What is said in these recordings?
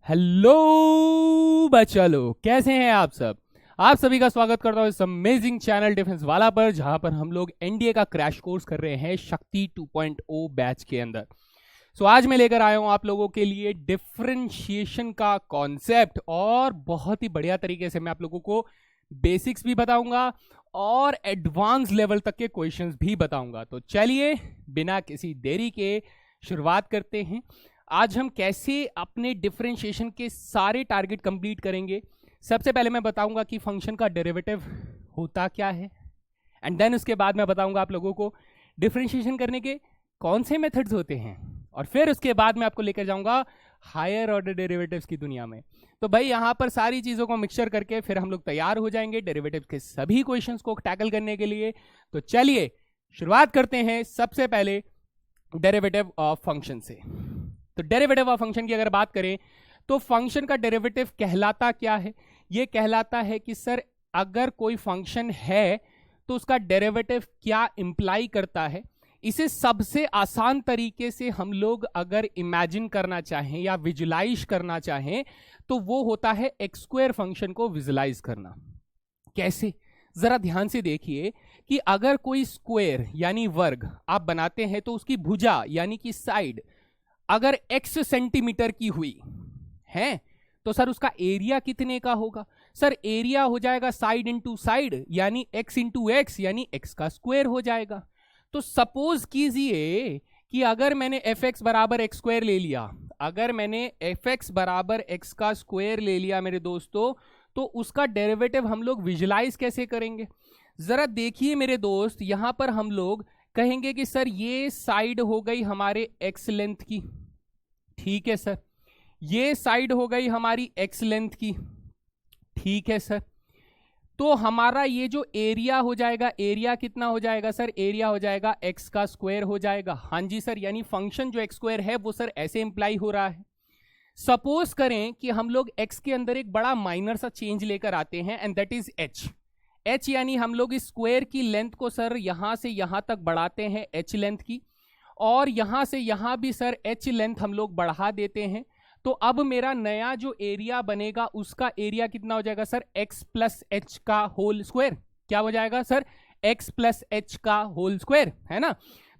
Hello बच्चा लोग, कैसे हैं आप सब। आप सभी का स्वागत करता हूं इस अमेजिंग चैनल डिफेंस वाला पर, जहां पर हम लोग एनडीए का क्रैश कोर्स कर रहे हैं शक्ति 2.0 बैच के अंदर। आज मैं लेकर आया हूं आप लोगों के लिए डिफरेंशिएशन का कॉन्सेप्ट, और बहुत ही बढ़िया तरीके से मैं आप लोगों को बेसिक्स भी बताऊंगा और एडवांस लेवल तक के क्वेश्चंस भी बताऊंगा। तो चलिए बिना किसी देरी के शुरुआत करते हैं। आज हम कैसे अपने डिफरेंशिएशन के सारे टारगेट कंप्लीट करेंगे। सबसे पहले मैं बताऊंगा कि फंक्शन का डेरिवेटिव होता क्या है, एंड देन उसके बाद मैं बताऊंगा आप लोगों को डिफरेंशिएशन करने के कौन से मेथड्स होते हैं, और फिर उसके बाद मैं आपको लेकर जाऊंगा हायर ऑर्डर डेरिवेटिव्स की दुनिया में। तो भाई यहां पर सारी चीजों को मिक्सचर करके फिर हम लोग तैयार हो जाएंगे डेरिवेटिव्स के सभी क्वेश्चंस को टैकल करने के लिए। तो चलिए शुरुआत करते हैं सबसे पहले डेरिवेटिव ऑफ फंक्शन से। तो डेरिवेटिव ऑफ फंक्शन की अगर बात करें तो फंक्शन का डेरिवेटिव कहलाता क्या है। यह कहलाता है कि सर अगर कोई फंक्शन है तो उसका डेरिवेटिव क्या इंप्लाई करता है। इसे सबसे आसान तरीके से हम लोग अगर इमेजिन करना चाहें या विजुलाइज करना चाहें तो वो होता है एक्स स्क्वायर फंक्शन को विजुलाइज करना। कैसे, जरा ध्यान से देखिए कि अगर कोई स्क्वायर यानी वर्ग आप बनाते हैं तो उसकी भुजा यानी कि साइड अगर x सेंटीमीटर की हुई है तो सर उसका एरिया कितने का होगा। सर एरिया हो जाएगा साइड इंटू साइड यानी x इंटू एक्स यानी x का स्क्वायर हो जाएगा। तो सपोज कीजिए कि अगर मैंने एफ एक्स बराबर एक्स स्क्वायर ले लिया, अगर मैंने एफ एक्स बराबर एक्स का स्क्वायर ले लिया मेरे दोस्तों, तो उसका डेरिवेटिव हम लोग विजुलाइज कैसे करेंगे। जरा देखिए मेरे दोस्त, यहां पर हम लोग कहेंगे कि सर ये साइड हो गई हमारे एक्स लेंथ की, ठीक है सर, ये साइड हो गई हमारी एक्स लेंथ की, ठीक है सर। तो हमारा ये जो एरिया हो जाएगा, एरिया कितना हो जाएगा सर, एरिया हो जाएगा एक्स का स्क्वायर हो जाएगा। हाँ जी सर, यानी फंक्शन जो एक्स स्क्वायर है वो सर ऐसे इंप्लाई हो रहा है। सपोज करें कि हम लोग एक्स के अंदर एक बड़ा माइनर सा चेंज लेकर आते हैं and that is H. H यानी हम लोग इस स्क्वायर की लेंथ को सर यहां से यहां तक बढ़ाते हैं एच लेंथ की, और यहां से यहां भी सर एच लेंथ हम लोग बढ़ा देते हैं। तो अब मेरा नया जो एरिया बनेगा उसका एरिया कितना हो जाएगा सर, एक्स प्लस एच का होल स्क्वायर। क्या हो जाएगा सर, एक्स प्लस एच का होल स्क्वायर, है ना।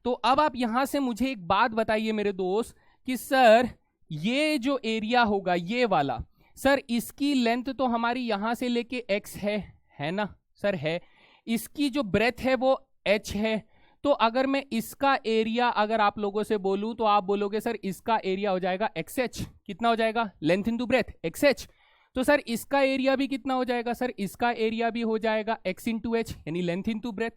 तो अब आप यहां से मुझे एक बात बताइए मेरे दोस्त कि सर ये जो एरिया होगा ये वाला, सर इसकी लेंथ तो हमारी यहां से लेके एक्स है ना सर, है। इसकी जो ब्रेथ है वो एच है। तो अगर मैं इसका एरिया अगर आप लोगों से बोलूं तो आप बोलोगे सर इसका एरिया हो जाएगा एक्स एच। कितना हो जाएगा, length into breadth x H. तो सर इसका एरिया भी कितना हो जाएगा सर, इसका एरिया भी हो जाएगा एक्स इंटू एच यानी लेंथ इंटू ब्रेथ।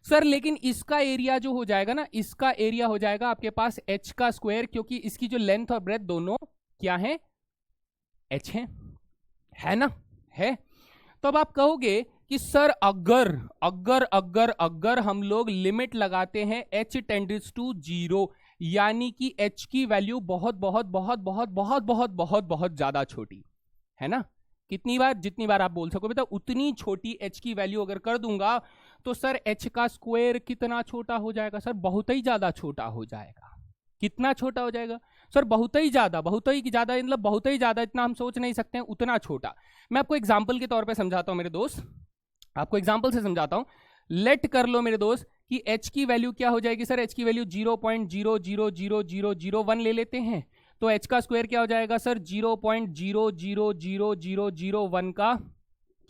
सर लेकिन इसका एरिया जो हो जाएगा ना, इसका एरिया हो जाएगा आपके पास एच का स्क्वायर, क्योंकि इसकी जो लेंथ और ब्रेथ दोनों क्या है, एच है ना, है। तो अब आप कहोगे कि सर अगर अगर अगर अगर हम लोग लिमिट लगाते हैं h टेंड्स टू 0, यानी कि h की वैल्यू बहुत बहुत बहुत बहुत बहुत बहुत बहुत बहुत ज्यादा छोटी है ना, कितनी बार, जितनी बार आप बोल सको बेटा उतनी छोटी h की वैल्यू अगर कर दूंगा तो सर h का स्क्वायर कितना छोटा हो जाएगा सर, बहुत ही ज्यादा छोटा हो जाएगा। कितना छोटा हो जाएगा सर, बहुत ही ज्यादा, बहुत ही ज्यादा, मतलब बहुत ही ज्यादा, इतना हम सोच नहीं सकते हैं, उतना छोटा। मैं आपको एग्जांपल के तौर पे समझाता हूं मेरे दोस्त, आपको एग्जांपल से समझाता हूं। लेट कर लो मेरे दोस्त कि h की वैल्यू क्या हो जाएगी सर, h की वैल्यू 0.000001 ले लेते हैं। तो h का स्क्वायर क्या हो जाएगा सर, 0.000001 का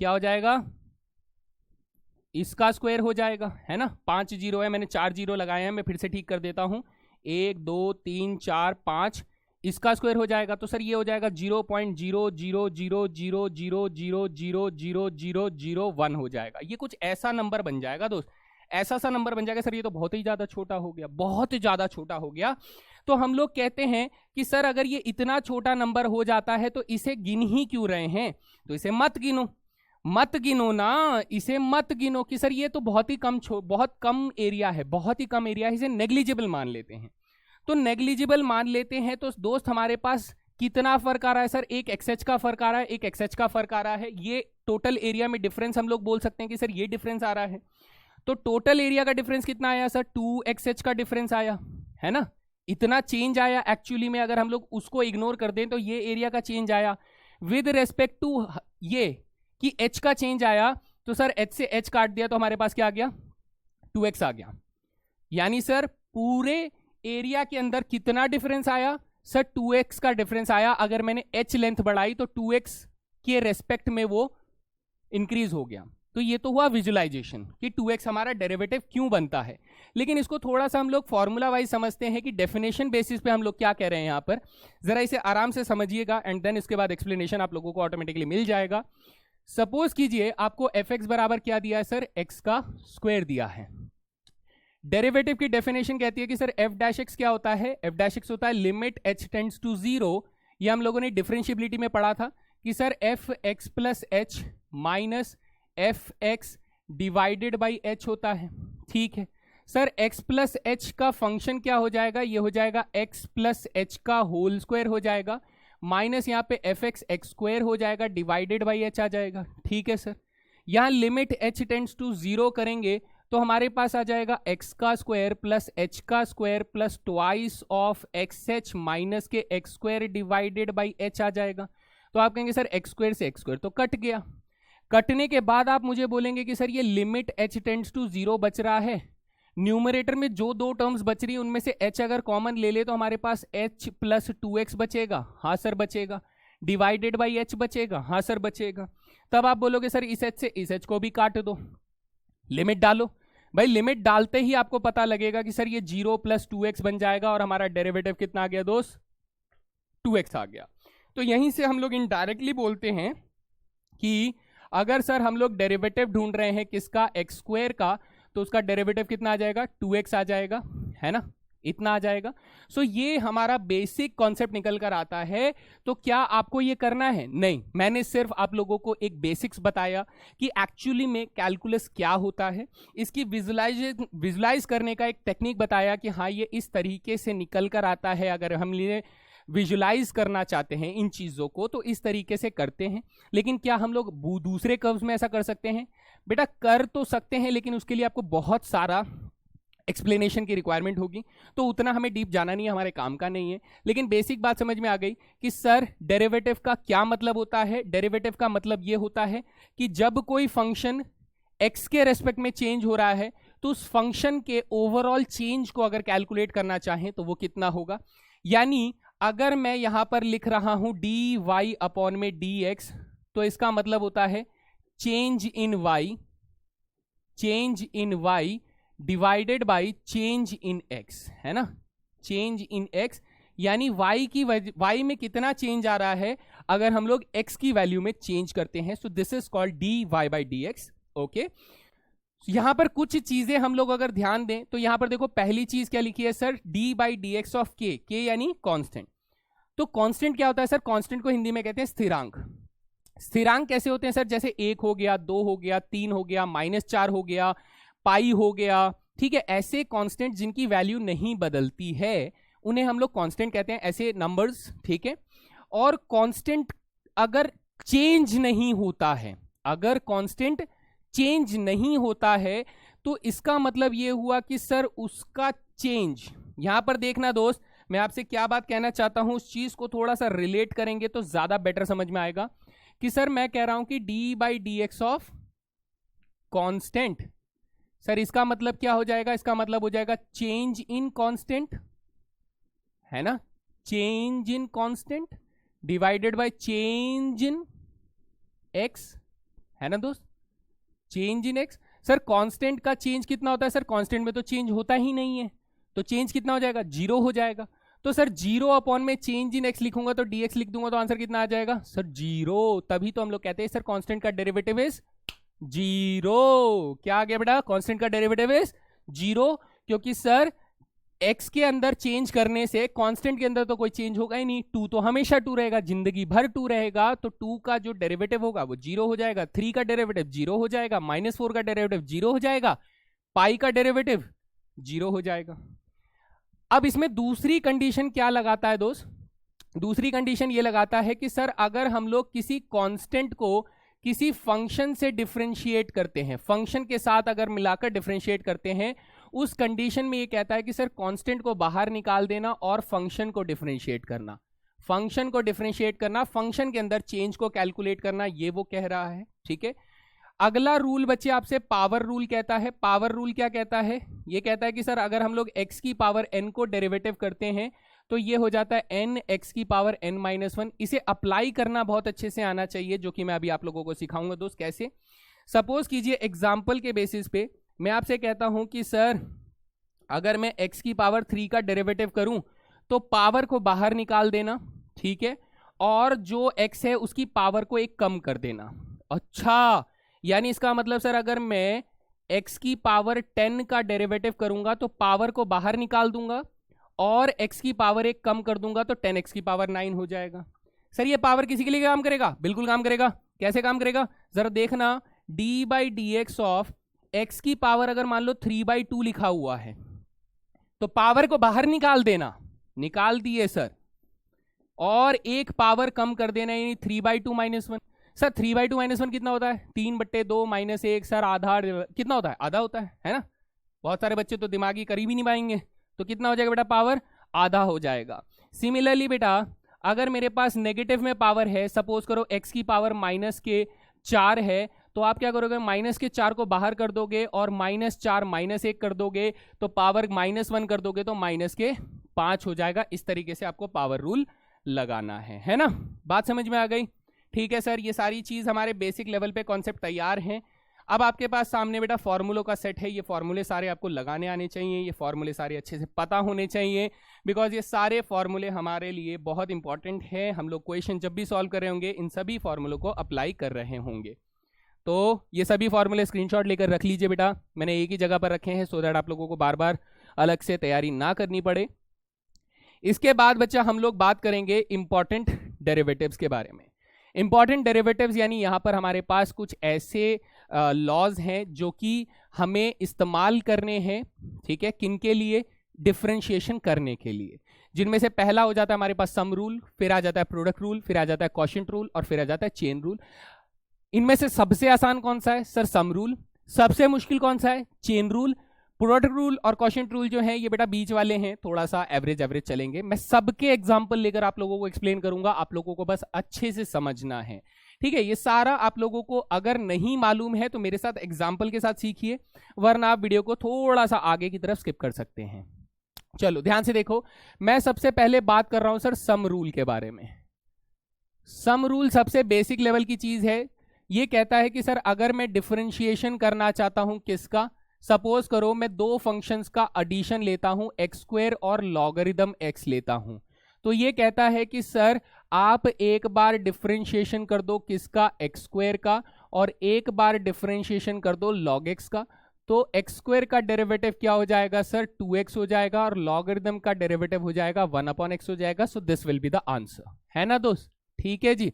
क्या हो जाएगा, इसका स्क्वायर हो जाएगा, है ना। 5 जीरो है, मैंने 4 जीरो लगाए हैं, मैं फिर से ठीक कर देता हूं, 1 2 3 4 5, इसका स्क्वायर हो जाएगा। तो सर ये हो जाएगा 0.0000000001 हो जाएगा। ये कुछ ऐसा नंबर बन जाएगा दोस्त, ऐसा सा नंबर बन जाएगा सर, ये तो बहुत ही ज्यादा छोटा हो गया, बहुत ज्यादा छोटा हो गया। तो हम लोग कहते हैं कि सर अगर ये इतना छोटा नंबर हो जाता है तो इसे गिन ही क्यों रहे हैं, तो इसे मत गिनो, मत गिनो ना, इसे मत गिनो कि सर ये तो बहुत ही कम बहुत कम एरिया है, बहुत ही कम एरिया है, इसे नेग्लिजिबल मान लेते हैं। तो नेग्लिजिबल मान लेते हैं तो दोस्त हमारे पास कितना फर्क आ रहा है सर, एक एक्सएच का फर्क आ रहा है, एक एक्सएच का फर्क आ रहा है। ये टोटल एरिया में डिफरेंस हम लोग बोल सकते हैं कि सर ये डिफरेंस आ रहा है। तो टोटल एरिया का डिफरेंस कितना आया सर, 2xh का डिफरेंस आया, है ना। इतना चेंज आया एक्चुअली में, अगर हम लोग उसको इग्नोर कर दें तो ये एरिया का चेंज आया विद रेस्पेक्ट टू ये कि h का चेंज आया, तो सर h से h काट दिया तो हमारे पास क्या आ गया, 2x आ गया। यानी सर पूरे एरिया के अंदर कितना डिफरेंस आया, सर 2x का डिफरेंस आया। अगर मैंने h लेंथ बढ़ाई तो 2x के रेस्पेक्ट में वो इंक्रीज हो गया। तो ये तो हुआ विजुअलाइजेशन कि 2x हमारा डेरिवेटिव क्यों बनता है। लेकिन इसको थोड़ा सा हम लोग फॉर्मूला वाइज समझते हैं कि डेफिनेशन बेसिस पे हम लोग क्या कह रहे हैं यहाँ पर, जरा इसे आराम से समझिएगा एंड देन इसके बाद एक्सप्लेनेशन आप लोगों को ऑटोमेटिकली मिल जाएगा। सपोज कीजिए आपको fx बराबर क्या दिया है सर, x का स्क्वायर दिया है। डेरिवेटिव की डेफिनेशन कहती है कि सर f डैश एक्स क्या होता है, f डैश एक्स होता है लिमिट h टेंड्स टू 0। ये हम लोगों ने डिफरेंशिएबिलिटी में पढ़ा था कि sir F x plus H minus F x divided by H होता है। ठीक है सर, x प्लस एच का फंक्शन क्या हो जाएगा, ये हो जाएगा x प्लस एच का होल स्क्वायर हो जाएगा, माइनस यहाँ पे एफ एक्स एक्स स्क्वायर हो जाएगा, डिवाइडेड बाई एच आ जाएगा। ठीक है सर, यहाँ लिमिट h टेंड्स टू 0 करेंगे तो हमारे पास आ जाएगा x का स्क्वायर प्लस h का square plus twice of x h minus के x square divided by h आ जाएगा। तो आप कहेंगे सर x स्क्वायर से x स्क्वायर तो कट गया। कटने के बाद आप मुझे बोलेंगे कि सर ये लिमिट h टेंड्स टू 0 बच रहा है, न्यूमरेटर में जो दो टर्म्स बच रही है उनमें से h अगर कॉमन ले ले तो हमारे पास h प्लस 2x बचेगा। हाँ सर बचेगा। डिवाइडेड बाई h बचेगा। हाँ सर बचेगा। तब आप बोलोगे सर इस h से इस h को भी काट दो, लिमिट डालो। भाई लिमिट डालते ही आपको पता लगेगा कि सर ये 0 प्लस 2x बन जाएगा और हमारा डेरिवेटिव कितना आ गया दोस्त, 2x आ गया। तो यहीं से हम लोग इनडायरेक्टली बोलते हैं कि अगर सर हम लोग डेरिवेटिव ढूंढ रहे हैं किसका, एक्स स्क्वायर का, तो उसका डेरिवेटिव कितना आ जाएगा, 2x आ जाएगा, है ना, इतना आ जाएगा। सो ये हमारा बेसिक कॉन्सेप्ट निकल कर आता है। तो क्या आपको ये करना है? नहीं, मैंने सिर्फ आप लोगों को एक बेसिक्स बताया कि एक्चुअली में कैलकुलस क्या होता है, इसकी विजुलाइज करने का एक टेक्निक बताया कि हाँ ये इस तरीके से निकल कर आता है। अगर हम ये विजुलाइज करना चाहते हैं इन चीज़ों को तो इस तरीके से करते हैं। लेकिन क्या हम लोग दूसरे कर्व्स में ऐसा कर सकते हैं? बेटा कर तो सकते हैं, लेकिन उसके लिए आपको बहुत सारा एक्सप्लेनेशन की रिक्वायरमेंट होगी, तो उतना हमें डीप जाना नहीं है, हमारे काम का नहीं है। लेकिन बेसिक बात समझ में आ गई कि सर डेरिवेटिव का क्या मतलब होता है। डेरिवेटिव का मतलब ये होता है कि जब कोई फंक्शन x के रेस्पेक्ट में चेंज हो रहा है तो उस फंक्शन के ओवरऑल चेंज को अगर कैलकुलेट करना चाहें तो वो कितना होगा। यानी अगर मैं यहां पर लिख रहा हूं dy वाई अपॉन में dx, तो इसका मतलब होता है change in y divided by change in x, है ना, चेंज इन x। यानी y में कितना चेंज आ रहा है अगर हम लोग x की वैल्यू में चेंज करते हैं। सो this is called dy by dx। Okay, यहां पर कुछ चीजें हम लोग अगर ध्यान दें तो यहां पर देखो पहली चीज क्या लिखी है sir, D by D x of के यानी कांस्टेंट। तो कांस्टेंट क्या होता है सर? कांस्टेंट को हिंदी में कहते हैं स्थिरांक। स्थिरांक कैसे होते हैं सर? जैसे 1 हो गया, 2 हो गया, 3 हो गया, -4 हो गया, पाई हो गया। ठीक है, ऐसे कांस्टेंट जिनकी वैल्यू नहीं बदलती है उन्हें हम लोग कांस्टेंट कहते हैं, ऐसे नंबर्स। ठीक है, और कांस्टेंट अगर चेंज नहीं होता है, अगर कांस्टेंट चेंज नहीं होता है तो इसका मतलब यह हुआ कि सर उसका चेंज, यहां पर देखना दोस्त, मैं आपसे क्या बात कहना चाहता हूं उस चीज को थोड़ा सा रिलेट करेंगे तो ज्यादा बेटर समझ में आएगा। कि सर मैं कह रहा हूं कि D by D x of constant, sir इसका मतलब क्या हो जाएगा? इसका मतलब हो जाएगा चेंज इन कांस्टेंट, है ना, change in constant divided by change in x, है ना दोस्त, change in x. Sir constant का चेंज कितना होता है? सर कांस्टेंट में तो चेंज होता ही नहीं है, तो चेंज कितना हो जाएगा? 0 हो जाएगा। तो सर 0 अपॉन में चेंज इन एक्स लिखूंगा तो dx लिख दूंगा तो आंसर कितना आ जाएगा सर? 0। तभी तो हम लोग कहते हैं सर कांस्टेंट का डेरिवेटिव इज 0। क्या आ गया बेटा? कांस्टेंट का डेरिवेटिव इज 0, क्योंकि सर x के अंदर चेंज करने से कांस्टेंट के अंदर तो कोई चेंज होगा ही नहीं। 2 तो हमेशा 2 रहेगा, जिंदगी भर 2 रहेगा, तो 2 का जो डेरिवेटिव होगा वो 0 हो जाएगा, 3 का डेरिवेटिव 0 हो जाएगा, -4 का डेरिवेटिव 0 हो जाएगा, पाई का डेरिवेटिव 0 हो जाएगा। अब इसमें दूसरी कंडीशन क्या लगाता है दोस्त? दूसरी कंडीशन ये लगाता है कि सर अगर हम लोग किसी कांस्टेंट को किसी फंक्शन से डिफरेंशिएट करते हैं, फंक्शन के साथ अगर मिलाकर डिफरेंशिएट करते हैं, उस कंडीशन में ये कहता है कि सर कांस्टेंट को बाहर निकाल देना और फंक्शन को डिफरेंशिएट करना, फंक्शन को डिफरेंशिएट करना, फंक्शन के अंदर चेंज को कैलकुलेट करना, ये वो कह रहा है। ठीक है, अगला रूल बच्चे आपसे पावर रूल कहता है। पावर रूल क्या कहता है? ये कहता है कि सर अगर हम लोग x की पावर n को डेरिवेटिव करते हैं तो ये हो जाता है n x की पावर n माइनस 1। इसे अप्लाई करना बहुत अच्छे से आना चाहिए, जो कि मैं अभी आप लोगों को सिखाऊंगा दोस्त कैसे। सपोज कीजिए एग्जाम्पल के बेसिस पे मैं आपसे कहता हूं कि सर अगर मैं x की पावर 3 का डेरिवेटिव करूं तो पावर को बाहर निकाल देना, ठीक है, और जो x है उसकी पावर को एक कम कर देना। अच्छा, यानी इसका मतलब सर अगर मैं x की पावर 10 का डेरिवेटिव करूंगा तो पावर को बाहर निकाल दूंगा और x की पावर एक कम कर दूंगा तो 10x की पावर 9 हो जाएगा। सर ये पावर किसी के लिए काम करेगा? बिल्कुल काम करेगा। कैसे काम करेगा जरा देखना, d by D x of x की पावर अगर मान लो 3/2 लिखा हुआ है तो पावर को बाहर निकाल देना, निकाल दिए सर, और एक पावर कम कर देना यानी 3/2 माइनस 1। सर 3/2 माइनस 1 कितना होता है? 3/2 माइनस 1 सर आधा कितना होता है? आधा होता है ना। बहुत सारे बच्चे तो दिमागी करीब ही नहीं पाएंगे, तो कितना हो जाएगा बेटा? पावर आधा हो जाएगा। सिमिलरली बेटा अगर मेरे पास नेगेटिव में पावर है, सपोज करो x की पावर -4 है, तो आप क्या करोगे? -4 को बाहर कर दोगे और -4 -1 कर दोगे तो पावर -1 कर दोगे तो -5 हो जाएगा। इस तरीके से आपको पावर रूल लगाना है ना। बात समझ में आ गई? ठीक है सर, ये सारी चीज हमारे बेसिक लेवल पे कॉन्सेप्ट तैयार हैं। अब आपके पास सामने बेटा फॉर्मूलों का सेट है, ये फॉर्मूले सारे आपको लगाने आने चाहिए, ये फॉर्मूले सारे अच्छे से पता होने चाहिए, बिकॉज ये सारे फॉर्मूले हमारे लिए बहुत इंपॉर्टेंट है। हम लोग क्वेश्चन जब भी सॉल्व कर रहे होंगे इन सभी फॉर्मूलों को अप्लाई कर रहे होंगे। तो ये सभी फॉर्मूले स्क्रीनशॉट लेकर रख लीजिए बेटा, मैंने एक ही जगह पर रखे हैं सो दैट आप लोगों को बार बार अलग से तैयारी ना करनी पड़े। इसके बाद बच्चा हम लोग बात करेंगे इंपॉर्टेंट डेरिवेटिव्स के बारे में। इंपॉर्टेंट डेरिवेटिव्स यानी यहाँ पर हमारे पास कुछ ऐसे लॉज हैं जो कि हमें इस्तेमाल करने हैं, ठीक है, किन के लिए? डिफरेंशिएशन करने के लिए, जिनमें से पहला हो जाता है हमारे पास सम रूल, फिर आ जाता है प्रोडक्ट रूल, फिर आ जाता है क्वोशिएंट रूल और फिर आ जाता है चेन रूल। इनमें से सबसे आसान कौन सा है? Sir sum rule. सबसे मुश्किल कौन सा है? Chain rule. प्रोडक्ट रूल और क्वोशिएंट रूल जो है ये बेटा बीच वाले हैं, थोड़ा सा एवरेज चलेंगे। मैं सबके एग्जांपल लेकर आप लोगों को एक्सप्लेन करूंगा, आप लोगों को बस अच्छे से समझना है, ठीक है। ये सारा आप लोगों को अगर नहीं मालूम है तो मेरे साथ एग्जांपल के साथ सीखिए, वरना आप वीडियो को थोड़ा सा आगे की तरफ स्किप कर सकते हैं। चलो ध्यान से देखो, मैं सबसे पहले बात कर रहा हूं सर सम रूल के बारे में। सम रूल सबसे बेसिक लेवल की चीज है। ये कहता है कि सर अगर मैं डिफरेंशिएशन करना चाहता हूं किसका, सपोज करो मैं दो फंक्शंस का एडिशन लेता हूं x² और लॉगरिदम x लेता हूं, तो ये कहता है कि सर आप एक बार डिफरेंशिएशन कर दो किसका? x² का, और एक बार डिफरेंशिएशन कर दो log x का, तो x² का डेरिवेटिव क्या हो जाएगा सर? 2x हो जाएगा और लॉगरिदम का डेरिवेटिव हो जाएगा 1/x हो जाएगा। So this will be the answer, है ना दोस्त? ठीक है जी।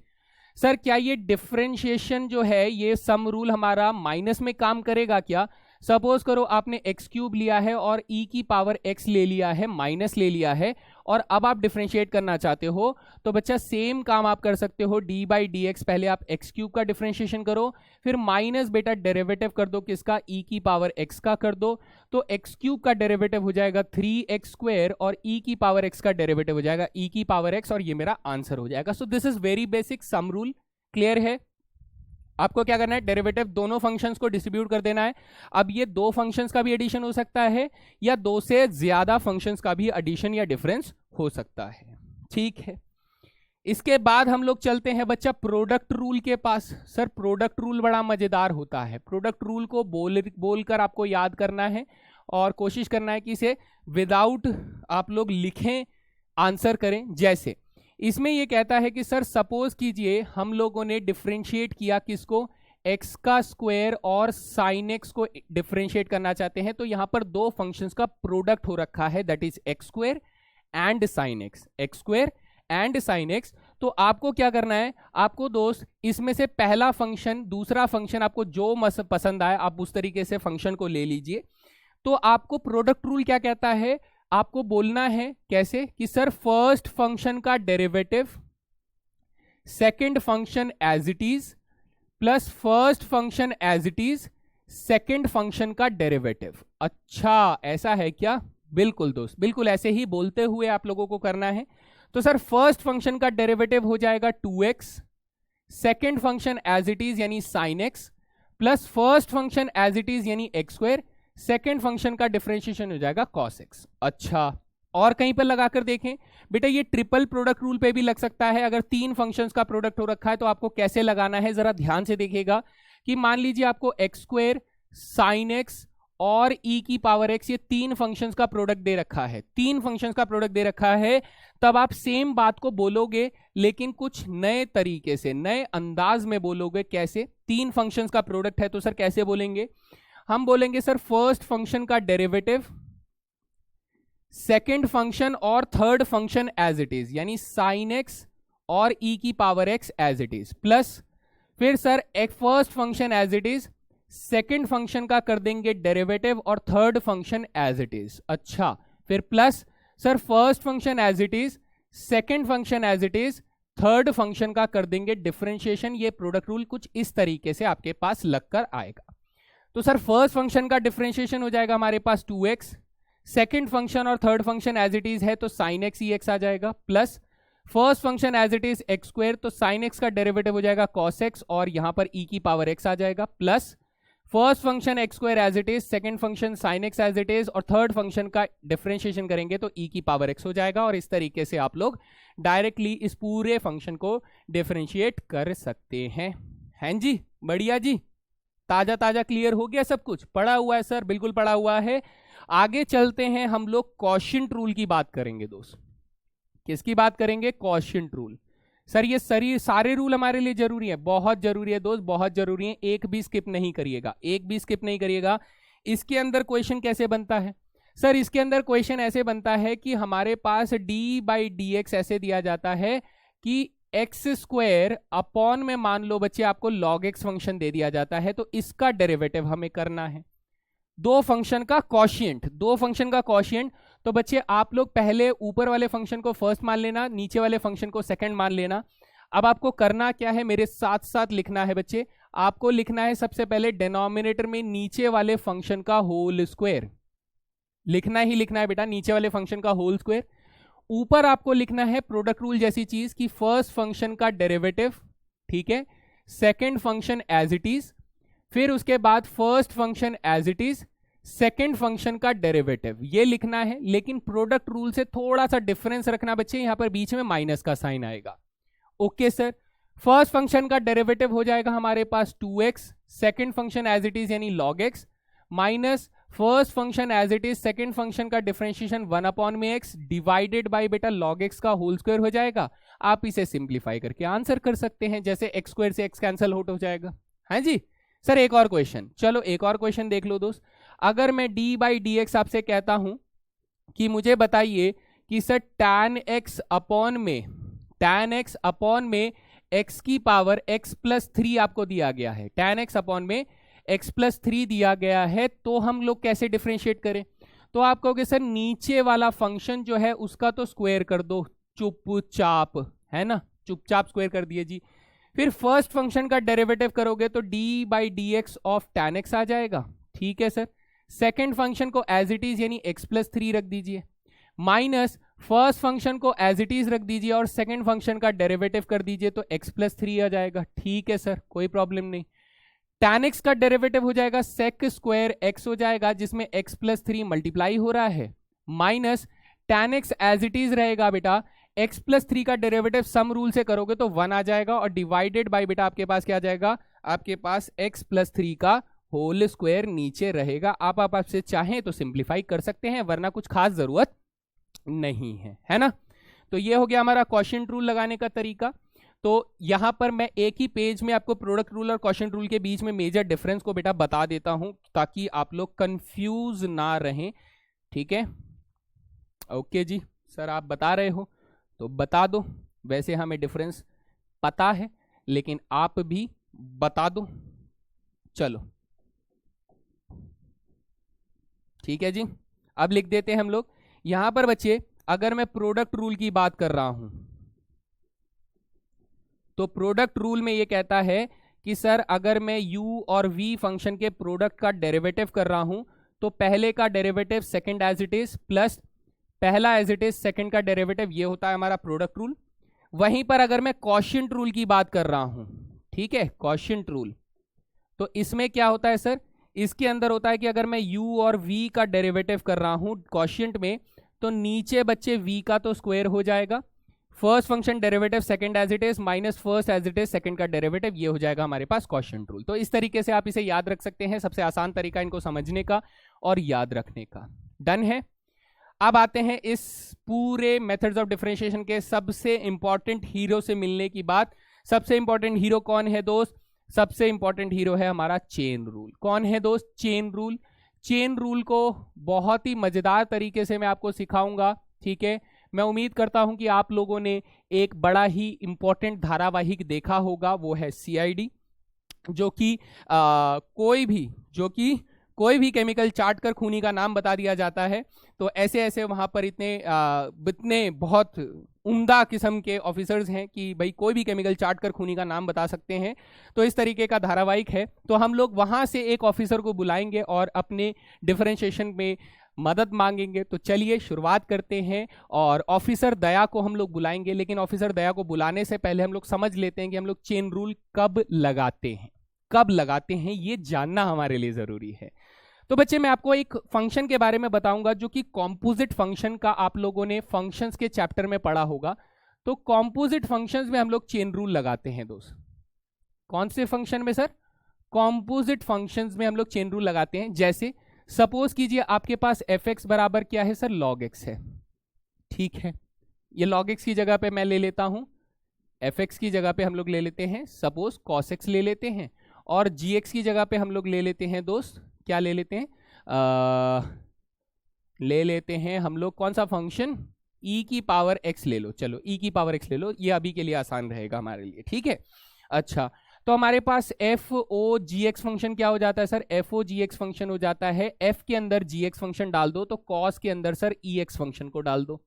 सर क्या ये डिफरेंशिएशन जो है ये सम रूल हमारा माइनस में काम करेगा क्या? सपोज करो आपने x³ लिया है और e की पावर x ले लिया है, माइनस ले लिया है, और अब आप डिफरेंशिएट करना चाहते हो, तो बच्चा सेम काम आप कर सकते हो। d बाई डी एक्स, पहले आप x³ का डिफरेंशिएशन करो, फिर माइनस बेटा डेरिवेटिव कर दो किसका? e की पावर x का कर दो, तो x³ का डेरिवेटिव हो जाएगा 3x² और e की पावर x का डेरिवेटिव हो जाएगा e की पावर x, और ये मेरा आंसर हो जाएगा। So this is very basic sum rule. Clear है? आपको क्या करना है? डेरिवेटिव दोनों फंक्शंस को डिस्ट्रीब्यूट कर देना है। अब ये दो फंक्शंस का भी एडिशन हो सकता है या दो से ज्यादा फंक्शंस का भी एडिशन या डिफरेंस हो सकता है, ठीक है। इसके बाद हम लोग चलते हैं बच्चा प्रोडक्ट रूल के पास। सर प्रोडक्ट रूल बड़ा मजेदार होता है। प्रोडक्ट रूल को बोलकर आपको याद करना है और कोशिश करना है कि इसे विदाउट आप लोग लिखें आंसर करें। जैसे इसमें यह कहता है कि सर सपोज कीजिए हम लोगों ने डिफरेंशिएट किया किसको? x का स्क्वायर और साइन x को डिफरेंशिएट करना चाहते हैं, तो यहां पर दो फंक्शंस का प्रोडक्ट हो रखा है, that is x² and sine x, x² and sine x। तो आपको क्या करना है? आपको दोस्त इसमें से पहला फंक्शन, दूसरा फंक्शन आपको जो पसंद आए आप उस तरीके से फंक्शन को ले लीजिए। तो आपको प्रोडक्ट रूल क्या कहता है? आपको बोलना है कैसे कि सर फर्स्ट फंक्शन का derivative second function as it is plus first function as it is second function का डेरिवेटिव। अच्छा ऐसा है क्या? बिल्कुल दोस्त, बिल्कुल ऐसे ही बोलते हुए आप लोगों को करना है। तो सर फर्स्ट फंक्शन का डेरिवेटिव हो जाएगा 2x, second function as it is यानी sine x, plus first function as it is यानी एक्स स्क्वायर, सेकेंड फंक्शन का डिफरेंशिएशन हो जाएगा कॉस एक्स। अच्छा, और कहीं पर लगाकर देखें बेटा, ये ट्रिपल प्रोडक्ट रूल पे भी लग सकता है। अगर तीन फंक्शंस का प्रोडक्ट हो रखा है तो आपको कैसे लगाना है जरा ध्यान से देखिएगा कि मान लीजिए आपको एक्स स्क्वायर, साइन एक्स और ई की पावर एक्स, ये तीन फंक्शंस का प्रोडक्ट दे रखा है, तीन फंक्शंस का प्रोडक्ट दे रखा है, तब आप सेम बात को बोलोगे लेकिन कुछ नए तरीके से, नए अंदाज में बोलोगे। कैसे? तीन फंक्शंस का प्रोडक्ट है तो सर कैसे बोलेंगे? हम बोलेंगे सर फर्स्ट फंक्शन का डेरिवेटिव, सेकेंड फंक्शन और third function as it is यानी साइन एक्स और ई की power x as it is, plus फिर सर एक first function as it is, second function का कर देंगे डेरिवेटिव और third function as it is. अच्छा, फिर plus sir first function as it is, second function as it is, third function का कर देंगे डिफरेंशिएशन। ये प्रोडक्ट रूल कुछ इस तरीके से आपके पास लगकर आएगा। तो सर फर्स्ट फंक्शन का डिफरेंशिएशन हो जाएगा हमारे पास 2x, सेकेंड फंक्शन और third function as it is है तो साइन एक्स ई एक्स आ जाएगा, plus first function as it is x square, तो साइन एक्स का डेरिवेटिव हो जाएगा कॉस एक्स और यहां पर ई की पावर एक्स आ जाएगा, plus first function x square as it is, second function sine x as it is और थर्ड फंक्शन का डिफरेंशिएशन करेंगे तो ई की पावर एक्स हो जाएगा। और इस तरीके से आप लोग डायरेक्टली इस पूरे फंक्शन को डिफरेंशिएट कर सकते हैं। हैं जी, बढ़िया जी, ताजा ताजा क्लियर हो गया सब कुछ? पढ़ा हुआ है सर? बिल्कुल पढ़ा हुआ है। आगे चलते हैं, हम लोग क्वोशिएंट रूल की बात करेंगे दोस्त। किसकी बात करेंगे? Quotient rule. सर ये सारे रूल हमारे लिए जरूरी है, बहुत जरूरी है दोस्त, बहुत जरूरी है। एक भी स्किप नहीं करिएगा, एक भी स्किप नहीं करिएगा। इसके अंदर क्वेश्चन कैसे बनता है? सर इसके अंदर क्वेश्चन ऐसे बनता है कि हमारे पास d/dx ऐसे दिया जाता है कि एक्स स्क्वायर अपॉन में मान लो बच्चे आपको log x फंक्शन दे दिया जाता है, तो इसका डेरिवेटिव हमें करना है। दो फंक्शन का क्वोशिएंट, दो फंक्शन का क्वोशिएंट। तो बच्चे आप लोग पहले ऊपर वाले फंक्शन को फर्स्ट मान लेना, नीचे वाले फंक्शन को सेकंड मान लेना। अब आपको करना क्या है, मेरे साथ साथ लिखना है बच्चे। आपको लिखना है सबसे पहले डिनोमिनेटर में नीचे वाले फंक्शन का होल स्क्वायर, लिखना ही लिखना है बेटा, नीचे वाले फंक्शन का होल स्क्वायर। ऊपर आपको लिखना है प्रोडक्ट रूल जैसी चीज कि फर्स्ट फंक्शन का डेरिवेटिव, ठीक है, second function as it is, फिर उसके बाद first function as it is, second function का डेरिवेटिव, ये लिखना है। लेकिन प्रोडक्ट रूल से थोड़ा सा डिफरेंस रखना बच्चे, यहां पर बीच में माइनस का साइन आएगा। ओके सर, फर्स्ट फंक्शन का डेरिवेटिव हो जाएगा हमारे पास 2x, second function as it is यानी log x, minus first function as it is, second function का डिफरेंशिएशन 1/x डिवाइडेड बाय बेटा log x का होल स्क्वायर हो जाएगा। आप इसे सिंप्लीफाई करके आंसर कर सकते हैं, जैसे x स्क्वायर से x कैंसिल आउट हो जाएगा। हाँ जी सर, एक और क्वेश्चन, चलो एक और क्वेश्चन देख लो दोस्त। अगर मैं d/dx आपसे कहता हूं कि मुझे बताइए कि सर tan x अपॉन में x की पावर x प्लस 3 आपको दिया गया है, tan x अपॉन में x प्लस 3 दिया गया है, तो हम लोग कैसे डिफरेंशिएट करें? तो आप कहोगे सर नीचे वाला फंक्शन जो है उसका तो स्क्वायर कर दो चुपचाप, है ना, चुपचाप स्क्वायर कर दिए जी। फिर फर्स्ट फंक्शन का डेरिवेटिव करोगे तो d/dx ऑफ tan x आ जाएगा, ठीक है सर। सेकेंड फंक्शन को एज इट इज यानी x प्लस 3 रख दीजिए, माइनस फर्स्ट फंक्शन को एज इट इज रख दीजिए और सेकेंड फंक्शन का डेरिवेटिव कर दीजिए तो x प्लस 3 आ जाएगा, ठीक है सर, कोई प्रॉब्लम नहीं। tan x का डेरिवेटिव हो जाएगा sec स्क्वायर x हो जाएगा, जिसमें x प्लस 3 मल्टीप्लाई हो रहा है, minus tan x as it is रहेगा बेटा, x प्लस 3 का डेरिवेटिव सम रूल से करोगे तो 1 आ जाएगा और डिवाइडेड बाय बेटा आपके पास क्या आ जाएगा, आपके पास x प्लस 3 का होल स्क्वायर नीचे रहेगा। आप आपसे चाहें तो सिंप्लीफाई कर सकते हैं, वरना कुछ खास जरूरत नहीं है, है ना। तो ये हो गया हमारा क्वोशिएंट रूल लगाने का तरीका। तो यहां पर मैं एक ही पेज में आपको प्रोडक्ट रूल और क्वोशिएंट रूल के बीच में मेजर डिफरेंस को बेटा बता देता हूं ताकि आप लोग कंफ्यूज ना रहें, ठीक है। ओके जी सर, आप बता रहे हो तो बता दो, वैसे हमें डिफरेंस पता है लेकिन आप भी बता दो, चलो ठीक है जी। अब लिख देते हैं हम लोग यहां पर बच्चे, अगर मैं प्रोडक्ट रूल की बात कर रहा हूं तो प्रोडक्ट रूल में ये कहता है कि सर अगर मैं u और v फंक्शन के प्रोडक्ट का डेरिवेटिव कर रहा हूं तो पहले का derivative second as it is plus पहला एज इट इज सेकंड का डेरिवेटिव, ये होता है हमारा प्रोडक्ट रूल। वहीं पर अगर मैं क्वोशिएंट रूल की बात कर रहा हूं, ठीक है, क्वोशिएंट रूल, तो इसमें क्या होता है सर, इसके अंदर होता है कि अगर मैं u और v का डेरिवेटिव कर रहा हूं क्वोशिएंट में, तो नीचे बच्चे v का तो स्क्वायर हो जाएगा, first function derivative second as it is minus first as it is second का डेरिवेटिव, ये हो जाएगा हमारे पास क्वोशिएंट रूल। तो इस तरीके से आप इसे याद रख सकते हैं, सबसे आसान तरीका इनको समझने का और याद रखने का। डन है। अब आते हैं इस पूरे मेथड्स ऑफ डिफरेंशिएशन के सबसे इंपॉर्टेंट हीरो से मिलने की बात। सबसे इंपॉर्टेंट हीरो कौन है दोस्त? सबसे इंपॉर्टेंट हीरो है हमारा चेन रूल। कौन है दोस्त? Chain rule. चेन रूल को बहुत ही मजेदार तरीके से मैं आपको सिखाऊंगा, ठीक है। मैं उम्मीद करता हूं कि आप लोगों ने एक बड़ा ही इंपॉर्टेंट धारावाहिक देखा होगा, वो है CID, जो कि कोई भी केमिकल चाट कर खूनी का नाम बता दिया जाता है। तो ऐसे ऐसे वहां पर इतने बहुत उम्दा किस्म के ऑफिसर्स हैं कि भाई कोई भी केमिकल चाट कर खूनी का नाम बता सकते हैं। तो इस तरीके का धारावाहिक है। तो हम लोग वहां से एक ऑफिसर को बुलाएंगे और अपने डिफरेंशिएशन में मदद मांगेंगे। तो चलिए शुरुआत करते हैं, और ऑफिसर दया को हम लोग बुलाएंगे। लेकिन ऑफिसर दया को बुलाने से पहले हम लोग समझ लेते हैं कि हम लोग चेन रूल कब लगाते हैं, ये जानना हमारे लिए जरूरी है। तो बच्चे मैं आपको एक फंक्शन के बारे में बताऊंगा जो कि कॉम्पोजिट फंक्शन का आप लोगों ने फंक्शंस के चैप्टर में पढ़ा होगा। तो कॉम्पोजिट फंक्शंस में हम लोग चेन रूल लगाते हैं दोस्त। कौन से फंक्शन में सर? कॉम्पोजिट फंक्शंस में हम लोग चेन रूल लगाते हैं। जैसे सपोज कीजिए आपके पास fx बराबर क्या है सर? log x है, ठीक है। ये log x की जगह पे मैं ले लेता हूं, fx की जगह पे हम लोग ले लेते हैं सपोज cos x ले लेते हैं, और gx की जगह पे हम लोग ले लेते हैं दोस्त, क्या ले लेते हैं? ले लेते हैं हम लोग कौन सा फंक्शन? e की पावर x ले लो। चलो e की पावर x ले लो, ये अभी के लिए आसान रहेगा हमारे लिए, ठीक है। अच्छा, तो हमारे पास FOGX फंक्शन क्या हो जाता है सर? FOGX फंक्शन हो जाता है, f के अंदर gx फंक्शन डाल दो तो cos के अंदर सर ex फंक्शन को डाल दो।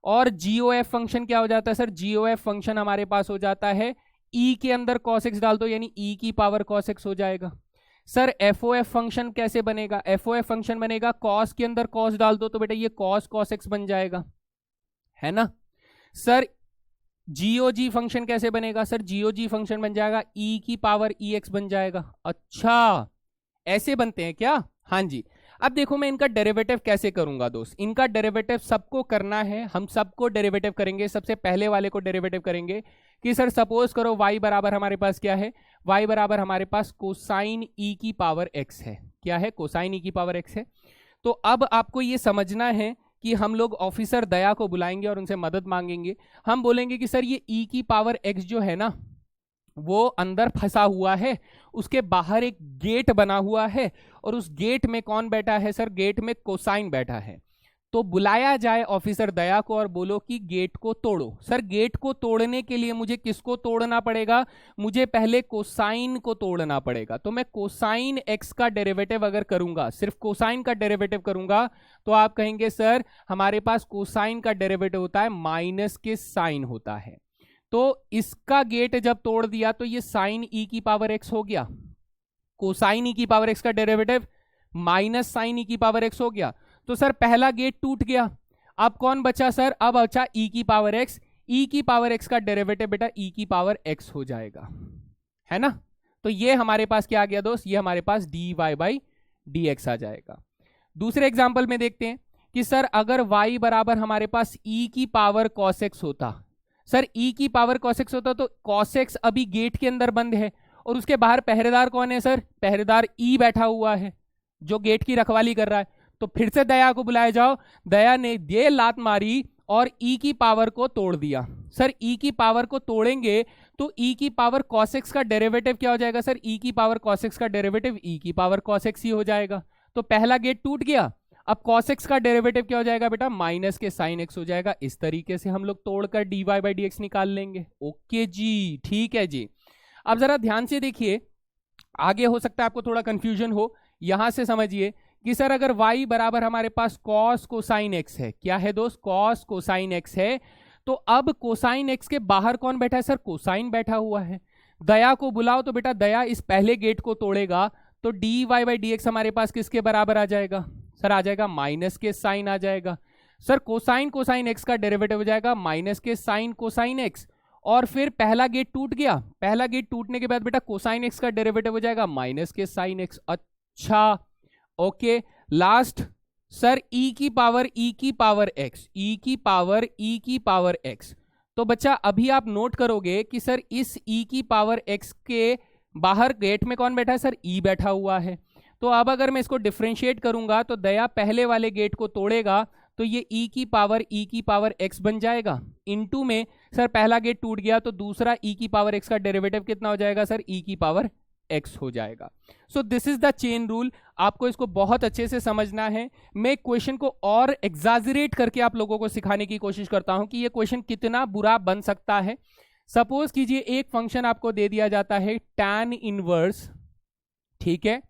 और GOF फंक्शन क्या हो जाता है सर? GOF फंक्शन हमारे पास हो जाता है e के अंदर cos x डाल दो, यानी e की पावर cos x हो जाएगा। सर FOF फंक्शन कैसे बनेगा? FOF फंक्शन बनेगा cos के अंदर cos डाल दो तो बेटा ये cos x बन जाएगा, है ना। सर GOG फंक्शन कैसे बनेगा? सर GOG फंक्शन बन जाएगा e की पावर ex बन जाएगा। अच्छा, ऐसे बनते हैं क्या? हाँ जी। अब देखो मैं इनका डेरिवेटिव कैसे करूंगा दोस्त। इनका डेरिवेटिव सबको करना है, हम सबको डेरिवेटिव करेंगे। सबसे पहले वाले को डेरिवेटिव करेंगे कि सर सपोज करो y बराबर हमारे पास क्या है? y बराबर हमारे पास कोसाइन e की पावर x है। क्या है? कोसाइन e की पावर x है। तो अब आपको ये समझना है कि हम लोग ऑफिसर दया को बुलाएंगे और उनसे मदद मांगेंगे। हम बोलेंगे कि सर ये e की पावर x जो है ना, वो अंदर फंसा हुआ है, उसके बाहर एक गेट बना हुआ है, और उस गेट में कौन बैठा है सर? गेट में कोसाइन बैठा है। तो बुलाया जाए ऑफिसर दया को और बोलो कि गेट को तोड़ो। सर गेट को तोड़ने के लिए मुझे किसको तोड़ना पड़ेगा? मुझे पहले कोसाइन को तोड़ना पड़ेगा। तो मैं कोसाइन x का डेरिवेटिव अगर करूंगा, सिर्फ कोसाइन का डेरिवेटिव करूंगा, तो आप कहेंगे सर हमारे पास कोसाइन का डेरिवेटिव होता है माइनस के साइन होता है। तो इसका गेट जब तोड़ दिया तो ये साइन e की पावर x हो गया, कोसाइन e की पावर x का डेरिवेटिव माइनस साइन e की पावर x हो गया। तो सर पहला गेट टूट गया, अब कौन बचा सर? अब बचा e की पावर x। e की पावर x का डेरिवेटिव बेटा e की पावर x हो जाएगा, है ना। तो ये हमारे पास क्या आ गया दोस्त? ये हमारे पास dy/dx आ जाएगा। दूसरे एग्जांपल में देखते हैं कि सर अगर y बराबर हमारे पास e की पावर cos x होता, सर e की पावर cos x होता तो cos x अभी गेट के अंदर बंद है और उसके बाहर पहरेदार कौन है सर? पहरेदार e बैठा हुआ है जो गेट की रखवाली कर रहा है। तो फिर से दया को बुलाया जाओ। दया ने ये लात मारी और e की पावर को तोड़ दिया। सर e की पावर को तोड़ेंगे तो e की पावर cos x का डेरिवेटिव क्या हो जाएगा सर? e की पावर cos x का डेरिवेटिव e की पावर cos x ही हो जाएगा। तो पहला गेट टूट गया, अब cos x का डेरिवेटिव क्या हो जाएगा बेटा? माइनस के साइन x हो जाएगा। इस तरीके से हम लोग तोड़कर dy/dx निकाल लेंगे। ओके जी, ठीक है जी। अब जरा ध्यान से देखिए, आगे हो सकता है आपको थोड़ा कंफ्यूजन हो। यहां से समझिए कि सर अगर y बराबर हमारे पास cos कोसाइन x है, क्या है दोस्त? cos कोसाइन x है। तो अब कोसाइन x के बाहर कौन बैठा है सर? कोसाइन बैठा हुआ है। दया को बुलाओ तो बेटा दया इस पहले गेट को तोड़ेगा तो d Y by D x हमारे पास किसके बराबर आ जाएगा सर? आ जाएगा माइनस के साइन आ जाएगा सर। कोसाइन कोसाइन एक्स का डेरिवेटिव हो जाएगा माइनस के साइन कोसाइन एक्स, और फिर पहला गेट टूट गया, पहला गेट टूटने के बाद बेटा कोसाइन एक्स का डेरिवेटिव हो जाएगा माइनस के साइन एक्स। अच्छा ओके, लास्ट सर e की पावर x, e की पावर x। तो बच्चा अभी आप नोट करोगे कि सर इस e की पावर x के बाहर गेट में कौन बैठा है सर? e बैठा हुआ है। तो अब अगर मैं इसको डिफरेंशिएट करूंगा तो दया पहले वाले गेट को तोड़ेगा तो ये e की पावर x बन जाएगा। इनटू में सर पहला गेट टूट गया तो दूसरा e की पावर x का डेरिवेटिव कितना हो जाएगा सर? e की पावर x हो जाएगा। So this is the chain rule. आपको इसको बहुत अच्छे से समझना है। मैं क्वेश्चन को और एग्जाजरेट करके आप लोगों को सिखाने की कोशिश करता हूं कि ये क्वेश्चन कितना बुरा बन सकता है। सपोज कीजिए एक फंक्शन आपको दे दिया जाता है tan इनवर्स, ठीक है,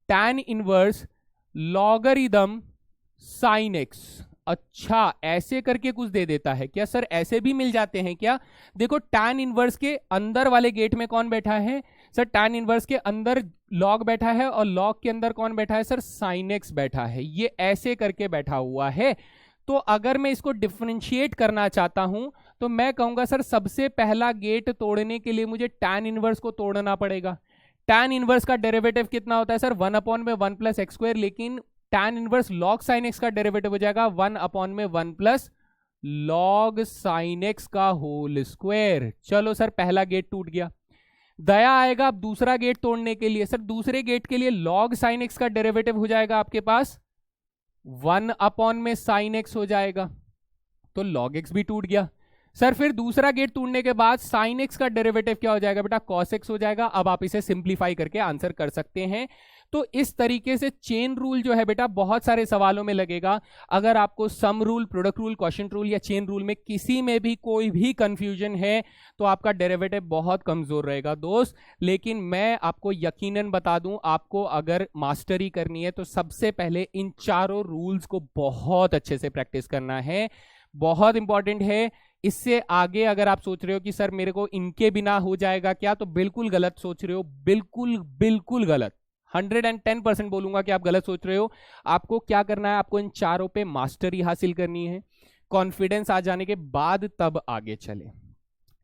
tan inverse logarithm sine x. अच्छा ऐसे करके कुछ दे देता है क्या सर? ऐसे भी मिल जाते हैं क्या? देखो tan इनवर्स के अंदर वाले गेट में कौन बैठा है सर? tan इनवर्स के अंदर log बैठा है और log के अंदर कौन बैठा है सर? sin x बैठा है। ये ऐसे करके बैठा हुआ है। तो अगर मैं इसको डिफरेंशिएट करना चाहता हूं तो मैं कहूंगा सर सबसे पहला गेट तोड़ने के लिए मुझे tan इनवर्स को तोड़ना पड़ेगा। tan इनवर्स का डेरिवेटिव कितना होता है सर? 1/1 प्लस एक्स स्क्वायर, लेकिन tan inverse log sin x का डेरिवेटिव हो जाएगा 1/1 प्लस log sin x का होल स्क्वायर। चलो सर पहला गेट टूट गया। दया आएगा अब दूसरा गेट तोड़ने के लिए। सर दूसरे गेट के लिए log sin x का डेरिवेटिव हो जाएगा आपके पास 1/sin x हो जाएगा, तो log x भी टूट गया। सर फिर दूसरा गेट टूटने के बाद sin x का डेरिवेटिव क्या हो जाएगा बेटा? cos x हो जाएगा। अब आप इसे सिंप्लीफाई करके आंसर कर सकते हैं। तो इस तरीके से चेन रूल जो है बेटा बहुत सारे सवालों में लगेगा। अगर आपको sum rule, product rule, quotient rule या चेन रूल में किसी में भी कोई भी कंफ्यूजन है तो आपका डेरिवेटिव बहुत कमजोर रहेगा दोस्त। लेकिन मैं आपको यकीनन बता दूं, आपको अगर मास्टरी करनी है तो सबसे पहले इन चारों रूल्स को बहुत अच्छे से प्रैक्टिस करना है, बहुत इंपॉर्टेंट है। इससे आगे अगर आप सोच रहे हो कि सर मेरे को इनके बिना हो जाएगा क्या, तो बिल्कुल गलत सोच रहे हो, बिल्कुल गलत। 110% बोलूंगा कि आप गलत सोच रहे हो। आपको क्या करना है? आपको इन चारों पे मास्टरी हासिल करनी है। कॉन्फिडेंस आ जाने के बाद तब आगे चले,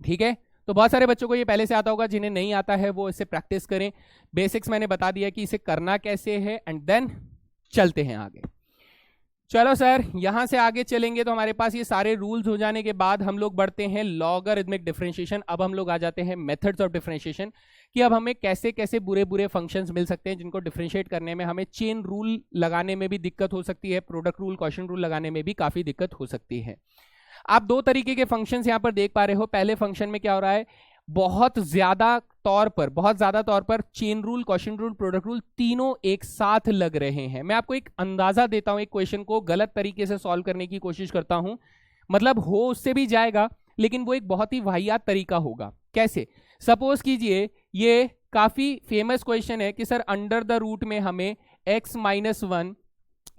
ठीक है। तो बहुत सारे बच्चों को ये पहले से आता होगा, जिन्हें नहीं आता है वो इसे प्रैक्टिस करें। बेसिक्स मैंने बता दिया कि इसे करना कैसे है, एंड देन चलते हैं आगे। चलो सर यहां से आगे चलेंगे तो हमारे पास ये सारे रूल्स हो जाने के बाद हम लोग बढ़ते हैं लॉगरिथमिक डिफरेंशिएशन। अब हम लोग आ जाते हैं मेथड्स ऑफ डिफरेंशिएशन कि अब हमें कैसे कैसे बुरे बुरे फंक्शंस मिल सकते हैं जिनको डिफरेंशिएट करने में हमें चेन रूल लगाने में भी दिक्कत हो सकती है, प्रोडक्ट रूल, क्वोशिएंट रूल लगाने में भी काफी दिक्कत हो सकती है। आप दो तरीके के फंक्शंस यहां पर देख पा रहे हो। पहले फंक्शन में क्या हो रहा है, बहुत ज्यादा तौर पर chain rule, quotient rule, product rule तीनों एक साथ लग रहे हैं। मैं आपको एक अंदाजा देता हूं, एक क्वेश्चन को गलत तरीके से सॉल्व करने की कोशिश करता हूं, मतलब हो उससे भी जाएगा लेकिन वो एक बहुत ही वाहियात तरीका होगा। कैसे? सपोज कीजिए ये काफी फेमस क्वेश्चन है कि सर अंडर द रूट में हमें x-1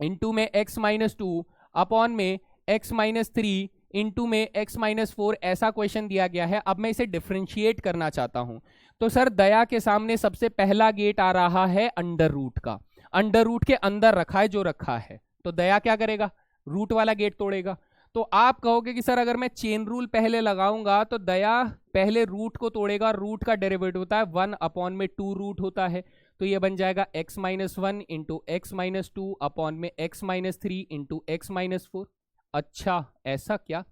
इंटू में x-2 अपॉन में x-3 इंटू में x-4 ऐसा क्वेश्चन दिया गया है। अब मैं इसे डिफरेंशिएट करना चाहता हूं तो सर दया के सामने सबसे पहला गेट आ रहा है अंडर रूट का, अंडर रूट के अंदर रखा है जो रखा है, तो दया क्या करेगा? रूट वाला गेट तोड़ेगा। तो आप कहोगे कि सर अगर मैं चेन रूल पहले लगाऊंगा तो दया पहले रूट को तोड़ेगा, रूट का डेरिवेटिव होता है 1/2 रूट होता है, तो ये बन जाएगा x-1 इंटू x-2 अपॉन में x-3 इंटू x-4। अच्छा ऐसा क्या?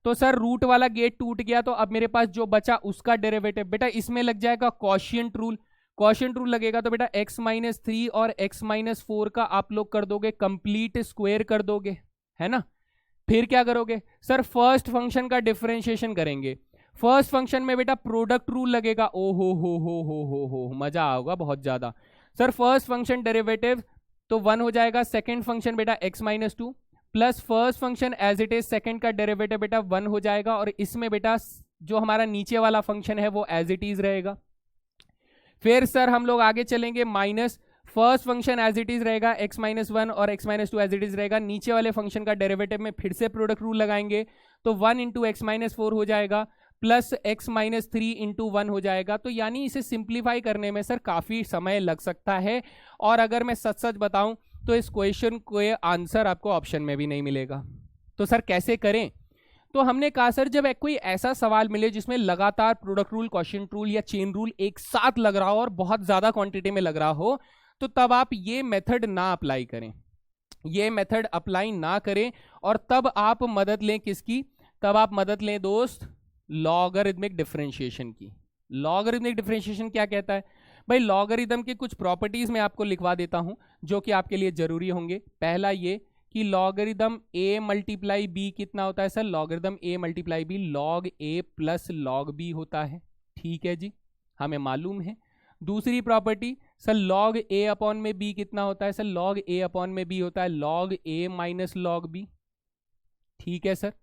तो सर रूट वाला गेट टूट गया तो अब मेरे पास जो बचा उसका डेरिवेटिव बेटा इसमें लग जाएगा क्वोशिएंट रूल। क्वोशिएंट रूल लगेगा तो बेटा x-3 और x-4 का आप लोग कर दोगे कंप्लीट स्क्वायर कर दोगे, है ना। फिर क्या करोगे? सर फर्स्ट फंक्शन का डिफरेंशिएशन करेंगे। फर्स्ट फंक्शन में बेटा प्रोडक्ट रूल लगेगा। ओ हो मजा आएगा बहुत ज्यादा। सर फर्स्ट फंक्शन डेरिवेटिव तो 1 हो जाएगा। सेकंड फंक्शन बेटा x-2 plus first function as it is second का डेरिवेटिव बेटा 1 हो जाएगा, और इसमें बेटा जो हमारा नीचे वाला फंक्शन है वो एज इट इज रहेगा। फिर सर हम लोग आगे चलेंगे, minus first function as it is रहेगा x-1 और x-2 एज इट इज रहेगा। नीचे वाले फंक्शन का डेरिवेटिव में फिर से प्रोडक्ट रूल लगाएंगे तो 1 इंटू x-4 हो जाएगा, प्लस एक्स माइनस 3 इंटू 1 हो जाएगा। तो यानी इसे सिंप्लीफाई करने में सर काफी समय लग सकता है, और अगर मैं सच सच बताऊं तो इस क्वेश्चन को आंसर आपको ऑप्शन में भी नहीं मिलेगा। तो सर कैसे करें? तो हमने कहा सर जब कोई ऐसा सवाल मिले जिसमें लगातार प्रोडक्ट रूल, क्वोशिएंट रूल या चेन रूल एक साथ लग रहा हो और बहुत ज्यादा क्वांटिटी में लग रहा हो, तो तब आप ये मेथड ना अप्लाई करें, ये मेथड अप्लाई ना करें, और तब आप मदद लें किसकी? तब आप मदद लें दोस्त लॉगरिथमिक डिफरेंशिएशन की। लॉगरिथमिक डिफरेंशिएशन क्या कहता है भाई? लॉगरिथम के कुछ प्रॉपर्टीज मैं आपको लिखवा देता हूं जो कि आपके लिए जरूरी होंगे। पहला ये कि लॉगरिथम a मल्टीप्लाई बी कितना होता है सर? Logarithm a multiply b log a plus log b होता है। ठीक है जी, हमें मालूम है। दूसरी property sir log a upon में b कितना होता है? सर लॉग a अपॉन में b होता है log a minus log b। ठीक है सर,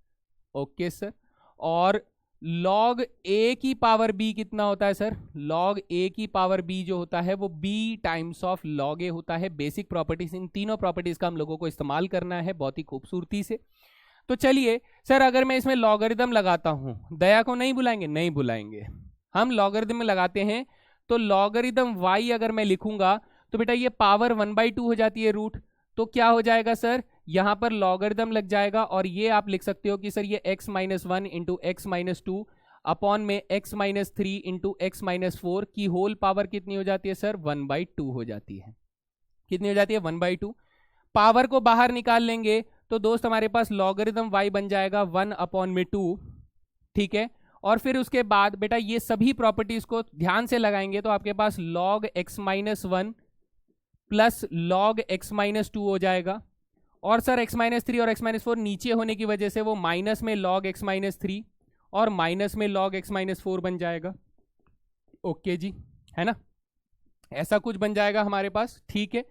ओके सर। और लॉग a की पावर b कितना होता है सर? लॉग a की पावर b जो होता है वो b times of log a होता है। बेसिक प्रॉपर्टीज, इन तीनों प्रॉपर्टीज का हम लोगों को इस्तेमाल करना है बहुत ही खूबसूरती से। तो चलिए सर, अगर मैं इसमें लॉगरिथम लगाता हूं, दया को नहीं बुलाएंगे? नहीं बुलाएंगे। हम लॉगरिथम में लगाते हैं तो लॉगरिथम y अगर मैं लिखूंगा तो बेटा ये पावर 1/2 हो जाती है रूट। तो क्या हो जाएगा सर? यहां पर लॉगरिथम लग जाएगा, और ये आप लिख सकते हो कि सर ये x minus 1 into x minus 2 upon में x minus 3 into x minus 4 की होल पावर कितनी हो जाती है सर? 1/2 हो जाती है। कितनी हो जाती है? 1/2। पावर को बाहर निकाल लेंगे तो दोस्त हमारे पास लॉगरिथम y बन जाएगा 1 अपॉन में 2। ठीक है, और फिर उसके बाद बेटा ये सभी प्रॉपर्टीज को ध्यान से लगाएंगे तो आपके पास log x minus 1 plus log x minus 2 हो जाएगा। और सर x माइनस 3 और x माइनस 4 नीचे होने की वजह से वो माइनस में लॉग x माइनस 3 और माइनस में लॉग x माइनस 4 बन जाएगा। ओके जी, है ना? ऐसा कुछ बन जाएगा हमारे पास। ठीक है,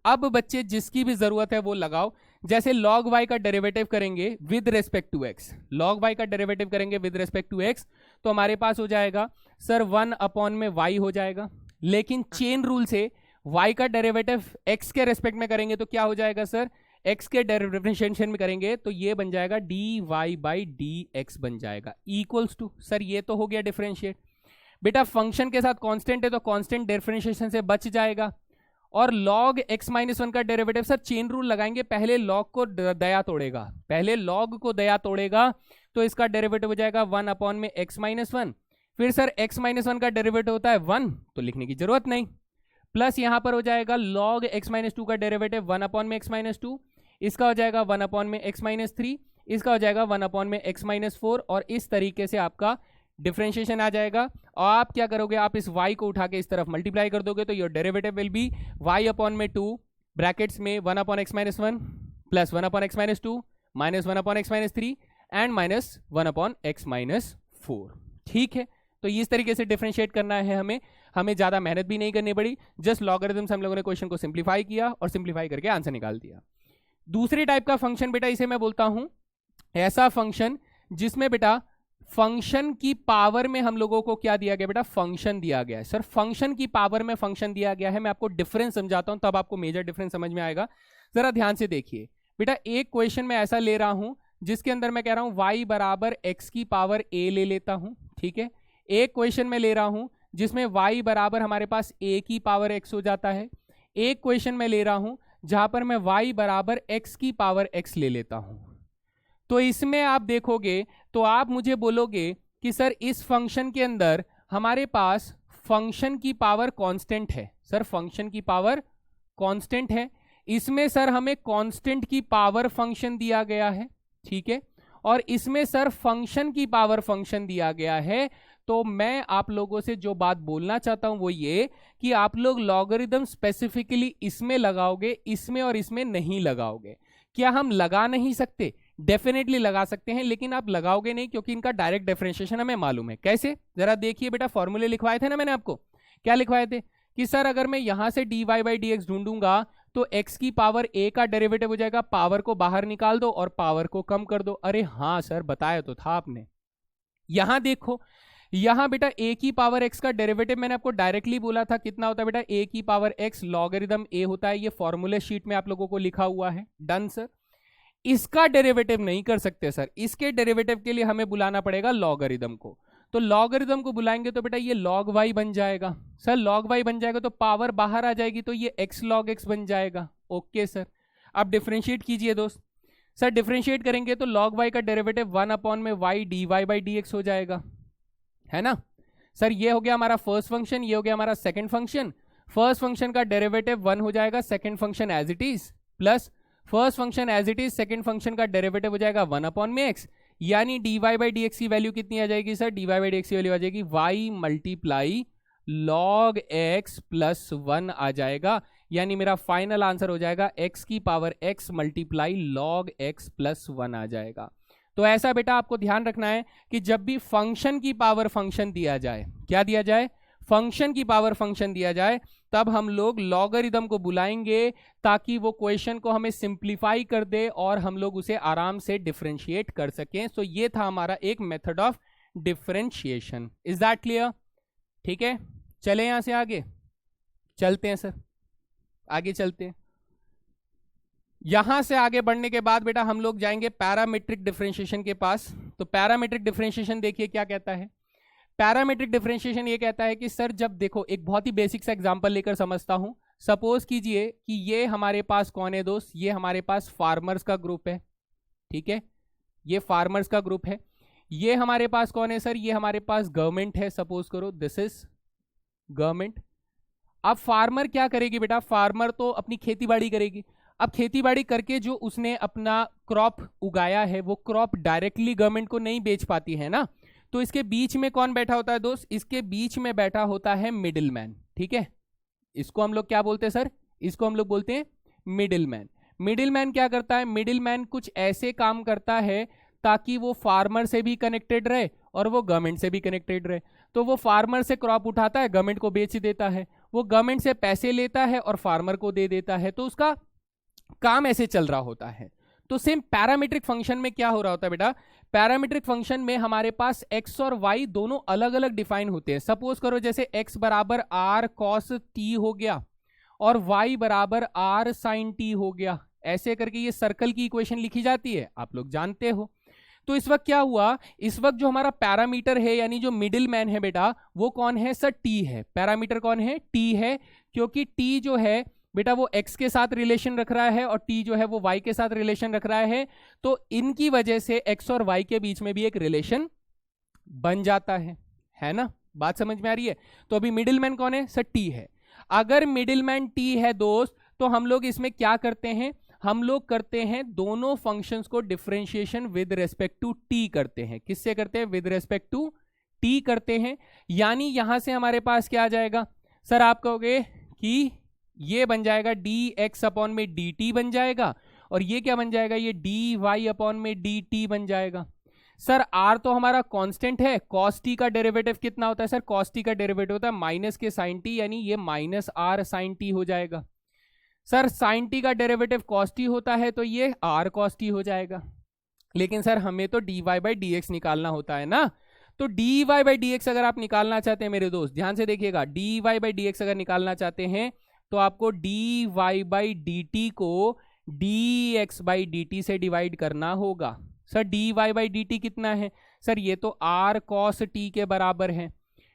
अब बच्चे जिसकी भी जरूरत है वो लगाओ। जैसे log y का डेरिवेटिव करेंगे with respect to x, log y का डेरिवेटिव करेंगे विद रेस्पेक्ट टू x, तो हमारे पास हो जाएगा सर 1 अपॉन में y हो जाएगा। लेकिन चेन रूल से y का डेरिवेटिव x के रेस्पेक्ट में करेंगे तो क्या हो जाएगा सर? x के डिफरेंशिएशन में करेंगे तो ये बन जाएगा dy बाई dx बन जाएगा इक्वल्स टू, सर ये तो हो गया डिफरेंशिएट। बेटा फंक्शन के साथ कांस्टेंट है तो कांस्टेंट डिफरेंशिएशन से बच जाएगा। और log x माइनस 1 का डेरिवेटिव सर चेन रूल लगाएंगे, पहले log को दया तोड़ेगा, पहले log को दया तोड़ेगा तो इसका डेरिवेटिव हो जाएगा 1 अपॉन में x माइनस 1। फिर सर x माइनस 1 का डेरिवेटिव होता है 1, तो लिखने की जरूरत नहीं। प्लस यहां पर हो जाएगा log x माइनस 2 का डेरिवेटिव 1 अपॉन में x माइनस 2, इसका हो जाएगा 1 अपॉन में x माइनस 3, इसका हो जाएगा 1 अपॉन में x माइनस 4, और इस तरीके से आपका डिफरेंशिएशन आ जाएगा। और आप क्या करोगे? आप इस y को उठा के इस तरफ मल्टीप्लाई कर दोगे तो your derivative will be y upon में 2 ब्रैकेट्स में 1 upon x minus 1 plus 1 upon x minus 2 minus 1 upon x minus 3 and minus 1 upon x minus 4। ठीक है, तो इस तरीके से डिफरेंशिएट करना है हमें ज्यादा मेहनत भी नहीं करनी पड़ी। जस्ट लॉगरिथम से हम लोगों ने क्वेश्चन को सिंप्लीफाई किया और सिंप्लीफाई करके आंसर निकाल दिया। दूसरी टाइप का फंक्शन बेटा इसे मैं बोलता हूं ऐसा फंक्शन जिसमें बेटा फंक्शन की पावर में हम लोगों को क्या दिया गया? बेटा फंक्शन दिया गया है। सर फंक्शन की पावर में फंक्शन दिया गया है। मैं आपको डिफरेंस समझाता हूं तब आपको मेजर डिफरेंस समझ में आएगा। जरा ध्यान से देखिए बेटा, एक क्वेश्चन में ऐसा ले रहा हूं जिसके अंदर मैं कह रहा हूं y बराबर x की पावर a ले लेता हूं। ठीक है, एक क्वेश्चन में ले रहा हूं जिसमें y बराबर हमारे पास a की पावर x हो जाता है। एक क्वेश्चन में ले रहा हूं जहां पर मैं y बराबर x की पावर x ले लेता हूं। तो इसमें आप देखोगे तो आप मुझे बोलोगे कि सर इस फंक्शन के अंदर हमारे पास फंक्शन की पावर कांस्टेंट है। सर फंक्शन की पावर कांस्टेंट है, इसमें सर हमें कांस्टेंट की पावर फंक्शन दिया गया है। ठीक है, और इसमें सर फंक्शन की पावर फंक्शन दिया गया है। तो मैं आप लोगों से जो बात बोलना चाहता हूं वो ये कि आप लोग लॉगरिथम स्पेसिफिकली इसमें लगाओगे, इसमें और इसमें नहीं लगाओगे। क्या हम लगा नहीं सकते? डेफिनेटली लगा सकते हैं, लेकिन आप लगाओगे नहीं क्योंकि इनका डायरेक्ट डिफरेंशिएशन हमें मालूम है। कैसे? जरा देखिए बेटा, फॉर्मूले लिखवाए थे ना मैंने आपको। क्या लिखवाए थे कि सर अगर मैं यहां से dy बाई dx ढूंढूंगा तो x की पावर a का डेरिवेटिव हो जाएगा, पावर को बाहर निकाल दो और पावर को कम कर दो। अरे हाँ सर, बताया तो था आपने। यहां देखो, यहां बेटा a की पावर x का डेरिवेटिव मैंने आपको डायरेक्टली बोला था कितना होता है बेटा? a की पावर x लॉगरिथम a होता है। ये फॉर्मूले शीट में आप लोगों को लिखा हुआ है। Done sir. इसका डेरिवेटिव नहीं कर सकते सर, इसके डेरिवेटिव के लिए हमें बुलाना पड़ेगा लॉगरिथम को। तो लॉगरिदम को बुलाएंगे तो बेटा ये log y बन जाएगा। सर log y बन जाएगा तो पावर बाहर आ जाएगी तो ये x log x बन जाएगा। ओके सर, अब डिफरेंशिएट कीजिए दोस्त। सर डिफरेंशिएट करेंगे तो log y का डेरिवेटिव 1 अपॉन में y dy बाई dx हो जाएगा, है ना। सर ये हो गया हमारा फर्स्ट फंक्शन, ये हो गया हमारा सेकंड फंक्शन। फर्स्ट फंक्शन का डेरिवेटिव 1 हो जाएगा, second function as it is, plus first function as it is, second function का डेरिवेटिव हो जाएगा 1 अपॉन में x, यानी dy बाई dx की वैल्यू कितनी आ जाएगी सर, dy बाई dx की वैल्यू आ जाएगी y multiply log x plus 1 आ जाएगा, यानी मेरा फाइनल आंसर हो जाएगा x की power x multiply log x plus 1 आ जाएगा। तो ऐसा बेटा आपको ध्यान रखना है कि जब भी फंक्शन की पावर फंक्शन दिया जाए, क्या दिया जाए, फंक्शन की पावर फंक्शन दिया जाए, तब हम लोग लॉगरिदम को बुलाएंगे ताकि वो क्वेश्चन को हमें सिंप्लीफाई कर दे और हम लोग उसे आराम से डिफरेंशिएट कर सकें। सो ये था हमारा एक method of differentiation. Is that clear? ठीक है, चले यहां से आगे चलते हैं सर, आगे चलते हैं। यहां से आगे बढ़ने के बाद बेटा हम लोग जाएंगे पैरामीट्रिक डिफरेंशिएशन के पास। तो पैरामीट्रिक डिफरेंशिएशन देखिए क्या कहता है। पैरामीट्रिक डिफरेंशिएशन ये कहता है कि सर जब देखो एक बहुत ही बेसिक सा एग्जांपल लेकर समझता हूं। सपोज कीजिए कि ये हमारे पास कौन है दोस्त, ये हमारे पास फार्मर्स का ग्रुप है, ठीक है, ये फार्मर्स का ग्रुप है। ये हमारे पास कौन है सर, ये हमारे पास गवर्नमेंट है, सपोज करो दिस इज गवर्नमेंट। अब फार्मर क्या करेगी बेटा, फार्मर तो अपनी खेती बाड़ी करेगी। अब खेती बाड़ी करके जो उसने अपना क्रॉप उगाया है वो क्रॉप डायरेक्टली गवर्नमेंट को नहीं बेच पाती है ना, तो इसके बीच में कौन बैठा होता है दोस्त, इसके बीच में बैठा होता है मिडिल मैन, ठीक है। इसको हम लोग क्या बोलते हैं सर, इसको हम लोग बोलते हैं मिडिल मैन। मिडिल मैन क्या करता है, मिडिल मैन कुछ ऐसे काम करता है ताकि वो फार्मर से भी कनेक्टेड रहे और वो गवर्नमेंट से भी कनेक्टेड रहे। तो वो फार्मर से क्रॉप उठाता है, गवर्नमेंट को बेच देता है, वो गवर्नमेंट से पैसे लेता है और फार्मर को दे देता है, तो उसका काम ऐसे चल रहा होता है। तो सेम पैरामीट्रिक फंक्शन में क्या हो रहा होता है बेटा, पैरामीट्रिक फंक्शन में हमारे पास x और y दोनों अलग अलग डिफाइन होते हैं। सपोज करो जैसे x बराबर r cos t हो गया और y बराबर r sin t हो गया, ऐसे करके ये सर्कल की इक्वेशन लिखी जाती है, आप लोग जानते हो। तो इस वक्त क्या हुआ, इस वक्त जो हमारा पैरामीटर है यानी जो मिडिल मैन है बेटा वो कौन है सर, t है। पैरामीटर कौन है, t है, क्योंकि t जो है बेटा वो x के साथ रिलेशन रख रहा है और t जो है वो y के साथ रिलेशन रख रहा है, तो इनकी वजह से x और y के बीच में भी एक रिलेशन बन जाता है ना, बात समझ में आ रही है। तो अभी मिडिल मैन कौन है सर, t है। अगर मिडिल मैन t है दोस्त, तो हम लोग इसमें क्या करते हैं, हम लोग करते हैं दोनों फंक्शंस को differentiation with respect to t करते हैं। किससे करते हैं, विद रेस्पेक्ट टू t करते हैं। यानी यहां से हमारे पास क्या आ जाएगा सर, आप कहोगे कि ये बन जाएगा dx अपॉन में dt बन जाएगा, और ये क्या बन जाएगा, ये dy अपॉन में dt बन जाएगा। सर r तो हमारा कांस्टेंट है, cos t का डेरिवेटिव कितना होता है सर, cos t का डेरिवेटिव होता है माइनस के sin t, यानी ये माइनस r sin t हो जाएगा। सर sin t का डेरिवेटिव cos t होता है तो ये r cos t हो जाएगा। लेकिन सर हमें तो dy बाई dx निकालना होता है ना, तो dy बाई dx अगर आप निकालना चाहते हैं मेरे दोस्त ध्यान से देखिएगा, dy बाई dx अगर निकालना चाहते हैं तो आपको dy बाई dt को dx बाई dt से डिवाइड करना होगा। सर dy बाई dt कितना है सर, ये तो r cos t के बराबर है,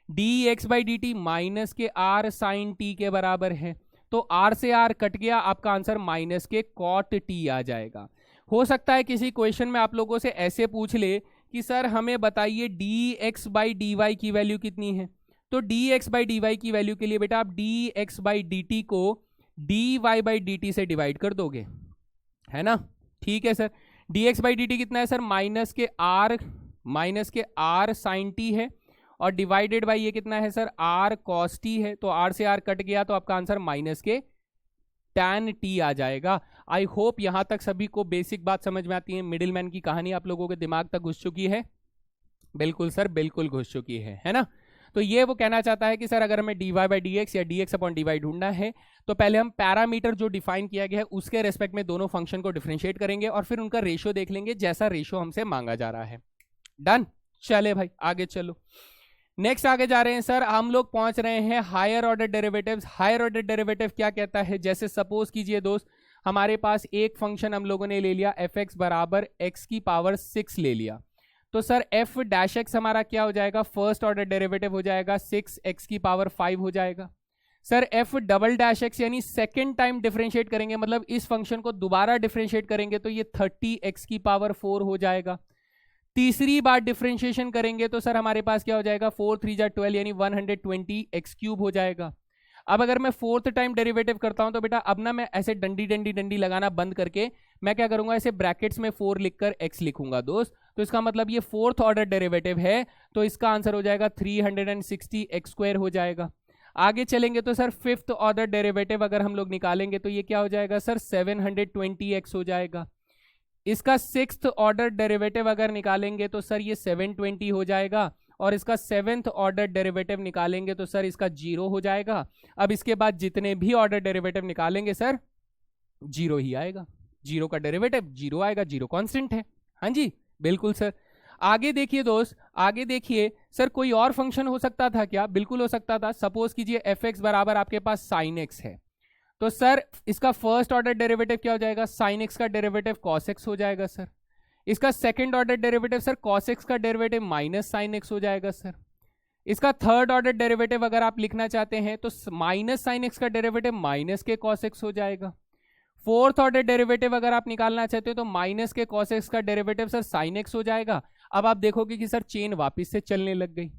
dx बाई dt माइनस के r sin t के बराबर है, तो r से r कट गया, आपका आंसर माइनस के cot t आ जाएगा। हो सकता है किसी क्वेश्चन में आप लोगों से ऐसे पूछ ले कि सर हमें बताइए dx बाई dy की वैल्यू कितनी है, तो dx बाई dy की वैल्यू के लिए बेटा आप dx बाई dt को dy बाई dt से डिवाइड कर दोगे, है ना। ठीक है सर, dx बाई dt कितना है सर, माइनस के r sin t है, और डिवाइडेड बाई ये कितना है सर, r cos t है, तो r से r कट गया तो आपका आंसर माइनस के tan t आ जाएगा। आई होप यहां तक सभी को बेसिक बात समझ में आती है। मिडिल मैन की कहानी आप लोगों के दिमाग तक घुस चुकी है, बिल्कुल सर बिल्कुल घुस चुकी है ना। तो ये वो कहना चाहता है कि सर अगर हमें dy बाई dx या dx अपॉन dy ढूंढना है तो पहले हम पैरामीटर जो डिफाइन किया गया है उसके रेस्पेक्ट में दोनों फंक्शन को डिफरेंशिएट करेंगे और फिर उनका रेशियो देख लेंगे जैसा रेशियो हमसे मांगा जा रहा है। डन, चले भाई आगे चलो। नेक्स्ट आगे जा रहे हैं सर, हम लोग पहुंच रहे हैं higher order derivatives. Higher order derivative क्या कहता है, जैसे सपोज कीजिए दोस्त हमारे पास एक फंक्शन हम लोगों ने ले लिया fx बराबर x की पावर 6 ले लिया, तो सर एफ डैश एक्स हमारा क्या हो जाएगा, फर्स्ट ऑर्डर डेरिवेटिव हो जाएगा 6x की पावर 5 हो जाएगा। Sir F double dash x यानी सेकेंड टाइम डिफरेंशिएट करेंगे, मतलब इस फंक्शन को दोबारा डिफरेंशिएट करेंगे तो ये 30x की पावर 4 हो जाएगा। तीसरी बार डिफरेंशिएशन करेंगे तो सर हमारे पास क्या हो जाएगा, 4 3 जा 12 यानी 120x क्यूब हो जाएगा। अब अगर मैं फोर्थ टाइम डेरिवेटिव करता हूं तो बेटा अब ना मैं ऐसे डंडी डंडी डंडी लगाना बंद करके मैं क्या करूंगा, ऐसे ब्रैकेट्स में 4 लिखकर x लिखूंगा दोस्त। तो इसका मतलब ये फोर्थ ऑर्डर डेरिवेटिव है, तो इसका आंसर हो जाएगा 360x² हो जाएगा। आगे चलेंगे तो सर फिफ्थ ऑर्डर डेरिवेटिव अगर हम लोग निकालेंगे तो ये क्या हो जाएगा सर, 720x हो जाएगा। इसका सिक्स्थ ऑर्डर डेरिवेटिव अगर निकालेंगे तो सर ये 720 हो जाएगा, और इसका सेवेंथ ऑर्डर डेरिवेटिव निकालेंगे तो सर इसका 0 हो जाएगा। अब इसके बाद जितने भी ऑर्डर डेरिवेटिव निकालेंगे सर 0 ही आएगा, 0 का डेरिवेटिव 0 आएगा, 0 कांस्टेंट है। हाँ जी बिल्कुल सर। आगे देखिए दोस्त, आगे देखिए सर कोई और फंक्शन हो सकता था क्या, बिल्कुल हो सकता था। सपोज कीजिए एफ एक्स बराबर आपके पास साइन एक्स है, तो सर इसका फर्स्ट ऑर्डर डेरिवेटिव क्या हो जाएगा, साइन एक्स का डेरिवेटिव कॉस एक्स हो जाएगा सर। इसका second order derivative sir cos x का डेरिवेटिव माइनस साइन एक्स हो जाएगा सर। इसका थर्ड ऑर्डर डेरिवेटिव अगर आप लिखना चाहते हैं तो माइनस साइन एक्स का डेरिवेटिव माइनस के कॉस एक्स हो जाएगा। फोर्थ ऑर्डर डेरिवेटिव अगर आप निकालना चाहते हो तो माइनस के कॉस एक्स का डेरिवेटिव सर साइन एक्स हो जाएगा। अब आप देखोगे कि सर चेन वापिस से चलने लग गई,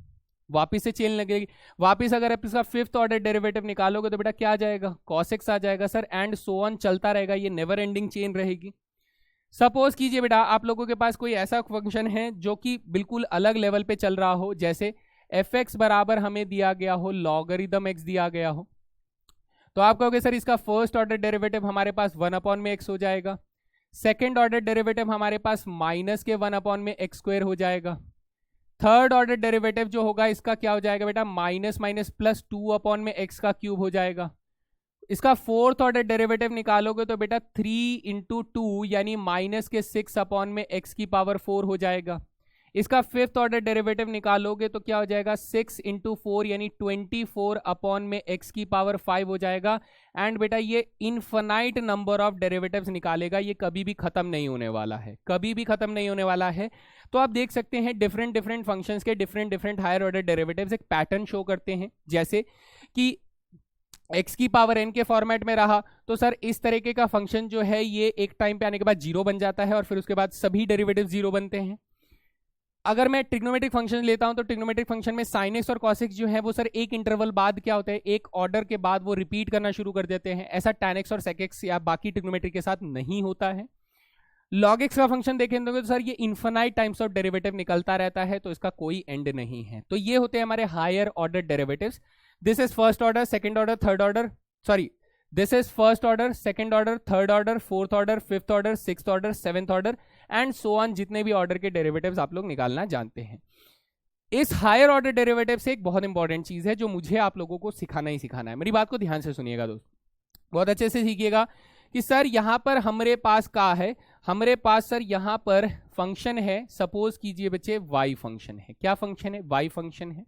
वापिस से चेन लगेगी। वापिस अगर आप इसका फिफ्थ ऑर्डर डेरिवेटिव निकालोगे तो बेटा क्या आ जाएगा, कॉस एक्स आ जाएगा सर, एंड सो ऑन चलता रहेगा, ये नेवर एंडिंग चेन रहेगी। सपोज कीजिए बेटा आप लोगों के पास कोई ऐसा फंक्शन है जो कि बिल्कुल अलग लेवल पे चल रहा हो, जैसे एफ एक्स बराबर हमें दिया गया हो लॉगरिदम एक्स दिया गया हो, तो आप कहोगे सर इसका फर्स्ट ऑर्डर डेरिवेटिव हमारे पास 1/x हो जाएगा, सेकेंड ऑर्डर डेरिवेटिव हमारे पास माइनस के 1/x² हो जाएगा, थर्ड ऑर्डर डेरिवेटिव जो होगा इसका क्या हो जाएगा बेटा, माइनस माइनस प्लस 2/x का क्यूब हो जाएगा। इसका फोर्थ ऑर्डर डेरिवेटिव निकालोगे तो बेटा 3 × 2 यानी माइनस के 6/x की पावर 4 हो जाएगा। इसका फिफ्थ ऑर्डर डेरिवेटिव निकालोगे तो क्या हो जाएगा, 6 × 4 यानी 24/x की पावर 5 हो जाएगा। एंड बेटा ये इनफाइनाइट नंबर ऑफ डेरिवेटिव्स निकालेगा, ये कभी भी खत्म नहीं होने वाला है, कभी भी खत्म नहीं होने वाला है। तो आप देख सकते हैं डिफरेंट डिफरेंट फंक्शंस के डिफरेंट हायर ऑर्डर डेरिवेटिव्स एक पैटर्न शो करते हैं। जैसे कि x की पावर n के फॉर्मेट में रहा तो सर इस तरीके का फंक्शन जो है ये एक टाइम पे आने के बाद 0 बन जाता है, और फिर उसके बाद सभी डेरिवेटिव 0 बनते हैं। अगर मैं ट्रिग्नोमेट्रिक फंक्शन लेता हूं तो ट्रिग्नोमेट्रिक फंक्शन में साइन एक्स और कॉस एक्स जो है वो सर एक इंटरवल बाद क्या होता है, एक ऑर्डर के बाद वो रिपीट करना शुरू कर देते हैं। ऐसा tan एक्स और sec एक्स या बाकी ट्रिग्नोमेट्रिक के साथ नहीं होता है। log x का फंक्शन देखें तो सर ये इन्फिनाइट टाइम्स ऑफ डेरिवेटिव निकलता रहता है, तो इसका कोई एंड नहीं है। तो ये होते हैं हमारे higher order derivatives. This is first order, second order, third order, sorry this is first order, second order, third order, fourth order, fifth order, sixth order, seventh order and so on, जितने भी order के derivatives आप लोग निकालना जानते हैं। इस higher order derivative से एक बहुत इंपॉर्टेंट चीज है जो मुझे आप लोगों को सिखाना ही सिखाना है। मेरी बात को ध्यान से सुनिएगा दोस्त, बहुत अच्छे से सीखिएगा कि सर यहां पर हमारे पास क्या है, हमारे पास सर यहां पर फंक्शन है, सपोज कीजिए बच्चे y फंक्शन है। क्या फंक्शन है, y फंक्शन है।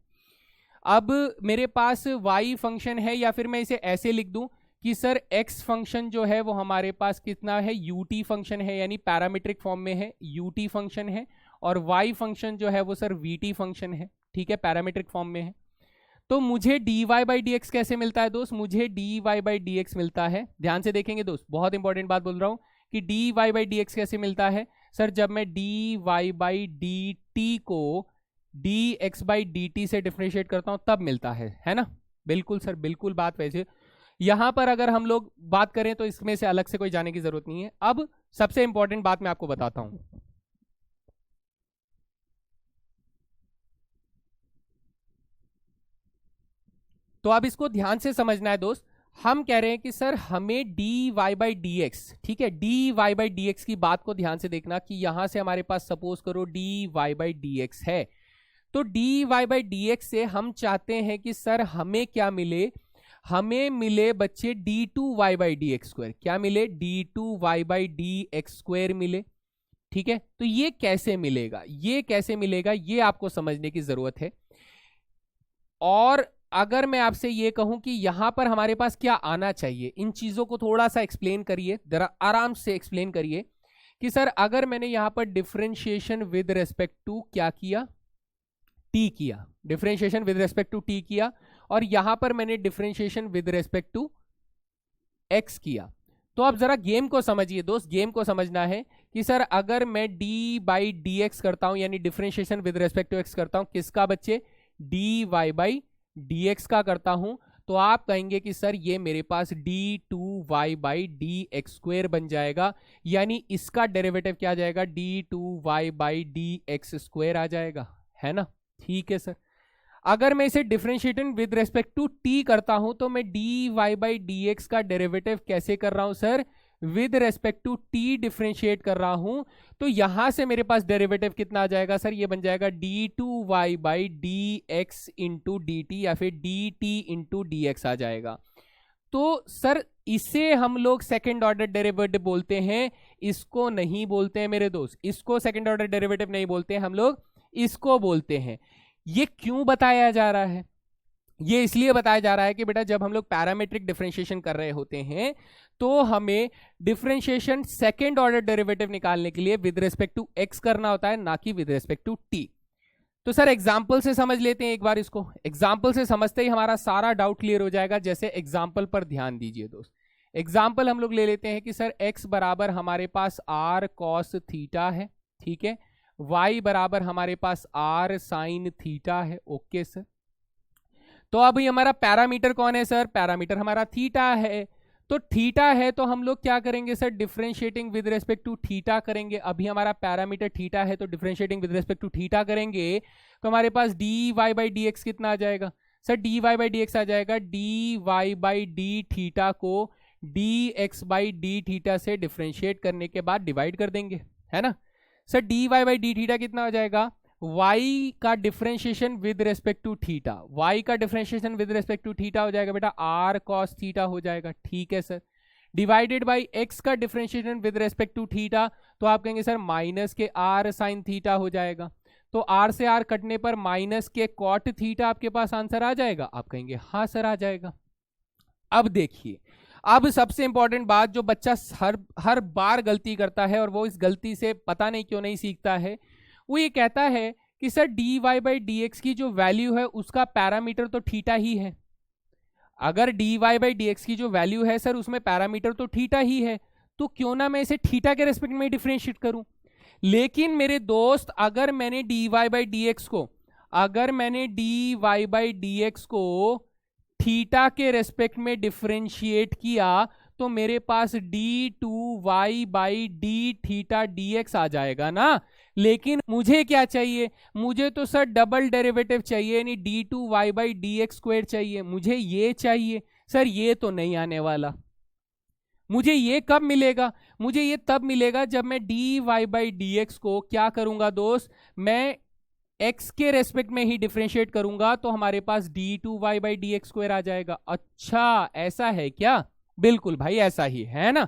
अब मेरे पास y फंक्शन है, या फिर मैं इसे ऐसे लिख दूं कि सर x फंक्शन जो है वो हमारे पास कितना है, ut फंक्शन है, यानी पैरामीट्रिक फॉर्म में है, ut फंक्शन है, और y फंक्शन जो है वो सर vt फंक्शन है, ठीक है, पैरामीट्रिक फॉर्म में है। तो मुझे dy/dx कैसे मिलता है दोस्त, मुझे dy/dx मिलता है, ध्यान से देखेंगे दोस्त, बहुत इंपॉर्टेंट बात बोल रहा हूं कि dy/dx कैसे मिलता है सर, जब मैं dy/dt को dx/dt से डिफरेंशिएट करता हूं तब मिलता है ना। बिल्कुल सर, बिल्कुल बात वैसे। यहां पर अगर हम लोग बात करें तो इसमें से अलग से कोई जाने की जरूरत नहीं है। अब सबसे इंपॉर्टेंट बात मैं आपको बताता हूं, तो अब इसको ध्यान से समझना है दोस्त। हम कह रहे हैं कि सर हमें dy/dx, ठीक है, dy/dx की बात को ध्यान से देखना कि यहां से हमारे पास सपोज करो dy/dx है, तो dy/dx से हम चाहते हैं कि सर हमें क्या मिले, हमें मिले बच्चे d2y/dx²। क्या मिले, d2y/dx² मिले, ठीक है। तो ये कैसे मिलेगा, ये कैसे मिलेगा, ये आपको समझने की जरूरत है। और अगर मैं आपसे ये कहूं कि यहां पर हमारे पास क्या आना चाहिए, इन चीजों को थोड़ा सा एक्सप्लेन करिए, जरा आराम से एक्सप्लेन करिए कि सर अगर मैंने यहां पर डिफरेंशिएशन विद रेस्पेक्ट टू क्या किया, टी किया, differentiation with respect to T किया, और यहां पर मैंने differentiation with respect to X किया, तो आप जरा गेम को समझिए दोस्त। गेम को समझना है कि सर अगर मैं डी बाई डी एक्स करता हूं, यानी differentiation with respect to X करता हूं, किसका बच्चे, D Y by D x का करता हूं, तो आप कहेंगे कि सर ये मेरे पास d two Y by D x square बन जाएगा, यानी इसका डेरिवेटिव क्या आ जाएगा, d two Y by D x square आ जाएगा, है ना। ठीक है सर, अगर मैं इसे differentiating with respect to t करता हूं तो मैं D Y by D x का डेरिवेटिव कैसे कर रहा हूं sir, with respect to t differentiate कर रहा हूं, तो यहां से मेरे पास डेरिवेटिव कितना आ जाएगा सर, ये बन जाएगा d two Y by D x into d t, या फिर d t into d x आ जाएगा। तो सर इसे हम लोग सेकेंड ऑर्डर डेरिवेटिव बोलते हैं, इसको नहीं बोलते हैं मेरे दोस्त, इसको सेकेंड ऑर्डर डेरिवेटिव नहीं बोलते हैं हम लोग, इसको बोलते हैं। ये क्यों बताया जा रहा है, ये इसलिए बताया जा रहा है कि बेटा जब हम लोग पैरामीट्रिक डिफरेंशिएशन कर रहे होते हैं तो हमें डिफरेंशिएशन सेकेंड ऑर्डर डेरिवेटिव निकालने के लिए विद रिस्पेक्ट टू एक्स करना होता है, ना कि विद रिस्पेक्ट टू टी। तो सर एग्जाम्पल से समझ लेते हैं एक बार इसको, एग्जाम्पल से समझते ही हमारा सारा डाउट क्लियर हो जाएगा। जैसे एग्जाम्पल पर ध्यान दीजिए दोस्त, एग्जाम्पल हम लोग ले लेते हैं कि सर x बराबर हमारे पास r cos थीटा है, ठीक है, y बराबर हमारे पास r sin थीटा है, ओके सर। तो अब ये हमारा पैरामीटर कौन है सर, पैरामीटर हमारा थीटा है, तो थीटा है तो हम लोग क्या करेंगे sir, differentiating with respect to theta करेंगे। अभी हमारा पैरामीटर थीटा है तो differentiating with respect to theta करेंगे तो हमारे पास d Y by D x कितना आ जाएगा sir, D Y by D x आ जाएगा, d Y by d theta को d x by d theta से डिफरेंशिएट करने के बाद डिवाइड कर देंगे, है ना sir. D Y by d theta कितना हो जाएगा, y का differentiation with respect to theta, y का differentiation with respect to theta हो जाएगा बेटा r cos थीटा हो जाएगा, ठीक है सर। डिवाइडेड बाय x का differentiation with respect to theta, तो आप कहेंगे सर माइनस के r sin थीटा हो जाएगा, तो r से r कटने पर माइनस के cot थीटा आपके पास आंसर आ जाएगा, आप कहेंगे हाँ सर आ जाएगा। अब देखिए, अब सबसे इंपॉर्टेंट बात जो बच्चा हर बार गलती करता है और वो इस गलती से पता नहीं क्यों नहीं सीखता है, वो ये कहता है कि sir D Y by D X की जो वैल्यू है उसका पैरामीटर तो थीटा ही है। अगर D Y by D X की जो वैल्यू है सर उसमें पैरामीटर तो थीटा ही है, तो क्यों ना मैं इसे थीटा के रेस्पेक्ट में डिफरेंशिएट करूं। लेकिन मेरे दोस्त अगर मैंने d Y by D x को, अगर मैंने d Y by D x को थीटा के रेस्पेक्ट में डिफरेंशिएट किया तो मेरे पास d two Y by d theta d x आ जाएगा ना। लेकिन मुझे क्या चाहिए, मुझे तो सर डबल डेरिवेटिव चाहिए, यानी D two Y by D x square चाहिए, मुझे ये चाहिए सर, ये तो नहीं आने वाला। मुझे ये कब मिलेगा, मुझे ये तब मिलेगा जब मैं D Y by D x को क्या करूंगा दोस्त, मैं x के रेस्पेक्ट में ही डिफरेंशिएट करूंगा, तो हमारे पास d two Y by D x square आ जाएगा। अच्छा ऐसा है क्या, बिल्कुल भाई ऐसा ही है ना।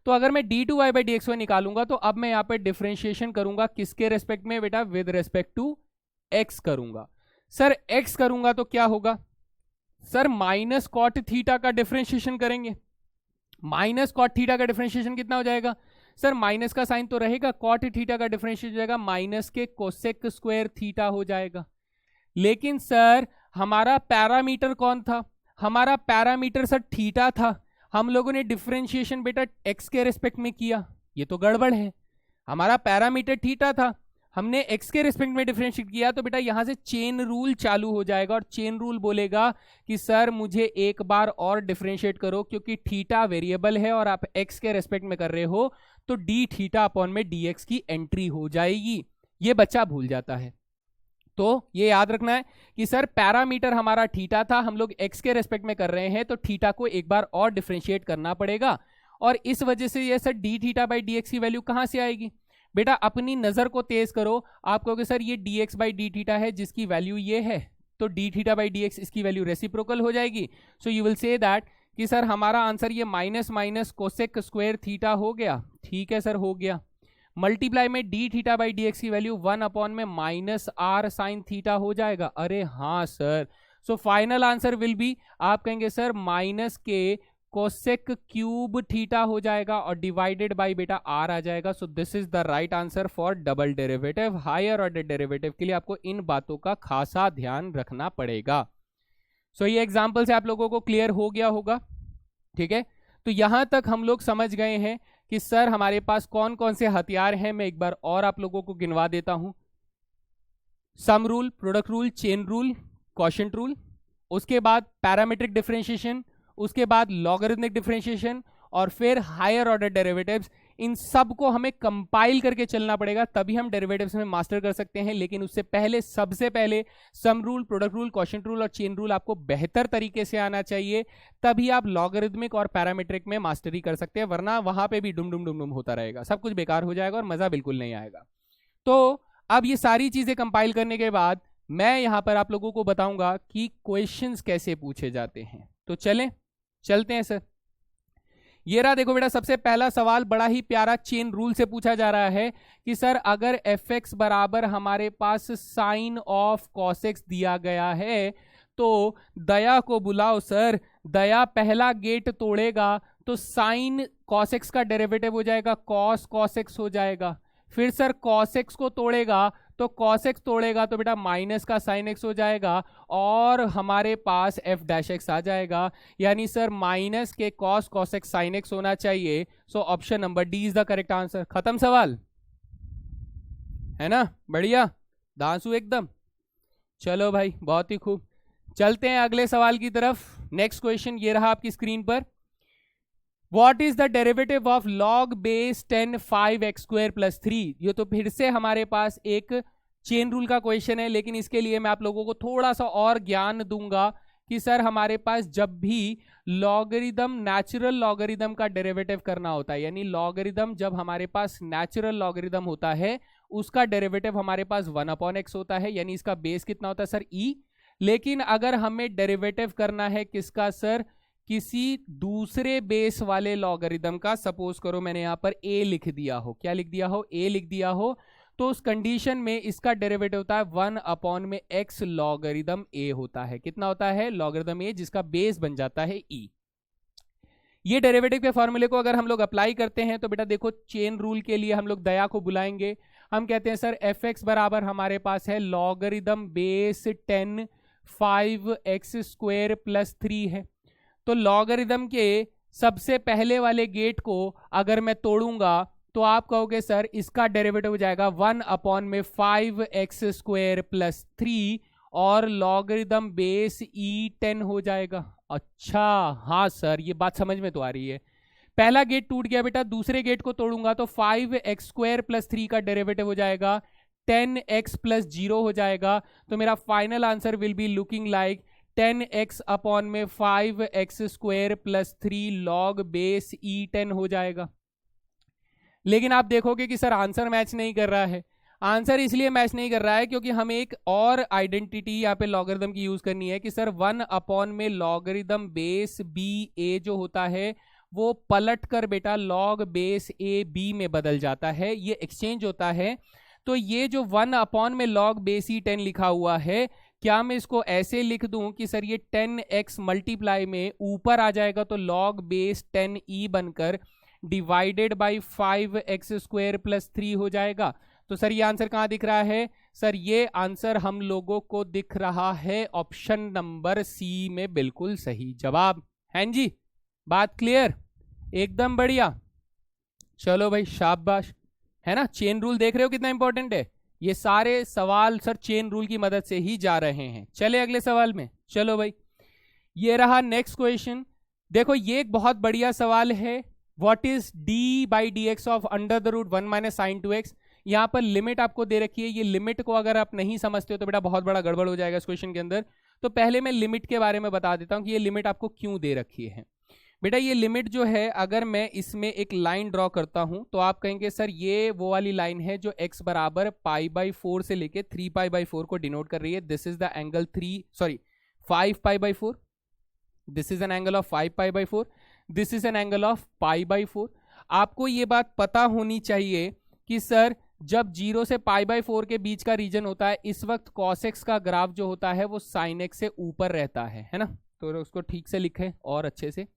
तो अगर मैं D two Y by D X निकालूंगा तो अब मैं यहाँ पे डिफरेंशिएशन करूंगा किसके रेस्पेक्ट में बेटा, विद रेस्पेक्ट टू x करूंगा। सर x करूंगा तो क्या होगा सर, माइनस कॉट थीटा का डिफरेंशिएशन करेंगे। माइनस कॉट थीटा का डिफरेंशिएशन कितना हो जाएगा सर, माइनस का साइन तो रहेगा, कॉट थीटा का डिफरेंशिएशन हो जाएगा माइनस के कोसेक स्क्वायर थीटा हो जाएगा। लेकिन सर हमारा पैरामीटर कौन था, हमारा पैरामीटर सर थीटा था, हम लोगों ने डिफरेंशिएशन बेटा x के रेस्पेक्ट में किया, ये तो गड़बड़ है। हमारा पैरामीटर थीटा था, हमने x के रेस्पेक्ट में डिफरेंशिएट किया, तो बेटा यहां से चेन रूल चालू हो जाएगा और चेन रूल बोलेगा कि सर मुझे एक बार और डिफरेंशिएट करो, क्योंकि थीटा वेरिएबल है और आप x के रेस्पेक्ट में कर रहे हो, तो डी थीटा अपॉन में dx की एंट्री हो जाएगी। ये बच्चा भूल जाता है, तो ये याद रखना है कि सर पैरामीटर हमारा थीटा था, हम लोग x के रेस्पेक्ट में कर रहे हैं, तो थीटा को एक बार और डिफरेंशिएट करना पड़ेगा, और इस वजह से ये sir D theta by D X की वैल्यू कहां से आएगी बेटा, अपनी नजर को तेज करो, आप कहोगे सर ये D x by d theta है जिसकी वैल्यू ये है, तो D theta by D x इसकी वैल्यू रेसिप्रोकल हो जाएगी। So you will say that कि सर हमारा आंसर ये minus minus cosec square theta हो गया, ठीक है सर हो गया, मल्टीप्लाई में D theta by D X की वैल्यू 1 अपॉन में माइनस आर साइन थीटा हो जाएगा। अरे हाँ sir, so final answer will be, आप कहेंगे सर माइनस के कोसेक क्यूब थीटा हो जाएगा और डिवाइडेड बाय बेटा आर आ जाएगा। So this is the right answer for double derivative. Higher order derivative के लिए आपको इन बातों का खासा ध्यान रखना पड़ेगा। सो ये एग्जांपल से आप लोगों को क्लियर हो गया होगा, ठीक है। तो यहां तक हम लोग समझ गए हैं कि सर हमारे पास कौन कौन से हथियार हैं। मैं एक बार और आप लोगों को गिनवा देता हूं। Sum rule, product rule, chain rule, quotient rule, उसके बाद पैरामीट्रिक डिफरेंशिएशन, उसके बाद लॉगरिथमिक डिफरेंशिएशन और फिर हायर ऑर्डर डेरिवेटिव्स। इन सब को हमें कंपाइल करके चलना पड़ेगा, तभी हम डेरिवेटिव्स में मास्टर कर सकते हैं। लेकिन उससे पहले सबसे पहले sum rule, product rule, quotient rule और चेन रूल आपको बेहतर तरीके से आना चाहिए, तभी आप लॉगरिथमिक और पैरामीट्रिक में मास्टरी कर सकते हैं। वरना वहां पे भी डुम डुम डुम डुम होता रहेगा, सब कुछ बेकार हो जाएगा और मजा बिल्कुल नहीं आएगा। तो अब ये सारी चीजें कंपाइल करने के बाद मैं यहां पर आप लोगों को बताऊंगा कि क्वेश्चंस कैसे पूछे जाते हैं। तो चलते हैं सर। ये रहा, देखो बेटा, सबसे पहला सवाल बड़ा ही प्यारा चेन रूल से पूछा जा रहा है कि सर अगर एफ एक्स बराबर हमारे पास साइन ऑफ कॉस एक्स दिया गया है तो दया को बुलाओ सर। दया पहला गेट तोड़ेगा तो साइन कॉस एक्स का डेरिवेटिव हो जाएगा कॉस कॉस एक्स हो जाएगा। फिर सर कॉस एक्स को तोड़ेगा तो कॉस एक्स तोड़ेगा तो बेटा माइनस का साइन एक्स हो जाएगा और हमारे पास एफ डैश एक्स आ जाएगा। यानी सर माइनस के cos cos x sine x होना चाहिए। सो option number D is the correct answer. खत्म सवाल, है ना? बढ़िया, दांसू एकदम। चलो भाई, बहुत ही खूब। चलते हैं अगले सवाल की तरफ। नेक्स्ट क्वेश्चन ये रहा आपकी स्क्रीन पर। What is the derivative of log base 10 5x square plus 3? ये तो फिर से हमारे पास एक चेन रूल का क्वेश्चन है, लेकिन इसके लिए मैं आप लोगों को थोड़ा सा और ज्ञान दूंगा कि सर हमारे पास जब भी लॉगरिदम, नेचुरल लॉगरिदम का डेरिवेटिव करना होता है, यानी लॉगरिदम जब हमारे पास नेचुरल लॉगरिदम होता है उसका डेरिवेटिव हमारे पास 1/x होता है, यानी इसका बेस कितना होता है सर e। लेकिन अगर हमें डेरिवेटिव करना है किसका सर, किसी दूसरे बेस वाले लॉगरिदम का, सपोज करो मैंने यहां पर a लिख दिया हो, क्या लिख दिया हो, a लिख दिया हो, तो उस कंडीशन में इसका डेरिवेटिव होता है 1/x लॉगरिदम a होता है। कितना होता है? लॉगरिदम a, जिसका बेस बन जाता है e। ये डेरिवेटिव के फॉर्मूले को अगर हम लोग अप्लाई करते हैं तो बेटा देखो, चेन रूल के लिए हम लोग दया को बुलाएंगे। हम कहते हैं सर एफ एक्स बराबर हमारे पास है logarithm base 10 5x square plus 3 है। तो लॉगरिदम के सबसे पहले वाले गेट को अगर मैं तोड़ूंगा तो आप कहोगे सर इसका डेरिवेटिव हो जाएगा 1/5x स्क्वायर प्लस 3 और लॉगरिदम बेस e10 हो जाएगा। अच्छा, हाँ सर, ये बात समझ में तो आ रही है। पहला गेट टूट गया बेटा, दूसरे गेट को तोड़ूंगा तो 5x स्क्वायर प्लस 3 का डेरिवेटिव हो जाएगा 10x प्लस 0 हो जाएगा। तो मेरा final answer will be looking like 10x/5x square plus 3 log base e10 हो जाएगा। लेकिन आप देखोगे कि सर आंसर मैच नहीं कर रहा है। आंसर इसलिए मैच नहीं कर रहा है क्योंकि हमें एक और आइडेंटिटी यहाँ पे लॉगरिदम की यूज करनी है कि सर 1 में लॉगरिदम बेस बी ए जो होता है वो पलट कर बेटा लॉग बेस ए बी में बदल जाता है, ये एक्सचेंज होता है। तो ये जो 1 में लॉग बेस e10 लिखा हुआ है, क्या मैं इसको ऐसे लिख दूं कि सर ये 10x मल्टीप्लाई में ऊपर आ जाएगा तो लॉग बेस 10e बनकर divided by 5x square plus 3 हो जाएगा। तो सर ये आंसर कहां दिख रहा है? सर ये आंसर हम लोगों को दिख रहा है ऑप्शन नंबर सी में। बिल्कुल सही जवाब है जी। बात क्लियर? एकदम बढ़िया। चलो भाई, शाबाश, है ना? चेन रूल देख रहे हो कितना इंपॉर्टेंट है। ये सारे सवाल सर चेन रूल की मदद से ही जा रहे हैं। चले अगले सवाल में। चलो भाई, ये रहा नेक्स्ट क्वेश्चन। देखो ये एक बहुत बढ़िया सवाल है। What is d/dx of under the root 1 - sin 2x। यहाँ पर लिमिट आपको दे रखी है। ये लिमिट को अगर आप नहीं समझते हो तो बेटा बहुत बड़ा गड़बड़ हो जाएगा इस क्वेश्चन के अंदर। तो पहले मैं लिमिट के बारे में बता देता हूँ कि ये लिमिट आपको क्यों दे रखी है। बेटा ये लिमिट जो है, अगर मैं इसमें एक लाइन ड्रॉ करता हूं तो आप कहेंगे सर ये वो वाली लाइन है जो x बराबर π/4 से लेके 3π/4 को डिनोट कर रही है। This is the angle 5π/4। This is an angle of 5π/4। This is an angle of π/4। आपको ये बात पता होनी चाहिए कि सर जब 0 से π/4 के बीच का रीजन होता है, इस वक्त cos x का ग्राफ जो होता है वो sin x से ऊपर रहता है ना? तो उसको ठीक से लिखें और अच्छे से।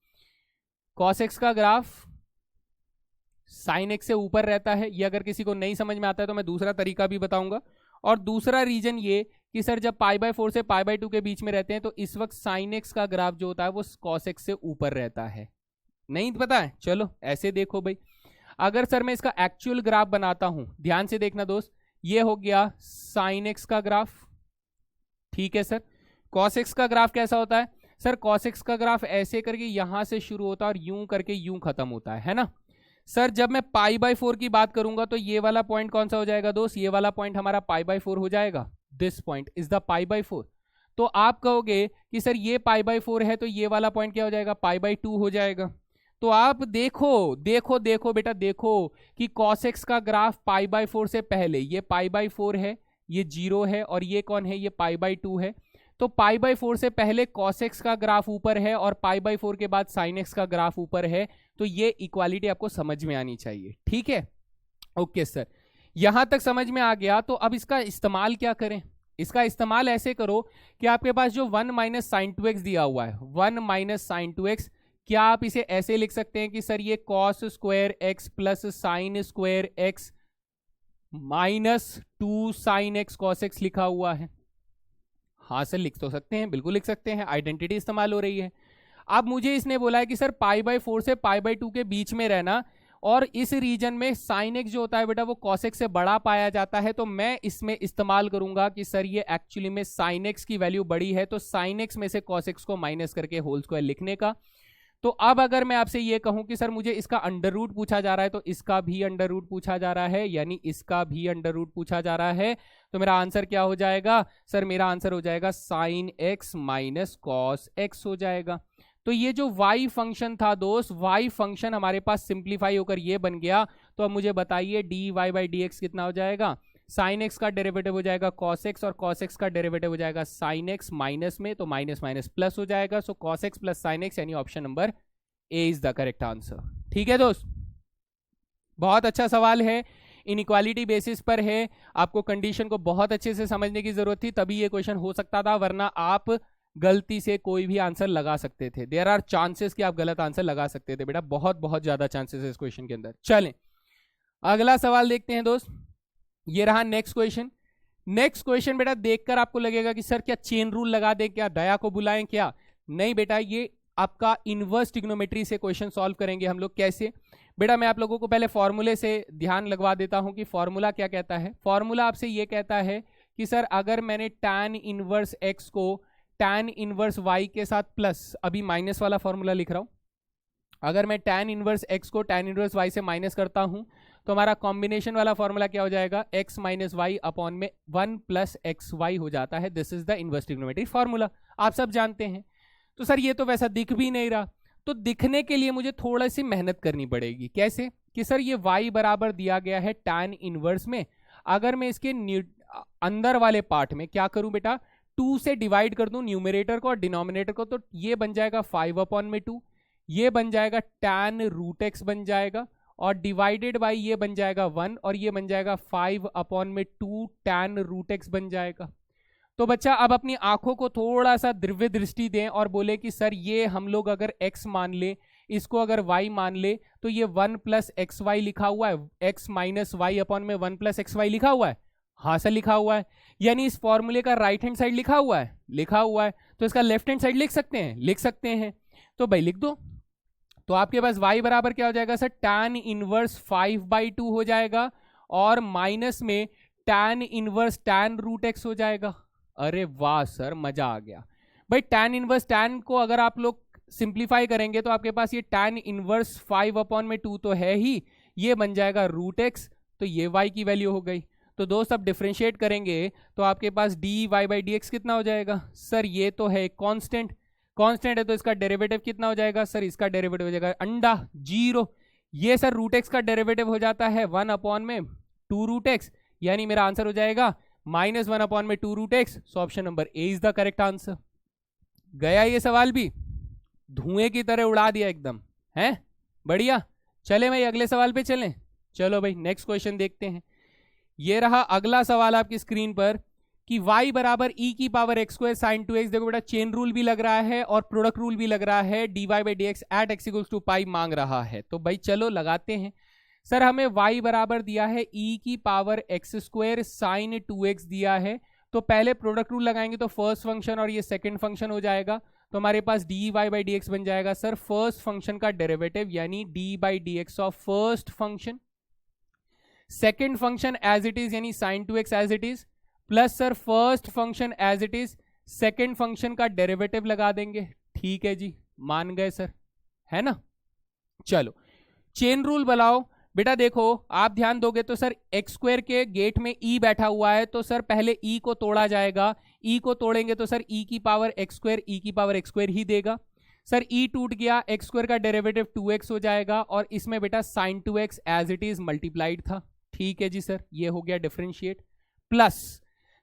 कॉस एक्स का ग्राफ साइन एक्स से ऊपर रहता है। ये अगर किसी को नहीं समझ में आता है तो मैं दूसरा तरीका भी बताऊंगा। और दूसरा रीजन ये कि सर जब π/4 से π/2 के बीच में रहते हैं तो इस वक्त साइन एक्स का ग्राफ जो होता है वो कॉस एक्स से ऊपर रहता है। नहीं पता है? चलो ऐसे देखो भाई, अगर सर मैं इसका एक्चुअल ग्राफ बनाता हूं, ध्यान से देखना दोस्त, ये हो गया साइन एक्स का ग्राफ, ठीक है सर। कॉस एक्स का ग्राफ कैसा होता है सर? कॉस एक्स का ग्राफ ऐसे करके यहां से शुरू होता है और यूं करके यूं खत्म होता है ना सर। जब मैं π/4 की बात करूंगा तो ये वाला पॉइंट कौन सा हो जाएगा दोस्त? ये वाला पॉइंट हमारा π/4 हो जाएगा। This point is the π/4। तो आप कहोगे कि सर ये π/4 है तो ये वाला पॉइंट क्या हो जाएगा? π/2 हो जाएगा। तो आप देखो देखो देखो बेटा, देखो कि cos x का ग्राफ π/4 से पहले ये π/4 है, ये 0 है, और ये कौन है? ये π/2 है। तो π/4 से पहले cos x का ग्राफ ऊपर है और π/4 के बाद sin x का ग्राफ ऊपर है। तो ये इक्वालिटी आपको समझ में आनी चाहिए, ठीक है? ओके सर, यहां तक समझ में आ गया। तो अब इसका इस्तेमाल क्या करें? इसका इस्तेमाल ऐसे करो कि आपके पास जो 1 - sin 2x दिया हुआ है, 1 - sin 2x, क्या आप इसे ऐसे लिख सकते हैं कि सर ये cos square x plus sine square x minus 2 sin x cos x लिखा हुआ है? हाँ सर, लिख तो सकते हैं, बिल्कुल लिख सकते हैं, आइडेंटिटी इस्तेमाल हो रही है। अब मुझे इसने बोला है कि सर π/4 से π/2 के बीच में रहना, और इस रीजन में साइन एक्स जो होता है बेटा वो कॉस एक्स से बड़ा पाया जाता है। तो मैं इसमें इस्तेमाल करूंगा कि सर ये एक्चुअली में साइन एक्स की वैल्यू बड़ी है, तो साइन एक्स में से कॉस एक्स को माइनस करके होल स्क्वायर लिखने का। तो अब अगर मैं आपसे ये कहूं कि सर मुझे इसका अंडर रूट पूछा जा रहा है, तो इसका भी अंडर रूट पूछा जा रहा है, यानी इसका भी अंडर रूट पूछा जा रहा है, तो मेरा आंसर क्या हो जाएगा सर? मेरा आंसर हो जाएगा sine x minus cos x हो जाएगा। तो ये जो y फंक्शन था दोस्त, y फंक्शन हमारे पास सिंप्लीफाई होकर ये बन गया। तो अब मुझे बताइए dy/dx कितना हो जाएगा? साइन एक्स का डेरिवेटिव हो जाएगा cos x, और cos x का डेरिवेटिव हो जाएगा साइन एक्स माइनस में, तो माइनस माइनस प्लस हो जाएगा। So cos x plus sine x, यानी option number A is the correct answer. ठीक है दोस्त, बहुत अच्छा सवाल है, इनइक्वालिटी बेसिस पर है। आपको कंडीशन को बहुत अच्छे से समझने की जरूरत थी, तभी ये क्वेश्चन हो सकता था, वरना आप गलती से कोई भी आंसर लगा सकते थे। देयर आर चांसेस कि आप गलत आंसर लगा सकते थे बेटा, बहुत बहुत ज्यादा चांसेस है इस क्वेश्चन के अंदर। चलें अगला सवाल देखते हैं दोस्त, ये रहा नेक्स्ट क्वेश्चन। नेक्स्ट क्वेश्चन बेटा देखकर आपको लगेगा कि सर क्या चेन रूल लगा दे, क्या दया को बुलाएं क्या? नहीं बेटा, ये आपका इनवर्स ट्रिग्नोमेट्री से क्वेश्चन सॉल्व करेंगे हम लोग। कैसे बेटा? मैं आप लोगों को पहले फॉर्मूले से ध्यान लगवा देता हूं कि फॉर्मूला क्या कहता है। फॉर्मूला आपसे ये कहता है कि सर अगर मैंने tan इनवर्स x को tan इनवर्स y के साथ प्लस, अभी माइनस वाला फॉर्मूला लिख रहा हूं, अगर मैं tan इनवर्स x को tan इनवर्स y से माइनस करता हूं तो हमारा कॉम्बिनेशन वाला फॉर्मूला क्या हो जाएगा? x माइनस वाई अपॉन में 1 प्लस एक्स वाई हो जाता है। This is the inverse trigonometry formula, आप सब जानते हैं। तो सर ये तो वैसा दिख भी नहीं रहा, तो दिखने के लिए मुझे थोड़ा सी मेहनत करनी पड़ेगी। कैसे? कि सर ये y बराबर दिया गया है tan इनवर्स में, अगर मैं इसके अंदर वाले पार्ट में क्या करूं बेटा? 2 से डिवाइड कर दूं न्यूमरेटर को और डिनोमिनेटर को, तो ये बन जाएगा 5 अपॉन में 2, ये बन जाएगा tan रूट एक्स बन जाएगा, और डिवाइडेड बाई ये बन जाएगा 1, और ये बन जाएगा 5 अपॉन में 2 tan रूट एक्स बन जाएगा। तो बच्चा अब अपनी आंखों को थोड़ा सा दिव्य दृष्टि दें और बोले कि सर ये हम लोग अगर x मान ले, इसको अगर y मान ले, तो ये 1 प्लस एक्स वाई लिखा हुआ है, x माइनस वाई अपॉन में 1 प्लस एक्स वाई लिखा हुआ है। हाँ सर लिखा हुआ है, यानी इस फॉर्मूले का राइट हैंड साइड लिखा हुआ है, लिखा हुआ है, तो इसका लेफ्ट हैंड साइड लिख सकते हैं, लिख सकते हैं। तो भाई लिख दो। तो आपके पास y बराबर क्या हो जाएगा सर? tan इनवर्स 5/2 हो जाएगा, और माइनस में tan inverse tan root X हो जाएगा। अरे वाह सर, मजा आ गया भाई। tan इनवर्स tan को अगर आप लोग सिंप्लीफाई करेंगे तो आपके पास ये tan इनवर्स 5 अपॉन में 2 तो है ही, ये बन जाएगा रूट एक्स, तो ये y की वैल्यू हो गई। तो दोस्त अब डिफरेंशिएट करेंगे तो आपके पास dy/dx कितना हो जाएगा? सर ये तो है कांस्टेंट, कांस्टेंट है तो इसका डेरिवेटिव कितना हो जाएगा? सर इसका डेरिवेटिव हो जाएगा अंडा 0। ये सर रूट एक्स का डेरिवेटिव हो जाता है 1 अपॉन में 2 रूट एक्स, यानी मेरा आंसर हो जाएगा -1 अपॉन में 2 root X. So option number A is the correct answer. गया ये सवाल भी, धुएं की तरह उड़ा दिया एकदम, है बढ़िया। चले भाई अगले सवाल पे चलें। चलो भाई नेक्स्ट क्वेश्चन देखते हैं। ये रहा अगला सवाल आपकी स्क्रीन पर। कि y बराबर e की power x square sine 2x, देखो बेटा चेन रूल भी लग रहा है और प्रोडक्ट रूल भी लग रहा है, dy by D x at x equals to pi मांग रहा है। तो भाई चलो लगाते हैं। सर हमें y बराबर दिया है e की power x square sine 2x दिया है, तो पहले प्रोडक्ट रूल लगाएंगे तो फर्स्ट फंक्शन और ये सेकंड फंक्शन हो जाएगा, तो हमारे पास dy बाई डी एक्स बन जाएगा सर फर्स्ट फंक्शन का डेरिवेटिव यानी d by D x of first function, second function as it is यानी sine 2x as it is, plus sir first function as it is, second function का derivative लगा देंगे। ठीक है जी, मान गए सर, है ना। चलो चेन रूल बनाओ। बेटा देखो आप ध्यान दोगे तो सर एक्स स्क्वायर के गेट में ई बैठा हुआ है, तो सर पहले ई को तोड़ा जाएगा, ई को तोड़ेंगे तो सर ई की पावर एक्स स्क्वायर ई की पावर एक्स स्क्वायर ही देगा। सर ई टूट गया, एक्स स्क्वायर का डेरिवेटिव 2x हो जाएगा और इसमें बेटा sine 2x as it is multiplied था। ठीक है जी सर, ये हो गया डिफरेंशिएट, प्लस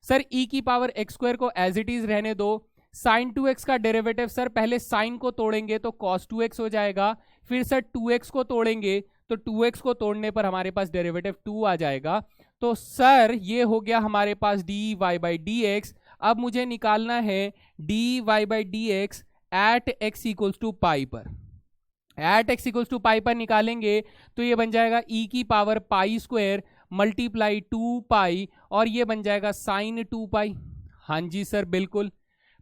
सर ई की पावर एक्स स्क्वायर को एज इट इज रहने दो, साइन 2x का डेरिवेटिव सर पहले साइन को तोड़ेंगे तो cos 2x हो जाएगा, फिर सर 2x को तोड़ेंगे तो 2x को तोड़ने पर हमारे पास डेरिवेटिव 2 आ जाएगा। तो सर ये हो गया हमारे पास dy बाई डी एक्स। अब मुझे निकालना है dy by D x at x equals to pi पर, at x equals to pi पर निकालेंगे तो ये बन जाएगा e की power pi square multiply 2 pi और ये बन जाएगा साइन 2 पाई। हाँ जी सर बिल्कुल,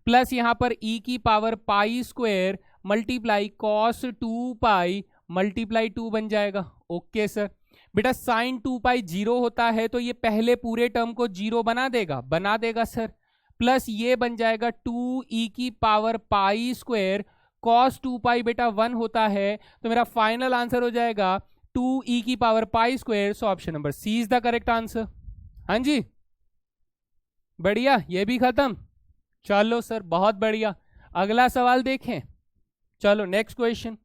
प्लस यहां पर e की power pi square multiply cos 2 पाई मल्टीप्लाई 2 बन जाएगा। ओके सर, बेटा साइन 2 पाई 0 होता है तो ये पहले पूरे टर्म को 0 बना देगा सर, प्लस ये बन जाएगा 2e की पावर पाई स्क्वायर कॉस 2 पाई बेटा 1 होता है, तो मेरा फाइनल आंसर हो जाएगा 2e की power pi square. So option number C is the correct answer. हाँ जी बढ़िया, ये भी खत्म। चलो सर बहुत बढ़िया, अगला सवाल देखें। चलो नेक्स्ट क्वेश्चन।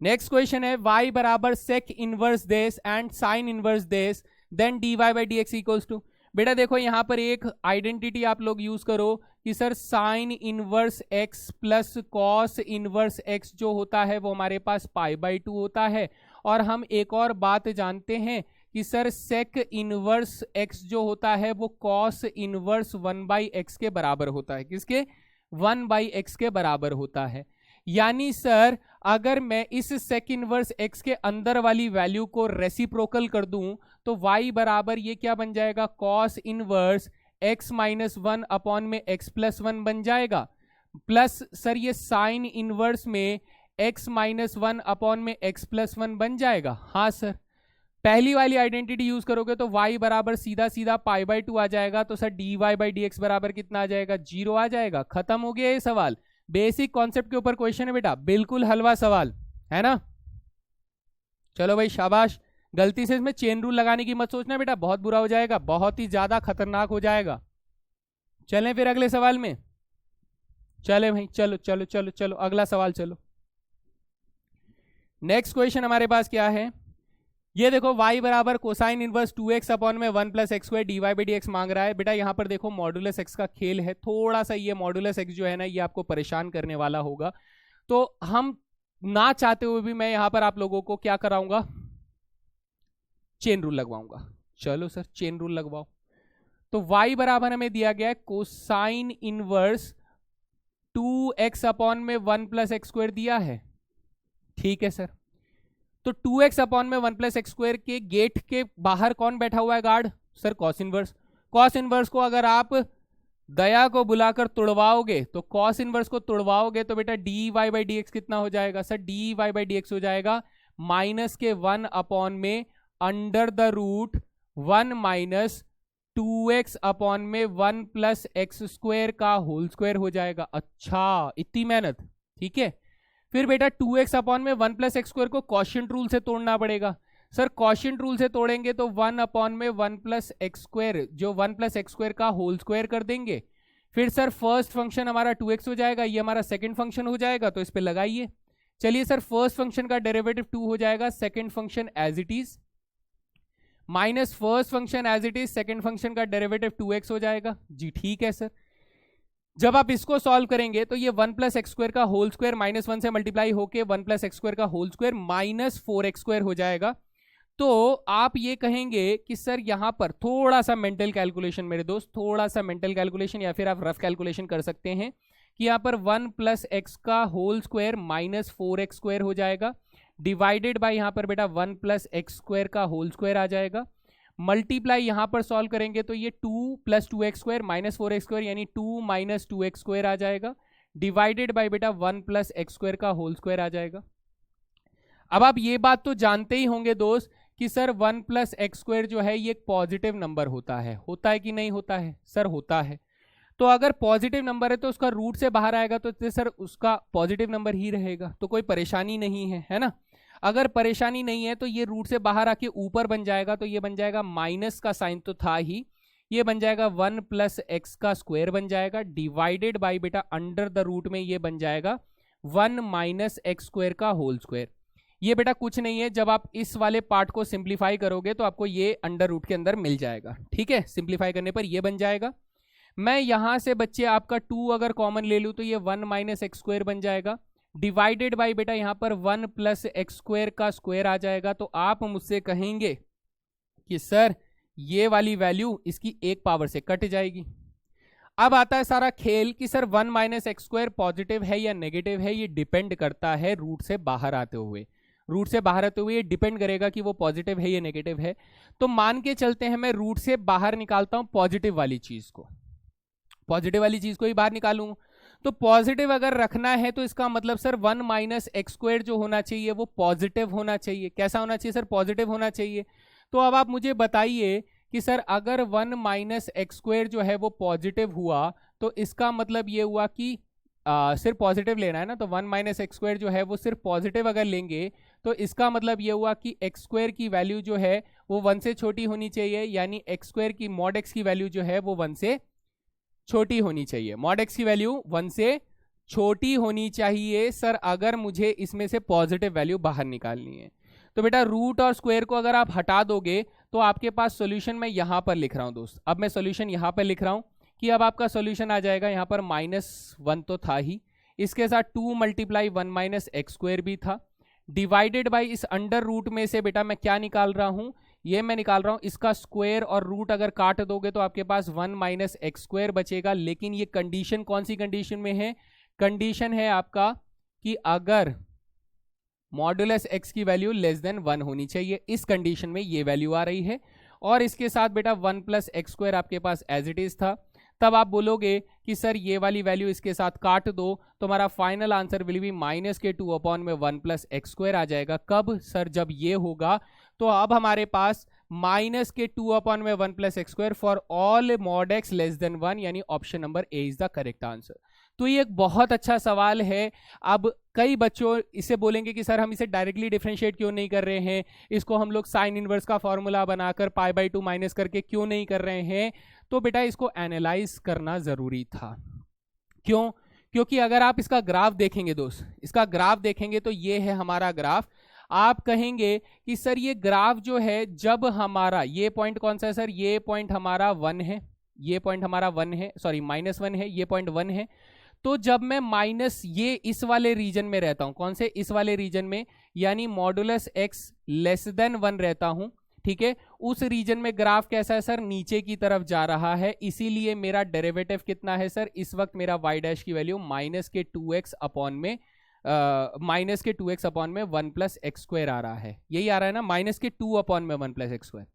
नेक्स्ट क्वेश्चन है y बराबर sec inverse these and sine inverse these then dy by D X equals to. बेटा देखो यहां पर एक आइडेंटिटी आप लोग यूज करो कि sir sine inverse x plus cos inverse x जो होता है वो हमारे पास पाई बाई 2 होता है, और हम एक और बात जानते हैं कि सर सेक इनवर्स x जो होता है वो कॉस इनवर्स 1 बाई एक्स के बराबर होता है। किसके? 1 बाई एक्स के बराबर होता है। यानी सर अगर मैं इस सेक इनवर्स x के अंदर वाली वैल्यू को रेसिप्रोकल कर दूं तो y बराबर ये क्या बन जाएगा, cos inverse x minus 1 upon में x प्लस 1 बन जाएगा, प्लस सर ये साइन इनवर्स में x माइनस 1 अपॉन में x प्लस 1 बन जाएगा। हाँ सर, पहली वाली आइडेंटिटी यूज करोगे तो y बराबर सीधा सीधा पाई बाई 2 आ जाएगा, तो sir dy by D x बराबर कितना आ जाएगा, 0 आ जाएगा। खत्म हो गया ये सवाल। बेसिक कॉन्सेप्ट के ऊपर क्वेश्चन है बेटा, बिल्कुल हलवा सवाल है ना। चलो भाई शाबाश, गलती से इसमें चेन रूल लगाने की मत सोचना बेटा, बहुत बुरा हो जाएगा, बहुत ही ज्यादा खतरनाक हो जाएगा। चलें फिर अगले सवाल में। चले भाई चलो चलो चलो चलो अगला सवाल चलो। नेक्स्ट क्वेश्चन हमारे पास क्या है, ये देखो y बराबर कोसाइन इनवर्स 2x अपॉन में 1 plus x square D Y by D X मांग रहा है। बेटा यहाँ पर देखो मॉडुलस x का खेल है, थोड़ा सा ये मॉडुलस x जो है ना ये आपको परेशान करने वाला होगा, तो हम ना चाहते हुए भी मैं यहाँ पर आप लोगों को क्या कराऊंगा, चेन रूल लगवाऊंगा। चलो सर चेन रूल लगवाओ। तो y बराबर हमें दिया गया है कोसाइन इनवर्स 2x अपॉन में 1 प्लस एक्स स्क्वायर दिया है। ठीक है सर, तो 2x अपॉन में 1 प्लस एक्स स्क्वायर के गेट के बाहर कौन बैठा हुआ है guard, sir cos inverse. Cos inverse को अगर आप दया को बुलाकर तोड़वाओगे तो कॉस इनवर्स को तोड़वाओगे तो बेटा D Y by D x कितना हो जाएगा, sir D Y by D x हो जाएगा माइनस के 1 अपॉन में under the root 1 minus 2x upon में 1 प्लस एक्स स्क्वायर का होल स्क्वायर हो जाएगा। अच्छा इतनी मेहनत, ठीक है। फिर बेटा 2x अपॉन में 1 प्लस एक्स स्क्वायर को क्वोशिएंट रूल से तोड़ना पड़ेगा। सर क्वोशिएंट रूल से तोड़ेंगे तो 1 अपॉन में 1 प्लस एक्स स्क्वायर जो 1 प्लस एक्स स्क्वायर का होल स्क्वायर कर देंगे। फिर सर फर्स्ट फंक्शन हमारा 2x हो जाएगा, ये हमारा सेकंड फंक्शन हो जाएगा, तो इस पे लगाइए। चलिए सर फर्स्ट फंक्शन का डेरिवेटिव 2 हो जाएगा, second function as it is, minus first function as it is, second function का डेरिवेटिव 2x हो जाएगा। जी ठीक है सर। जब आप इसको सॉल्व करेंगे तो ये 1 प्लस एक्स स्क्वायर का होल स्क्वायर माइनस 1 से मल्टीप्लाई होके 1 प्लस एक्स स्क्वायर का whole square minus 4x square हो जाएगा। तो आप ये कहेंगे कि सर यहां पर थोड़ा सा मेंटल कैलकुलेशन मेरे दोस्त, थोड़ा सा मेंटल कैलकुलेशन या फिर आप रफ कैलकुलेशन कर सकते हैं कि यहाँ पर 1 प्लस एक्स का whole square minus 4x square हो जाएगा, डिवाइडेड बाय यहाँ पर बेटा 1 प्लस एक्स स्क्वायर का होल स्क्वायर आ जाएगा, मल्टीप्लाई यहां पर सॉल्व करेंगे तो ये 2 plus 2x square minus 4x square यानी 2 माइनस 2x स्क्वायर आ जाएगा, डिवाइडेड बाय बेटा 1 प्लस एक्स स्क्वायर का होल स्क्वायर आ जाएगा। अब आप ये बात तो जानते ही होंगे दोस्त कि सर 1 प्लस एक्स स्क्वायर जो है ये एक पॉजिटिव नंबर होता है कि नहीं होता है? सर होता है। तो अगर पॉजिटिव नंबर है तो उसका रूट से बाहर आएगा तो सर उसका पॉजिटिव नंबर ही रहेगा, तो कोई परेशानी नहीं है ना। अगर परेशानी नहीं है तो ये रूट से बाहर आके ऊपर बन जाएगा, तो ये बन जाएगा माइनस का साइन तो था ही, ये बन जाएगा 1 प्लस एक्स का स्क्वायर बन जाएगा, डिवाइडेड बाय बेटा अंडर द रूट में ये बन जाएगा 1 माइनस एक्स स्क्वायर का होल स्क्वायर। ये बेटा कुछ नहीं है, जब आप इस वाले पार्ट को सिंप्लीफाई करोगे तो आपको ये अंडर रूट के अंदर मिल जाएगा, ठीक है। सिंप्लीफाई करने पर ये बन जाएगा। मैं यहां से बच्चे आपका 2 अगर कॉमन ले लूं तो ये 1 माइनस एक्स स्क्वायर बन जाएगा, डिवाइडेड बाय बेटा यहां पर 1 प्लस एक्स स्क्वायर का स्क्वायर आ जाएगा। तो आप मुझसे कहेंगे कि सर ये वाली वैल्यू इसकी एक पावर से कट जाएगी। अब आता है सारा खेल कि sir 1 minus x square positive है या नेगेटिव है, ये डिपेंड करता है रूट से बाहर आते हुए। रूट से बाहर आते हुए ये डिपेंड करेगा कि वो पॉजिटिव है या नेगेटिव है। तो मान के चलते हैं मैं रूट से बाहर निकालता हूं पॉजिटिव वाली चीज को, पॉजिटिव वाली चीज को ही बाहर निकालूं। तो पॉजिटिव अगर रखना है तो इसका मतलब सर 1 माइनस एक्स स्क्वायर जो होना चाहिए वो पॉजिटिव होना चाहिए। कैसा होना चाहिए सर? पॉजिटिव होना चाहिए। तो अब आप मुझे बताइए कि सर अगर 1 माइनस एक्स स्क्वायर जो है वो पॉजिटिव हुआ तो इसका मतलब ये हुआ कि सिर्फ पॉजिटिव लेना है ना, तो 1 माइनस एक्स स्क्वायर जो है वो सिर्फ पॉजिटिव अगर लेंगे तो इसका मतलब ये हुआ कि एक्स स्क्वायर की वैल्यू जो है वो 1 से छोटी होनी चाहिए, यानी एक्स स्क्वायर की मॉड एक्स की वैल्यू जो है वो 1 से छोटी होनी चाहिए। मॉड एक्स की वैल्यू 1 से छोटी होनी चाहिए सर अगर मुझे इसमें से पॉजिटिव वैल्यू बाहर निकालनी है। तो बेटा रूट और स्क्वायर को अगर आप हटा दोगे तो आपके पास सॉल्यूशन मैं यहां पर लिख रहा हूं दोस्त। अब मैं सॉल्यूशन यहां पर लिख रहा हूं कि अब आपका सॉल्यूशन आ जाएगा यहां पर -1 तो था ही, इसके साथ 2 मल्टीप्लाई 1 माइनस एक्स स्क्वायर भी था, डिवाइडेड बाई इस अंडर रूट में से बेटा मैं क्या निकाल रहा हूं? ये मैं निकाल रहा हूं इसका स्क्वायर, और रूट अगर काट दोगे तो आपके पास 1 माइनस एक्स स्क्वायर बचेगा। लेकिन ये कंडीशन कौन सी कंडीशन में है? कंडीशन है आपका कि अगर मॉडुलस एक्स की वैल्यू लेस देन 1 होनी चाहिए। इस कंडीशन में ये वैल्यू आ रही है, और इसके साथ बेटा 1 प्लस एक्स स्क्वायर आपके पास एज इट इज था। तब आप बोलोगे कि सर ये वाली वैल्यू इसके साथ काट दो तो हमारा final answer will be -2/1 plus x square आ जाएगा। कब सर? जब ये होगा। तो अब हमारे पास -2/1 plus x square for all mod x less than 1, यानी option number A is the correct answer. तो ये एक बहुत अच्छा सवाल है। अब कई बच्चों इसे बोलेंगे कि सर हम इसे डायरेक्टली डिफरेंशिएट क्यों नहीं कर रहे हैं, इसको हम लोग साइन इनवर्स का फॉर्मूला बनाकर π/2 माइनस करके क्यों नहीं कर रहे हैं? तो बेटा इसको एनालाइज करना जरूरी था। क्यों? क्योंकि अगर आप इसका ग्राफ देखेंगे दोस्त, इसका ग्राफ देखेंगे तो ये है हमारा ग्राफ। आप कहेंगे कि सर ये ग्राफ जो है जब हमारा ये पॉइंट कौन सा है सर? ये पॉइंट हमारा 1 है, ये पॉइंट हमारा 1 है, सॉरी -1 है, ये पॉइंट 1 है। तो जब मैं माइनस ये इस वाले रीजन में रहता हूं, कौन से? इस वाले रीजन में, यानी मॉडुलस एक्स लेस देन 1 रहता हूं, ठीक है, उस रीजन में ग्राफ कैसा है सर? नीचे की तरफ जा रहा है। इसीलिए मेरा डेरिवेटिव कितना है सर? इस वक्त मेरा y डैश की वैल्यू -2x अपॉन में 1 प्लस एक्स स्क्वायर आ रहा है। यही आ रहा है ना, -2/1 plus x square,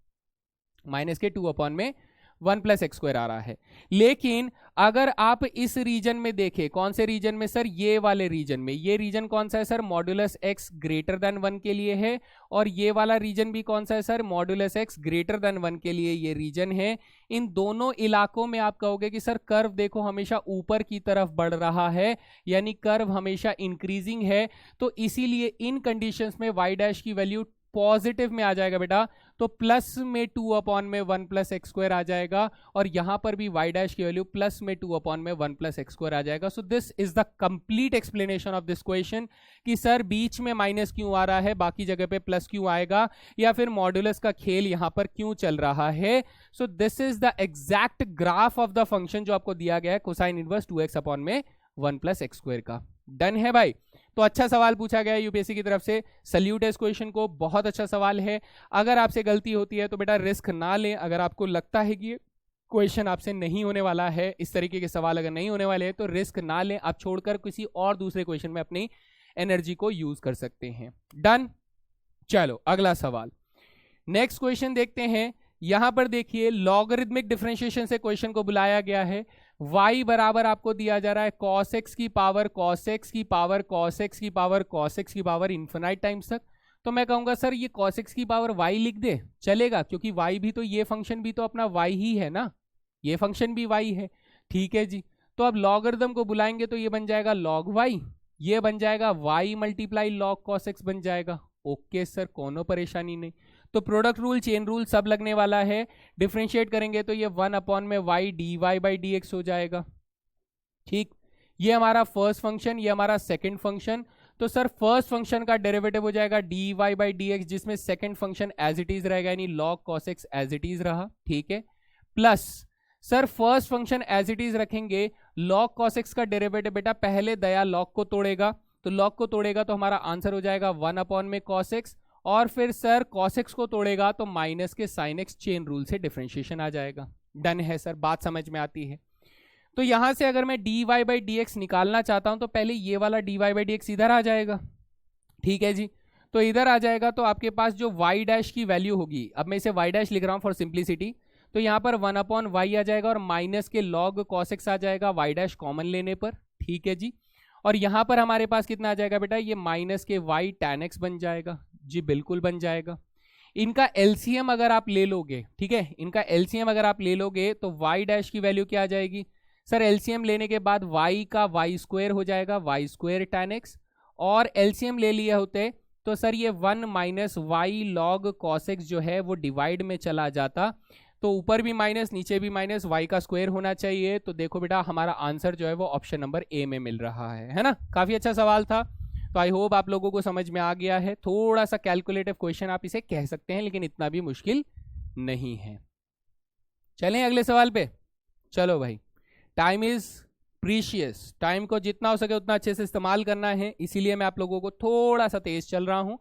-2/1 plus x square आ रहा है। लेकिन अगर आप इस रीजन में देखें, कौन से रीजन में सर? ये वाले रीजन में। ये रीजन कौन सा है sir? Modulus x greater than 1 के लिए है, और ये वाला रीजन भी कौन सा है sir? Modulus x greater than 1 के लिए ये रीजन है। इन दोनों इलाकों में आप कहोगे कि सर कर्व देखो हमेशा ऊपर की तरफ बढ़ रहा है, यानी कर्व हमेशा इंक्रीजिंग है। तो इसीलिए इन कंडीशंस में y डैश की वैल्यू पॉजिटिव में आ जाएगा बेटा, तो +2/1 प्लस एक्स स्क्वायर आ जाएगा, और यहां पर भी y डैश की वैल्यू +2/1 प्लस एक्स स्क्वायर आ जाएगा। So this is the complete explanation of this question कि सर बीच में माइनस क्यों आ रहा है, बाकी जगह पे प्लस क्यों आएगा, या फिर मॉडुलस का खेल यहां पर क्यों चल रहा है। सो this is the exact graph of the function जो आपको दिया गया है cosine inverse 2x/1 plus x square का। डन है भाई? तो अच्छा सवाल पूछा गया है यूपीएससी की तरफ से, सल्यूट है इस क्वेश्चन को, बहुत अच्छा सवाल है। अगर आपसे गलती होती है तो बेटा रिस्क ना लें। अगर आपको लगता है कि क्वेश्चन आपसे नहीं होने वाला है, इस तरीके के सवाल अगर नहीं होने वाले हैं तो रिस्क ना लें, आप छोड़कर किसी और दूसरे क्वेश्चन में अपनी एनर्जी को यूज कर सकते हैं। डन। चलो अगला सवाल, नेक्स्ट क्वेश्चन देखते हैं। यहां पर देखिए लॉगरिथमिक डिफरेंशिएशन से क्वेश्चन को बुलाया गया है। y बराबर आपको दिया जा रहा है cos x की पावर cos x की पावर cos x की पावर cos x की पावर इन्फिनाइट टाइम्स तक। तो मैं कहूंगा सर ये cos x की पावर y लिख दे, चलेगा? क्योंकि y भी तो, ये फंक्शन भी तो अपना y ही है ना, ये फंक्शन भी y है। ठीक है जी, तो अब लॉगरिथम को बुलाएंगे तो ये बन जाएगा log y, ये बन जाएगा y multiply log cos x बन जाएगा। ओके सर, कोनो परेशानी नहीं। तो प्रोडक्ट रूल, चेन रूल सब लगने वाला है। डिफरेंशिएट करेंगे तो ये 1 अपॉन में y dy by D x हो जाएगा। ठीक, ये हमारा फर्स्ट फंक्शन, ये हमारा सेकंड फंक्शन। तो सर फर्स्ट फंक्शन का डेरिवेटिव हो जाएगा dy बाई डी एक्स, जिसमें second function as it is रहेगा, यानी log cos x as it is रहा। ठीक है, plus sir first function as it is रखेंगे, log cos x का डेरिवेटिव बेटा पहले दया log को तोड़ेगा, तो log को तोड़ेगा तो हमारा आंसर हो जाएगा 1 अपॉन में cos x, और फिर सर cos x को तोड़ेगा तो माइनस के sin x, चेन रूल से डिफरेंशिएशन आ जाएगा। डन है सर, बात समझ में आती है। तो यहां से अगर मैं dy बाई डी एक्स निकालना चाहता हूं तो पहले ये वाला dy बाई डी एक्स इधर आ जाएगा। ठीक है जी, तो इधर आ जाएगा तो आपके पास जो y डैश की वैल्यू होगी, अब मैं इसे y डैश लिख रहा हूं फॉर सिंप्लिसिटी, तो यहाँ पर 1 अपॉन वाई आ जाएगा और माइनस के log cos x आ जाएगा y डैश कॉमन लेने पर। ठीक है जी, और यहां पर हमारे पास कितना आ जाएगा बेटा, ये माइनस के y tan x बन जाएगा। जी बिल्कुल बन जाएगा। इनका एलसीएम अगर आप ले लोगे, ठीक है, इनका एलसीएम अगर आप ले लोगे तो y डैश की वैल्यू क्या आ जाएगी सर? एलसीएम लेने के बाद y का y स्क्वायर हो जाएगा, y स्क्वायर tan x, और एलसीएम ले लिया होते तो सर ये 1 minus Y log cos x जो है वो डिवाइड में चला जाता, तो ऊपर भी माइनस नीचे भी माइनस, y का स्क्वायर होना चाहिए। तो देखो बेटा हमारा आंसर जो है वो ऑप्शन नंबर ए में मिल रहा है ना। काफी अच्छा सवाल था, तो आई होप आप लोगों को समझ में आ गया है। थोड़ा सा कैलकुलेटिव क्वेश्चन आप इसे कह सकते हैं, लेकिन इतना भी मुश्किल नहीं है। चलें अगले सवाल पे। चलो भाई, टाइम इज प्रीशियस, टाइम को जितना हो सके उतना अच्छे से इस्तेमाल करना है, इसीलिए मैं आप लोगों को थोड़ा सा तेज चल रहा हूं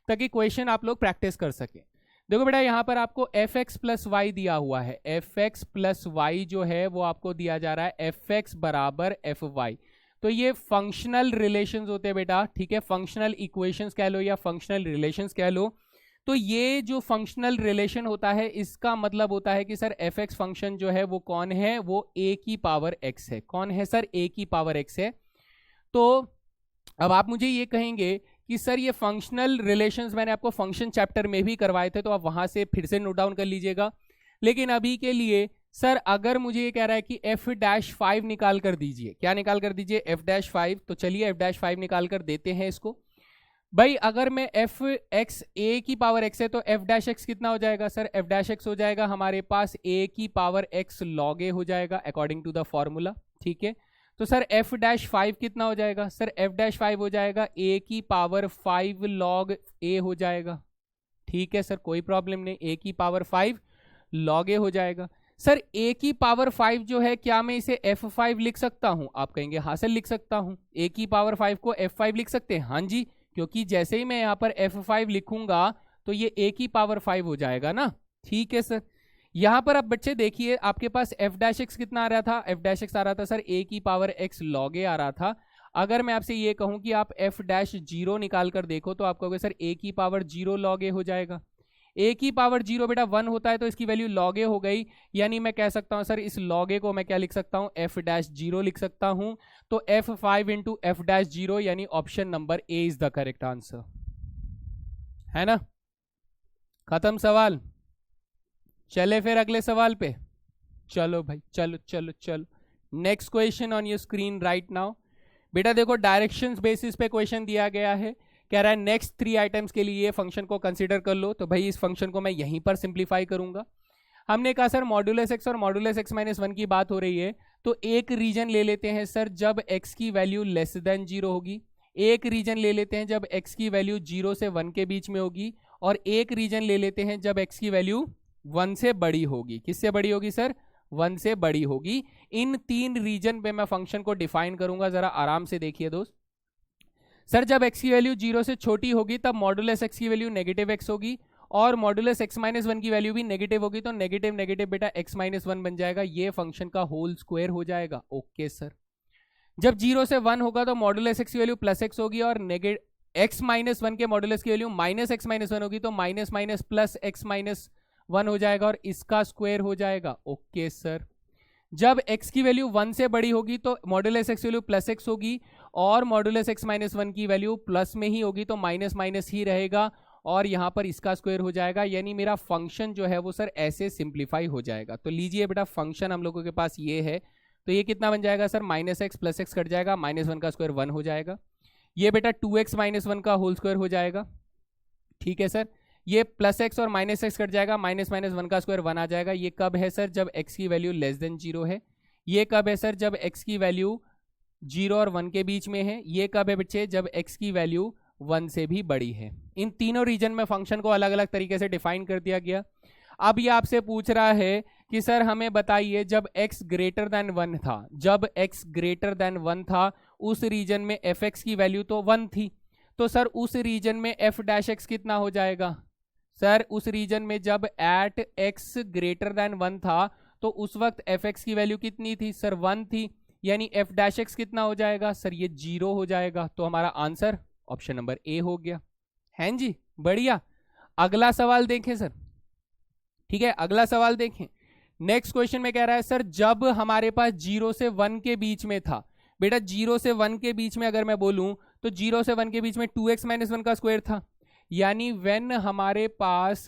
ताकि क्वेश्चन आप लोग प्रैक्टिस कर सकें। देखो बेटा यहाँ पर आपको एफ एक्स प्लस वाई दिया हुआ है, एफ एक्स प्लस वाई जो है वो आपको दिया जा रहा है एफ एक्स बराबर एफ वाई। तो ये फंक्शनल रिलेशंस होते हैं बेटा, ठीक है, फंक्शनल इक्वेशंस कह लो या फंक्शनल रिलेशंस कह लो। तो ये जो फंक्शनल रिलेशन होता है इसका मतलब होता है कि सर एफ एक्स फंक्शन जो है वो कौन है, वो ए की पावर एक्स है। कौन है सर? ए की पावर एक्स है। तो अब आप मुझे ये कहेंगे कि सर ये फंक्शनल रिलेशंस मैंने आपको फंक्शन चैप्टर में भी करवाए थे, तो आप वहां से फिर से नोट डाउन कर लीजिएगा। लेकिन अभी के लिए सर अगर मुझे ये कह रहा है कि एफ डैश 5 निकाल कर दीजिए, क्या निकाल कर दीजिए? F dash 5। तो चलिए एफ डैश 5 निकाल कर देते हैं इसको। भाई अगर मैं एफ एक्स ए की पावर एक्स है तो एफ डैश एक्स कितना हो जाएगा सर? एफ डैश एक्स हो जाएगा हमारे पास ए की पावर एक्स लॉग ए हो जाएगा अकॉर्डिंग टू द फॉर्मूला। ठीक है, तो सर एफ डैश 5 कितना हो जाएगा सर? एफ डैश 5 हो जाएगा ए की पावर 5 लॉग ए हो जाएगा। ठीक है सर, कोई प्रॉब्लम नहीं, ए की पावर 5 लॉग ए हो जाएगा। सर ए की पावर 5 जो है, क्या मैं इसे f5 लिख सकता हूं? आप कहेंगे हाँ सर लिख सकता हूं। ए की पावर 5 को f5 लिख सकते हैं? हाँ जी, क्योंकि जैसे ही मैं यहाँ पर f5 लिखूंगा तो ये a की पावर 5 हो जाएगा ना। ठीक है सर, यहाँ पर अब बच्चे देखिए आपके पास f डैश एक्स कितना आ रहा था? f डैश एक्स आ रहा था सर a की पावर x log a आ रहा था। अगर मैं आपसे ये कहूँ कि आप f डैश 0 निकाल कर देखो तो आप कहोगे सर a की पावर 0 log a हो जाएगा। a की पावर 0 बेटा 1 होता है तो इसकी वैल्यू log a हो गई, यानी मैं कह सकता हूँ सर इस log a को मैं क्या लिख सकता हूँ? f डैश 0 लिख सकता हूँ। तो f5 इंटू एफ डैश 0 यानी option number A is the correct answer, है ना। खत्म सवाल। चले फिर अगले सवाल पे। चलो भाई, चलो चलो चलो, next question on your screen right now. बेटा देखो डायरेक्शंस बेसिस पे क्वेश्चन दिया गया है, कह रहा है नेक्स्ट 3 आइटम्स के लिए ये फंक्शन को कंसीडर कर लो। तो भाई इस फंक्शन को मैं यहीं पर सिंप्लीफाई करूंगा। हमने कहा सर मॉड्यूलस एक्स और मॉड्यूलस एक्स माइनस 1 की बात हो रही है, तो एक रीजन ले लेते हैं सर जब x की वैल्यू लेस देन 0 होगी, एक रीजन ले लेते हैं जब x की वैल्यू 0 से 1 के बीच में होगी, और एक रीजन ले लेते हैं जब x की वैल्यू 1 से बड़ी होगी। किससे बड़ी होगी सर? 1 से बड़ी होगी। इन 3 रीजन पे मैं फंक्शन को डिफाइन करूंगा, जरा आराम से देखिए दोस्त। सर जब x की वैल्यू 0 से छोटी होगी तब मॉडुलस x की वैल्यू नेगेटिव x होगी और मॉडुलस x माइनस 1 की वैल्यू भी नेगेटिव होगी, तो नेगेटिव नेगेटिव बेटा x माइनस 1 बन जाएगा, ये फंक्शन का होल स्क्वायर हो जाएगा। Okay sir. जब 0 से 1 होगा तो मॉडुलस x की वैल्यू प्लस x होगी और x माइनस 1 के मॉडुलस की वैल्यू माइनस x माइनस 1 होगी, तो minus minus plus x minus 1 हो जाएगा और इसका स्क्वायर हो जाएगा। Okay sir. जब x की वैल्यू 1 से बड़ी होगी तो मॉडुलस x की वैल्यू प्लस x होगी और मॉडुलस x माइनस 1 की वैल्यू प्लस में ही होगी, तो माइनस माइनस ही रहेगा और यहां पर इसका स्क्वायर हो जाएगा, यानी मेरा फंक्शन जो है वो सर ऐसे सिंप्लीफाई हो जाएगा। तो लीजिए बेटा फंक्शन हम लोगों के पास ये है, तो ये कितना बन जाएगा sir, minus x plus x cut जाएगा, माइनस 1 का स्क्वायर 1 हो जाएगा। ये बेटा 2x माइनस 1 का होल स्क्वायर हो जाएगा। ठीक है सर। ये प्लस एक्स और माइनस एक्स कट जाएगा, माइनस माइनस 1 का स्क्वायर 1 आ जाएगा। ये कब है सर, जब x की वैल्यू लेस देन 0 है। ये कब है सर, जब x की वैल्यू 0 और 1 के बीच में है। ये कब है बच्चे, जब x की वैल्यू 1 से भी बड़ी है। इन तीनों रीजन में फंक्शन को अलग अलग तरीके से डिफाइन कर दिया गया। अब ये आपसे पूछ रहा है कि सर हमें बताइए जब x ग्रेटर देन 1 था, जब x ग्रेटर देन 1 था उस रीजन में fx की वैल्यू तो 1 थी, तो सर उस रीजन में f डैश x कितना हो जाएगा। सर उस रीजन में जब एट x ग्रेटर देन 1 था तो उस वक्त fx की वैल्यू कितनी थी सर, 1 थी, यानी f डैश x कितना हो जाएगा सर, ये 0 हो जाएगा। तो हमारा आंसर ऑप्शन नंबर ए हो गया। हैं जी, बढ़िया। अगला सवाल देखें सर। ठीक है, अगला सवाल देखें। नेक्स्ट क्वेश्चन में कह रहा है सर जब हमारे पास 0 से 1 के बीच में था, बेटा 0 से 1 के बीच में अगर मैं बोलूं तो 0 से 1 के बीच में 2x माइनस 1 का स्क्वायर था, यानी व्हेन हमारे पास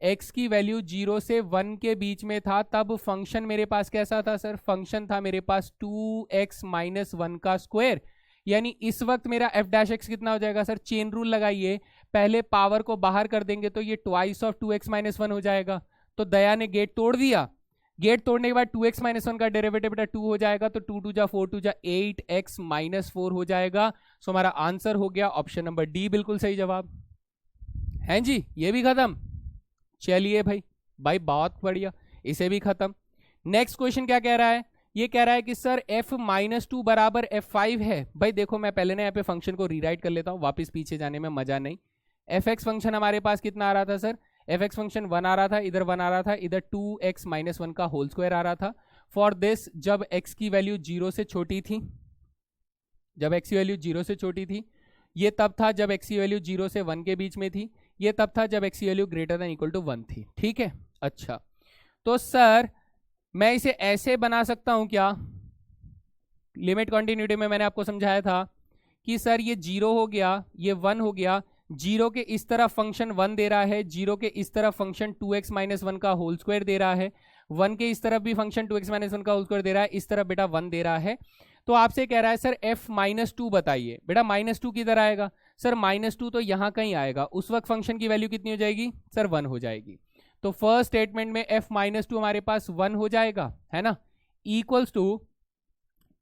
x की वैल्यू 0 से 1 के बीच में था तब फंक्शन मेरे पास कैसा था सर, फंक्शन था मेरे पास 2x माइनस 1 का स्क्वायर, यानी इस वक्त मेरा f डैश x कितना हो जाएगा सर, चेन रूल लगाइए, पहले पावर को बाहर कर देंगे तो ये ट्वाइस ऑफ 2x माइनस 1 हो जाएगा। तो दया ने गेट तोड़ दिया, गेट तोड़ने के बाद 2x माइनस 1 का डेरिवेटिव बेटा 2 हो जाएगा, तो 2 2 जा 4 2 जा 8x माइनस 4 हो जाएगा। सो हमारा आंसर हो गया ऑप्शन नंबर डी, बिल्कुल सही जवाब। हैं जी, ये भी खत्म। चलिए भाई भाई बहुत बढ़िया, इसे भी खत्म। नेक्स्ट क्वेश्चन क्या कह रहा है, ये कह रहा है कि सर f माइनस 2 बराबर f5 है। भाई देखो मैं पहले ना यहाँ पे फंक्शन को रीराइट कर लेता हूँ, वापस पीछे जाने में मजा नहीं। fx फंक्शन हमारे पास कितना आ रहा था सर, fx फंक्शन 1 आ रहा था, इधर 1 आ रहा था, इधर 2x माइनस 1 का होल स्क्वायर आ रहा था। फॉर दिस जब x की वैल्यू 0 से छोटी थी, जब x की वैल्यू 0 से छोटी थी, ये तब था जब x की वैल्यू 0 से 1 के बीच में थी, ये तब था जब x की value greater than equal to 1 थी। ठीक है, अच्छा तो सर मैं इसे ऐसे बना सकता हूं क्या, लिमिट कॉन्टिन्यूटी में मैंने आपको समझाया था कि सर ये 0 हो गया, ये 1 हो गया, 0 के इस तरफ फंक्शन 1 दे रहा है, 0 के इस तरफ फंक्शन 2x माइनस 1 का होल स्क्वायर दे रहा है, 1 के इस तरफ भी फंक्शन 2x माइनस 1 का होल स्क्वायर दे रहा है, इस तरफ बेटा 1 दे रहा है। तो आपसे कह रहा है सर f माइनस 2 बताइए। बेटा माइनस 2 किधर आएगा सर, माइनस 2 तो यहाँ कहीं आएगा, उस वक्त फंक्शन की वैल्यू कितनी हो जाएगी सर, 1 हो जाएगी। तो फर्स्ट स्टेटमेंट में f माइनस 2 हमारे पास 1 हो जाएगा, है ना, इक्वल्स टू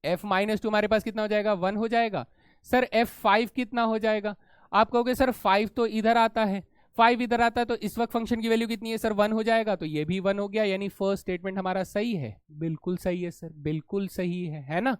f माइनस 2 हमारे पास कितना हो जाएगा, 1 हो जाएगा। सर f5 कितना हो जाएगा, आप कहोगे सर 5 तो इधर आता है, 5 इधर आता है, तो इस वक्त फंक्शन की वैल्यू कितनी है सर, 1 हो जाएगा, तो ये भी 1 हो गया, यानी फर्स्ट स्टेटमेंट हमारा सही है। बिल्कुल सही है सर, बिल्कुल सही है ना।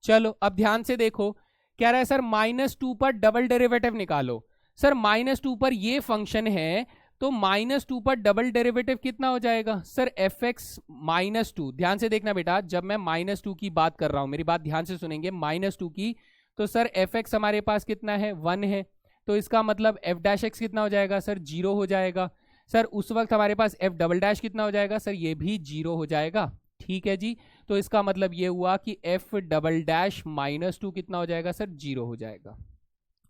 चलो अब ध्यान से देखो, कह रहा है सर माइनस 2 पर डबल डेरिवेटिव निकालो। सर माइनस 2 पर ये फंक्शन है, तो माइनस 2 पर डबल डेरिवेटिव कितना हो जाएगा सर, fx माइनस 2। ध्यान से देखना बेटा, जब मैं माइनस 2 की बात कर रहा हूं, मेरी बात ध्यान से सुनेंगे, माइनस 2 की, तो सर fx हमारे पास कितना है, 1 है, तो इसका मतलब f डैश x कितना हो जाएगा सर, 0 हो जाएगा। सर उस वक्त हमारे पास f डबल डैश कितना हो जाएगा सर, ये भी 0 हो जाएगा। ठीक है जी, तो इसका मतलब ये हुआ कि f डबल डैश माइनस 2 कितना हो जाएगा सर, 0 हो जाएगा।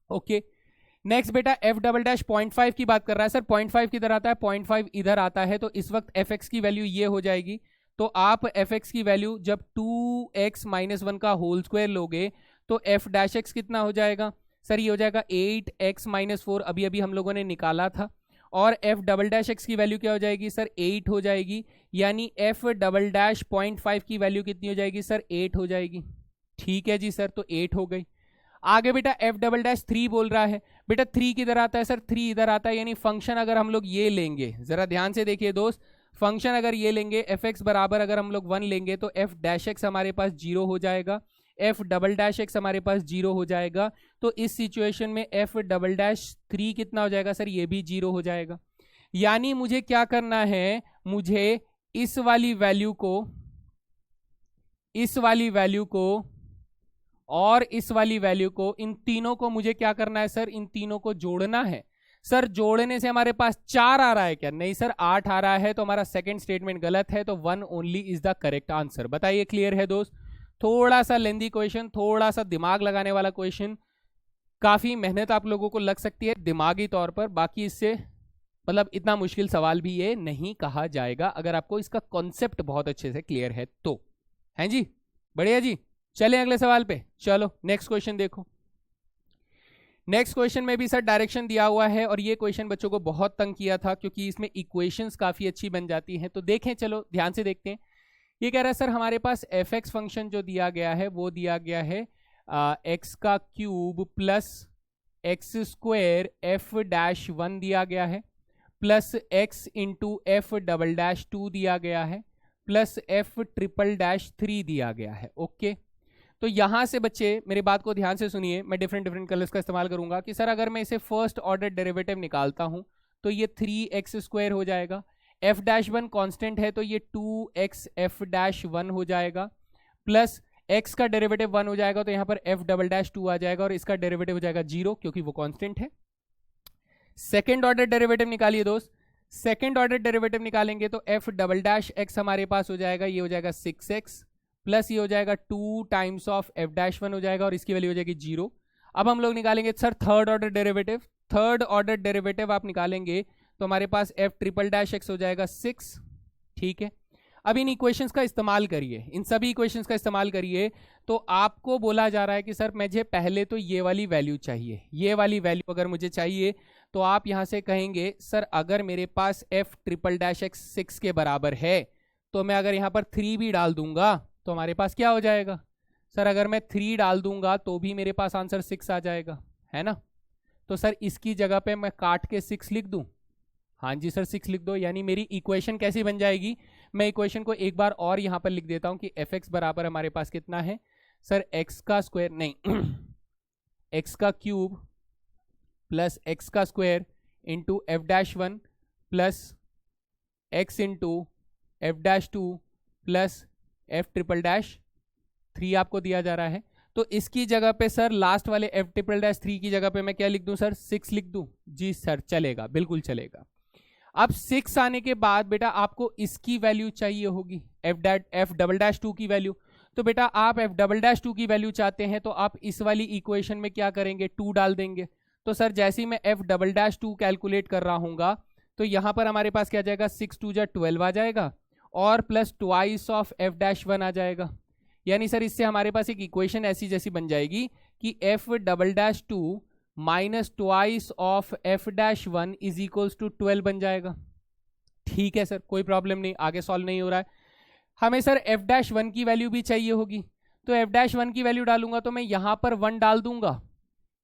ओके, नेक्स्ट बेटा f डबल डैश 0.5 की बात कर रहा है सर, 0.5 किधर आता है, 0.5 इधर आता है, तो इस वक्त fx की वैल्यू ये हो जाएगी। तो आप fx की वैल्यू जब 2x माइनस 1 का होल स्क्वायर लोगे तो f डैश x कितना हो जाएगा सर, ये हो जाएगा 8x माइनस 4, अभी अभी हम लोगों ने निकाला था, और f डबल डैश x की वैल्यू क्या हो जाएगी सर, 8 हो जाएगी, यानी f डबल डैश 0.5 की वैल्यू कितनी हो जाएगी सर, 8 हो जाएगी। ठीक है जी सर, तो 8 हो गई। आगे बेटा f डबल डैश 3 बोल रहा है, बेटा 3 किधर आता है सर, 3 इधर आता है, यानी फंक्शन अगर हम लोग ये लेंगे, जरा ध्यान से देखिए दोस्त, फंक्शन अगर ये लेंगे fx बराबर अगर हम लोग 1 लेंगे तो f डैश x हमारे पास 0 हो जाएगा, एफ डबल डैश एक्स हमारे पास 0 हो जाएगा। तो इस सिचुएशन में एफ डबल डैश 3 कितना हो जाएगा सर, ये भी 0 हो जाएगा। यानी मुझे क्या करना है, मुझे इस वाली वैल्यू को और इस वाली वैल्यू को, इन तीनों को मुझे क्या करना है सर, इन तीनों को जोड़ना है। सर जोड़ने से हमारे पास 4 आ रहा है क्या, नहीं सर 8 आ रहा है, तो हमारा सेकंड स्टेटमेंट गलत है, तो 1 only is the correct answer. बताइए क्लियर है दोस्त। थोड़ा सा लेंदी क्वेश्चन, थोड़ा सा दिमाग लगाने वाला क्वेश्चन, काफी मेहनत आप लोगों को लग सकती है दिमागी तौर पर, बाकी इससे मतलब इतना मुश्किल सवाल भी ये नहीं कहा जाएगा अगर आपको इसका कॉन्सेप्ट बहुत अच्छे से क्लियर है तो। हैं जी, बढ़िया जी। चले अगले सवाल पे, चलो नेक्स्ट क्वेश्चन देखो। नेक्स्ट क्वेश्चन में भी सर डायरेक्शन दिया हुआ है, और ये क्वेश्चन बच्चों को बहुत तंग किया था क्योंकि इसमें इक्वेशंस काफी अच्छी बन जाती हैं। तो देखें, चलो ध्यान से देखते हैं। ये कह रहा है सर हमारे पास एफ एक्स फंक्शन जो दिया गया है वो दिया गया है एक्स का cube plus x square F dash 1 दिया गया है, plus x into F double dash 2 दिया गया है, प्लस एफ ट्रिपल डैश 3 दिया गया है। ओके, तो यहां से बच्चे मेरी बात को ध्यान से सुनिए, मैं डिफरेंट कलर्स का इस्तेमाल करूंगा कि सर अगर मैं इसे फर्स्ट ऑर्डर डेरिवेटिव निकालता हूं तो ये 3x स्क्वायर हो जाएगा, एफ डैश 1 कॉन्स्टेंट है तो ये 2x एफ डैश 1 हो जाएगा, प्लस x का डेरिवेटिव 1 हो जाएगा तो यहां पर एफ डबल डैश 2 आ जाएगा, और इसका डेरिवेटिव हो जाएगा 0 क्योंकि वो कॉन्स्टेंट है। सेकेंड ऑर्डर डेरिवेटिव निकालिए दोस्त। सेकेंड ऑर्डर डेरिवेटिव निकालेंगे तो एफ डबल डैश एक्स हमारे पास हो जाएगा, ये हो जाएगा 6x, प्लस ये हो जाएगा 2 टाइम्स ऑफ एफ डैश 1 हो जाएगा, और इसकी वैल्यू हो जाएगी 0। अब हम लोग निकालेंगे sir third order derivative. Third order derivative आप निकालेंगे तो हमारे पास एफ ट्रिपल डैश एक्स हो जाएगा 6। ठीक है, अब इन इक्वेशंस का इस्तेमाल करिए, इन सभी इक्वेशंस का इस्तेमाल करिए। तो आपको बोला जा रहा है कि सर मुझे पहले तो ये वाली वैल्यू चाहिए, ये वाली वैल्यू अगर मुझे चाहिए तो आप यहां से कहेंगे सर अगर मेरे पास एफ ट्रिपल डैश एक्स 6 के बराबर है तो मैं अगर यहां पर 3 भी डाल दूंगा तो हमारे पास क्या हो जाएगा सर, अगर मैं 3 डाल दूंगा तो भी मेरे पास आंसर 6 आ जाएगा, है ना। तो सर इसकी जगह पे मैं काट के 6 लिख दूं, हाँ जी सर 6 लिख दो। यानी मेरी इक्वेशन कैसी बन जाएगी, मैं इक्वेशन को एक बार और यहां पर लिख देता हूं कि एफ एक्स बराबर हमारे पास कितना है सर, एक्स का स्क्वायर नहीं एक्स का क्यूब प्लस एक्स का square into F dash 1 plus x into F dash 2 plus F triple dash 3 आपको दिया जा रहा है। तो इसकी जगह पे सर लास्ट वाले एफ ट्रिपल डैश 3 की जगह पे मैं क्या लिख दूं सर, 6 लिख दूं। जी सर चलेगा, बिल्कुल चलेगा। अब 6 आने के बाद बेटा आपको इसकी वैल्यू चाहिए होगी, एफ डबल डैश 2 की वैल्यू। तो बेटा आप एफ डबल डैश 2 की वैल्यू चाहते हैं तो आप इस वाली इक्वेशन में क्या करेंगे, 2 डाल देंगे। तो सर जैसे ही मैं एफ डबल डैश 2 कैलकुलेट कर रहा हूँगा तो यहां पर हमारे पास क्या जाएगा, 6 2 जा 12 आ जाएगा, और plus twice of F dash 1 आ जाएगा। यानी सर इससे हमारे पास एक इक्वेशन ऐसी जैसी बन जाएगी कि F double dash 2 minus twice of F dash 1 is equals to 12 बन जाएगा। ठीक है सर, कोई प्रॉब्लम नहीं, आगे सॉल्व नहीं हो रहा है। हमें सर एफ डैश 1 की वैल्यू भी चाहिए होगी, तो एफ डैश 1 की वैल्यू डालूंगा तो मैं यहां पर 1 डाल दूंगा।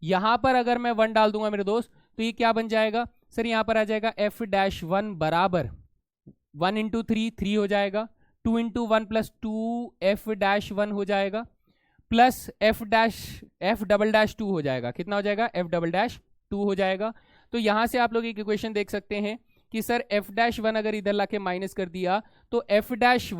यहां पर अगर मैं 1 डाल दूंगा मेरे दोस्त तो ये क्या बन जाएगा सर, यहां पर आ जाएगा एफ डैश 1 बराबर 1 इंटू 3 हो जाएगा, 2 इंटू 1 प्लस 2 एफ डैश 1 हो जाएगा, प्लस एफ डबल डैश 2 हो जाएगा। कितना हो जाएगा, एफ डबल डैश 2 हो जाएगा। तो यहां से आप लोग एक इक्वेशन देख सकते हैं कि सर एफ डैश 1 अगर इधर लाके माइनस कर दिया तो एफ डैश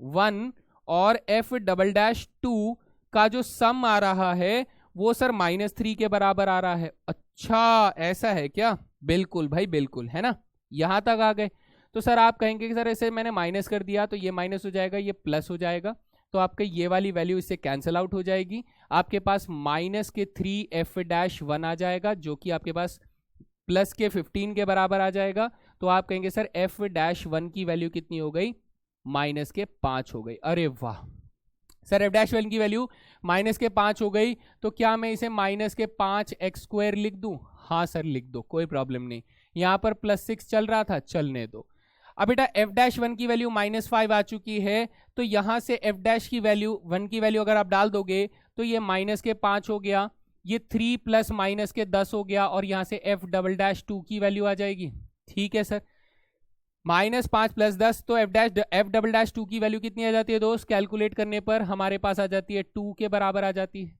1 और एफ डबल डैश 2 का जो सम आ रहा है वो सर -3 के बराबर आ रहा है। अच्छा ऐसा है क्या, बिल्कुल भाई बिल्कुल, है ना, यहां तक आ गए। तो सर आप कहेंगे कि सर ऐसे मैंने माइनस कर दिया तो ये माइनस हो जाएगा, ये प्लस हो जाएगा, तो आपका ये वाली वैल्यू इससे कैंसिल आउट हो जाएगी। आपके पास माइनस के 3 एफ डैश 1 आ जाएगा जो कि आपके पास प्लस के 15 के बराबर आ जाएगा। तो आप कहेंगे सर एफ डैश 1 की वैल्यू कितनी हो गई, माइनस के 5 हो गई। अरे वाह सर, एफ डैश 1 की वैल्यू माइनस के 5 हो गई, तो क्या मैं इसे माइनस के 5 एक्स स्क्वायर लिख दूं? हाँ सर लिख दो, कोई प्रॉब्लम नहीं। यहां पर +6 चल रहा था, चलने दो। अब बेटा एफ डैश 1 की वैल्यू -5 आ चुकी है, तो यहां से एफ डैश की वैल्यू 1 की वैल्यू अगर आप डाल दोगे तो ये माइनस के 5 हो गया, ये 3 प्लस माइनस के 10 हो गया, और यहां से एफ डबल डैश 2 की वैल्यू आ जाएगी। ठीक है सर, -5 + 10 तो एफ डबल डैश 2 की वैल्यू कितनी आ जाती है दोस्त? कैलकुलेट करने पर हमारे पास आ जाती है 2 के बराबर आ जाती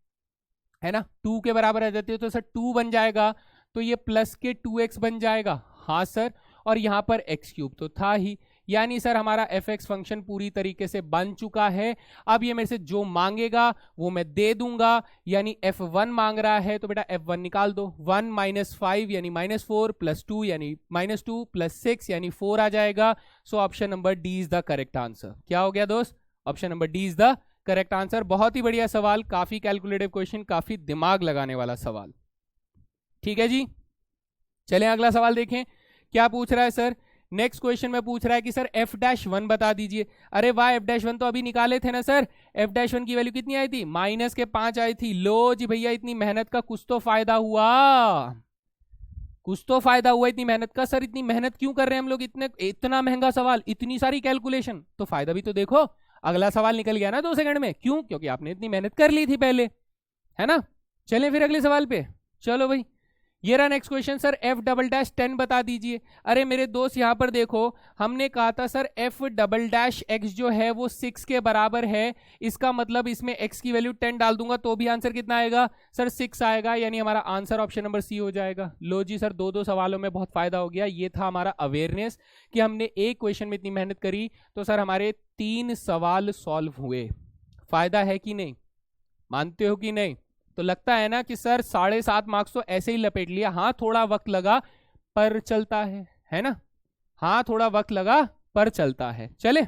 है ना, 2 के बराबर आ जाती है। तो सर 2 बन जाएगा, तो ये प्लस के 2x बन जाएगा। हाँ सर, और यहाँ पर x³ तो था ही, यानी सर हमारा fx फंक्शन पूरी तरीके से बन चुका है। अब ये मेरे से जो मांगेगा वो मैं दे दूंगा, यानी f1 मांग रहा है तो बेटा f1 निकाल दो। 1 - 5 यानी -4 + 2 यानी -2 + 6 यानी 4 आ जाएगा। सो option number D is the correct answer. क्या हो गया दोस्त? Option number D is the correct answer. बहुत ही बढ़िया सवाल, काफी कैलकुलेटिव क्वेश्चन, काफी दिमाग लगाने वाला सवाल। ठीक है जी, चलें अगला सवाल देखें क्या पूछ रहा है सर। नेक्स्ट क्वेश्चन में पूछ रहा है कि सर f-1 बता दीजिए। अरे वाह, f-1 तो अभी निकाले थे ना सर। f-1 की वैल्यू कितनी आई थी? -5 आई थी। लो जी भैया, इतनी मेहनत का कुछ तो फायदा हुआ, कुछ तो फायदा हुआ इतनी मेहनत का। सर इतनी मेहनत क्यों कर रहे हैं हम लोग? इतना महंगा सवाल, इतनी सारी कैलकुलेशन, तो फायदा भी तो देखो। अगला सवाल निकल गया ना 2 सेकंड में। क्यों? क्योंकि आपने इतनी मेहनत कर ली थी पहले, है ना। चलें फिर अगले सवाल पे। चलो भाई, ये रहा नेक्स्ट क्वेश्चन। सर f'10 बता दीजिए। अरे मेरे दोस्त यहाँ पर देखो, हमने कहा था सर f'(x) जो है वो 6 के बराबर है। इसका मतलब इसमें x की वैल्यू 10 डाल दूंगा तो भी आंसर कितना आएगा सर? 6 आएगा, यानी हमारा आंसर ऑप्शन नंबर सी हो जाएगा। लो जी सर, दो सवालों में बहुत फायदा हो गया। ये था हमारा अवेयरनेस कि हमने एक क्वेश्चन में इतनी मेहनत करी, तो सर हमारे 3 सवाल सॉल्व हुए। फायदा है कि नहीं? मानते हो कि नहीं? तो लगता है ना कि सर 7.5 मार्क्स तो ऐसे ही लपेट लिया। हाँ थोड़ा वक्त लगा पर चलता है ना। हाँ थोड़ा वक्त लगा पर चलता है। चले,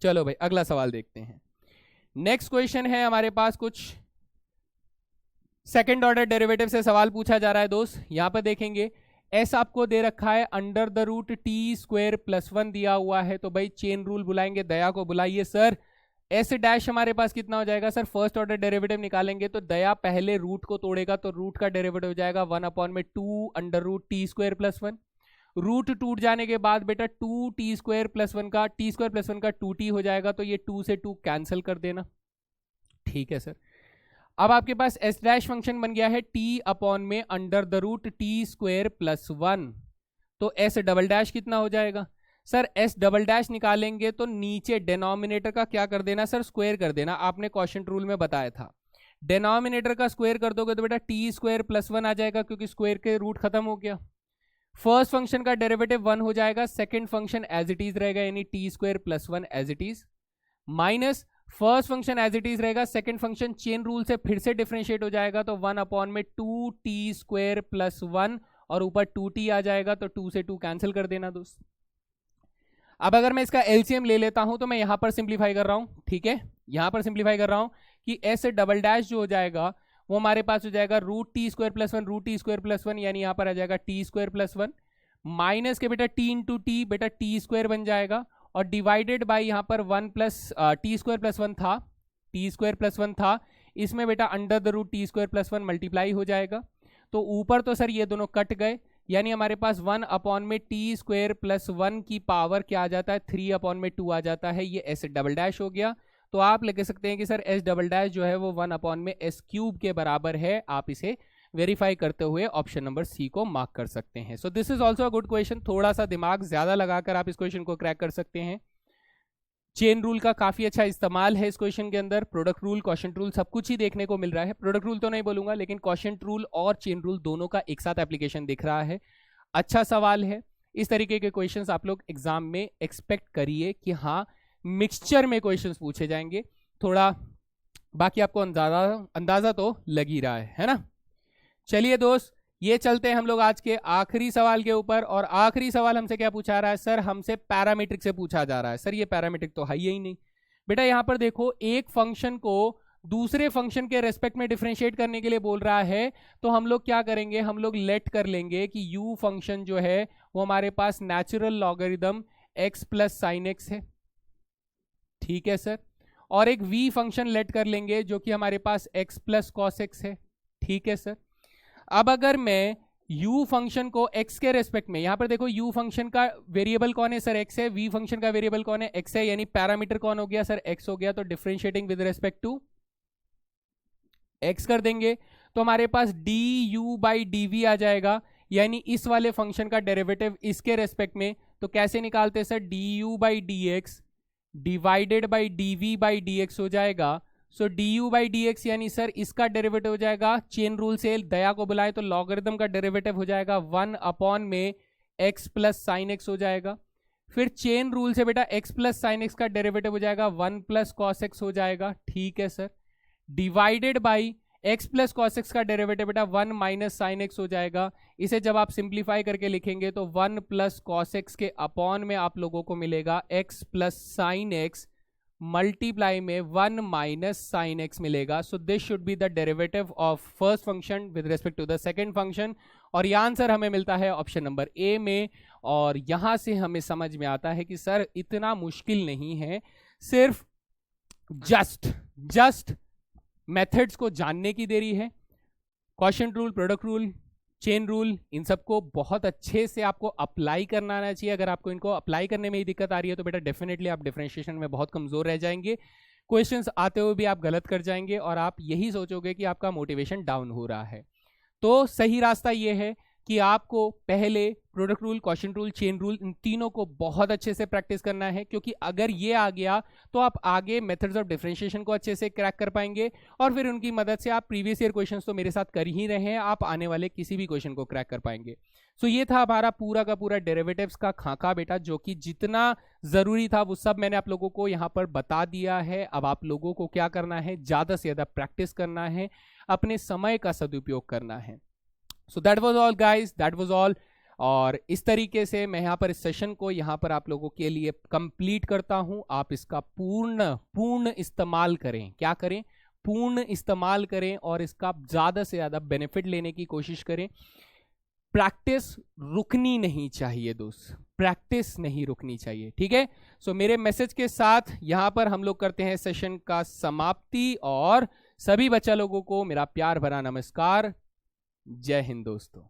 चलो भाई अगला सवाल देखते हैं। नेक्स्ट क्वेश्चन है हमारे पास, कुछ सेकंड ऑर्डर डेरिवेटिव से सवाल पूछा जा रहा है दोस्त। यहां पर देखेंगे s आपको दे रखा है √t² + 1 दिया हुआ है। तो भाई चेन रूल बुलाएंगे, दया को बुलाइए सर। s' हमारे पास कितना हो जाएगा सर? फर्स्ट ऑर्डर डेरिवेटिव निकालेंगे तो दया पहले रूट को तोड़ेगा, तो रूट का डेरिवेटिव हो जाएगा 1/2 √t² + 1। रूट टूट जाने के बाद बेटा 2t² + 1 का t² + 1 का 2t हो जाएगा, तो ये 2 से 2 कैंसिल कर देना। ठीक है सर। अब आपके पास s' फंक्शन बन गया है t/√t² + 1। तो s" कितना हो जाएगा सर? s" निकालेंगे तो नीचे डिनोमिनेटर का क्या कर देना सर? स्क्वायर कर देना। आपने क्वोशिएंट रूल में बताया था, डिनोमिनेटर का स्क्वायर कर दोगे तो बेटा t² + 1 आ जाएगा, क्योंकि स्क्वायर के रूट खत्म हो गया। फर्स्ट फंक्शन का डेरिवेटिव 1 हो जाएगा, second function as it is रहेगा, यानी t² + 1 as it is, minus first function as it is रहेगा, सेकंड फंक्शन चेन रूल से फिर से डिफरेंशिएट हो जाएगा, तो 1/2t² + 1 और ऊपर 2t आ जाएगा, तो 2 से 2 कैंसिल कर देना दोस्त। अब अगर मैं इसका एलसीएम ले लेता हूं तो मैं यहां पर सिंप्लीफाई कर रहा हूं, ठीक है, यहां पर सिंप्लीफाई कर रहा हूं कि s" जो हो जाएगा वो हमारे पास हो जाएगा √t² + 1 √t² + 1, यानी यहां पर आ जाएगा t² + 1 माइनस के बेटा t × t, बेटा t² बन जाएगा, और डिवाइडेड बाय यहां पर 1 + t² + 1 था, t² + 1 था, इसमें बेटा √t² + 1 मल्टीप्लाई हो जाएगा। तो ऊपर तो सर ये दोनों कट गए, यानी हमारे पास 1/t² + 1 की पावर क्या आ जाता है? 3/2 आ जाता है। ये s" हो गया। तो आप लिख सकते हैं कि सर s" जो है वो 1/s³ के बराबर है। आप इसे वेरीफाई करते हुए ऑप्शन नंबर सी को मार्क कर सकते हैं। सो this is also a good question. थोड़ा सा दिमाग ज्यादा लगाकर आप इस क्वेश्चन को क्रैक कर सकते हैं। चेन रूल का काफी अच्छा इस्तेमाल है इस क्वेश्चन के अंदर। प्रोडक्ट रूल, क्वोशिएंट रूल सब कुछ ही देखने को मिल रहा है। प्रोडक्ट रूल तो नहीं बोलूंगा, लेकिन क्वोशिएंट रूल और चेन रूल दोनों का एक साथ एप्लीकेशन दिख रहा है। अच्छा सवाल है। इस तरीके के क्वेश्चंस आप लोग एग्जाम में एक्सपेक्ट करिए कि हाँ मिक्सचर में क्वेश्चंस पूछे जाएंगे। थोड़ा बाकी आपको अंदाजा तो लग ही रहा है ना। चलिए दोस्त, ये चलते हैं हम लोग आज के आखिरी सवाल के ऊपर। और आखिरी सवाल हमसे क्या पूछा रहा है सर? हमसे पैरामीट्रिक से पूछा जा रहा है। सर ये पैरामीट्रिक तो है ही नहीं बेटा। यहां पर देखो, एक फंक्शन को दूसरे फंक्शन के रेस्पेक्ट में डिफरेंशिएट करने के लिए बोल रहा है, तो हम लोग क्या करेंगे? हम लोग लेट कर लेंगे कि u फंक्शन जो है वो हमारे पास natural logarithm x + sin x है, ठीक है सर, और एक v फंक्शन लेट कर लेंगे जो कि हमारे पास x + cos x है, ठीक है सर। अब अगर मैं u फंक्शन को x के रेस्पेक्ट में, यहां पर देखो u फंक्शन का वेरिएबल कौन है सर? x है। v फंक्शन का वेरिएबल कौन है? x है, यानी पैरामीटर कौन हो गया सर? x हो गया। तो differentiating with respect to x कर देंगे तो हमारे पास du/dv आ जाएगा, यानी इस वाले फंक्शन का डेरिवेटिव इसके रेस्पेक्ट में तो कैसे निकालते sir, d u by D x divided by d v by D x हो जाएगा। So d u by D x यानी सर इसका डेरिवेटिव हो जाएगा, चेन रूल से दया को बुलाए तो लॉगरिथम का डेरिवेटिव हो जाएगा 1 अपॉन में x प्लस साइन एक्स हो जाएगा। फिर चेन रूल से बेटा x प्लस साइन एक्स का डेरिवेटिव हो जाएगा 1 प्लस कॉस एक्स हो जाएगा, ठीक है sir. Divided by x plus cos x का डेरिवेटिव बेटा 1 माइनस साइन एक्स हो जाएगा। इसे जब आप सिंप्लीफाई करके लिखेंगे तो 1 प्लस कॉस एक्स के अपॉन में आप लोगों को मिलेगा x plus sine X multiply में 1 माइनस साइन एक्स मिलेगा। So this should be the derivative of first function with respect to the second function, और ये आंसर हमें मिलता है ऑप्शन नंबर ए में। और यहां से हमें समझ में आता है कि सर इतना मुश्किल नहीं है, सिर्फ जस्ट मेथड्स को जानने की देरी है। Quotient rule, product rule, chain rule, इन सबको बहुत अच्छे से आपको अप्लाई करना आना चाहिए। अगर आपको इनको अप्लाई करने में ही दिक्कत आ रही है तो बेटा डेफिनेटली आप डिफरेंशिएशन में बहुत कमजोर रह जाएंगे, क्वेश्चंस आते हुए भी आप गलत कर जाएंगे और आप यही सोचोगे कि आपका मोटिवेशन डाउन हो रहा है। तो सही रास्ता ये है कि आपको पहले product rule, quotient rule, chain rule, इन तीनों को बहुत अच्छे से प्रैक्टिस करना है, क्योंकि अगर ये आ गया तो आप आगे मेथड्स ऑफ डिफरेंशिएशन को अच्छे से क्रैक कर पाएंगे और फिर उनकी मदद से आप प्रीवियस ईयर क्वेश्चंस तो मेरे साथ कर ही रहे हैं, आप आने वाले किसी भी क्वेश्चन को क्रैक कर पाएंगे। सो ये था हमारा पूरा का पूरा डेरिवेटिव्स का खाका बेटा, जो कि जितना जरूरी था वो सब मैंने आप लोगों को यहाँ पर बता दिया है। अब आप लोगों को क्या करना है, ज्यादा से ज्यादा प्रैक्टिस करना है, अपने समय का सदुपयोग करना है। So that was all guys, that was all. और इस तरीके से मैं यहाँ पर इस सेशन को यहाँ पर आप लोगों के लिए कंप्लीट करता हूँ। आप इसका पूर्ण इस्तेमाल करें, क्या करें, पूर्ण इस्तेमाल करें और इसका ज्यादा से ज्यादा बेनिफिट लेने की कोशिश करें। प्रैक्टिस रुकनी नहीं चाहिए दोस्त, प्रैक्टिस नहीं रुकनी चाहिए, ठीक है। सो मेरे मैसेज के साथ यहाँ पर हम लोग करते हैं सेशन का समाप्ति, और सभी बच्चा लोगों को मेरा प्यार भरा नमस्कार। जय हिंद दोस्तों।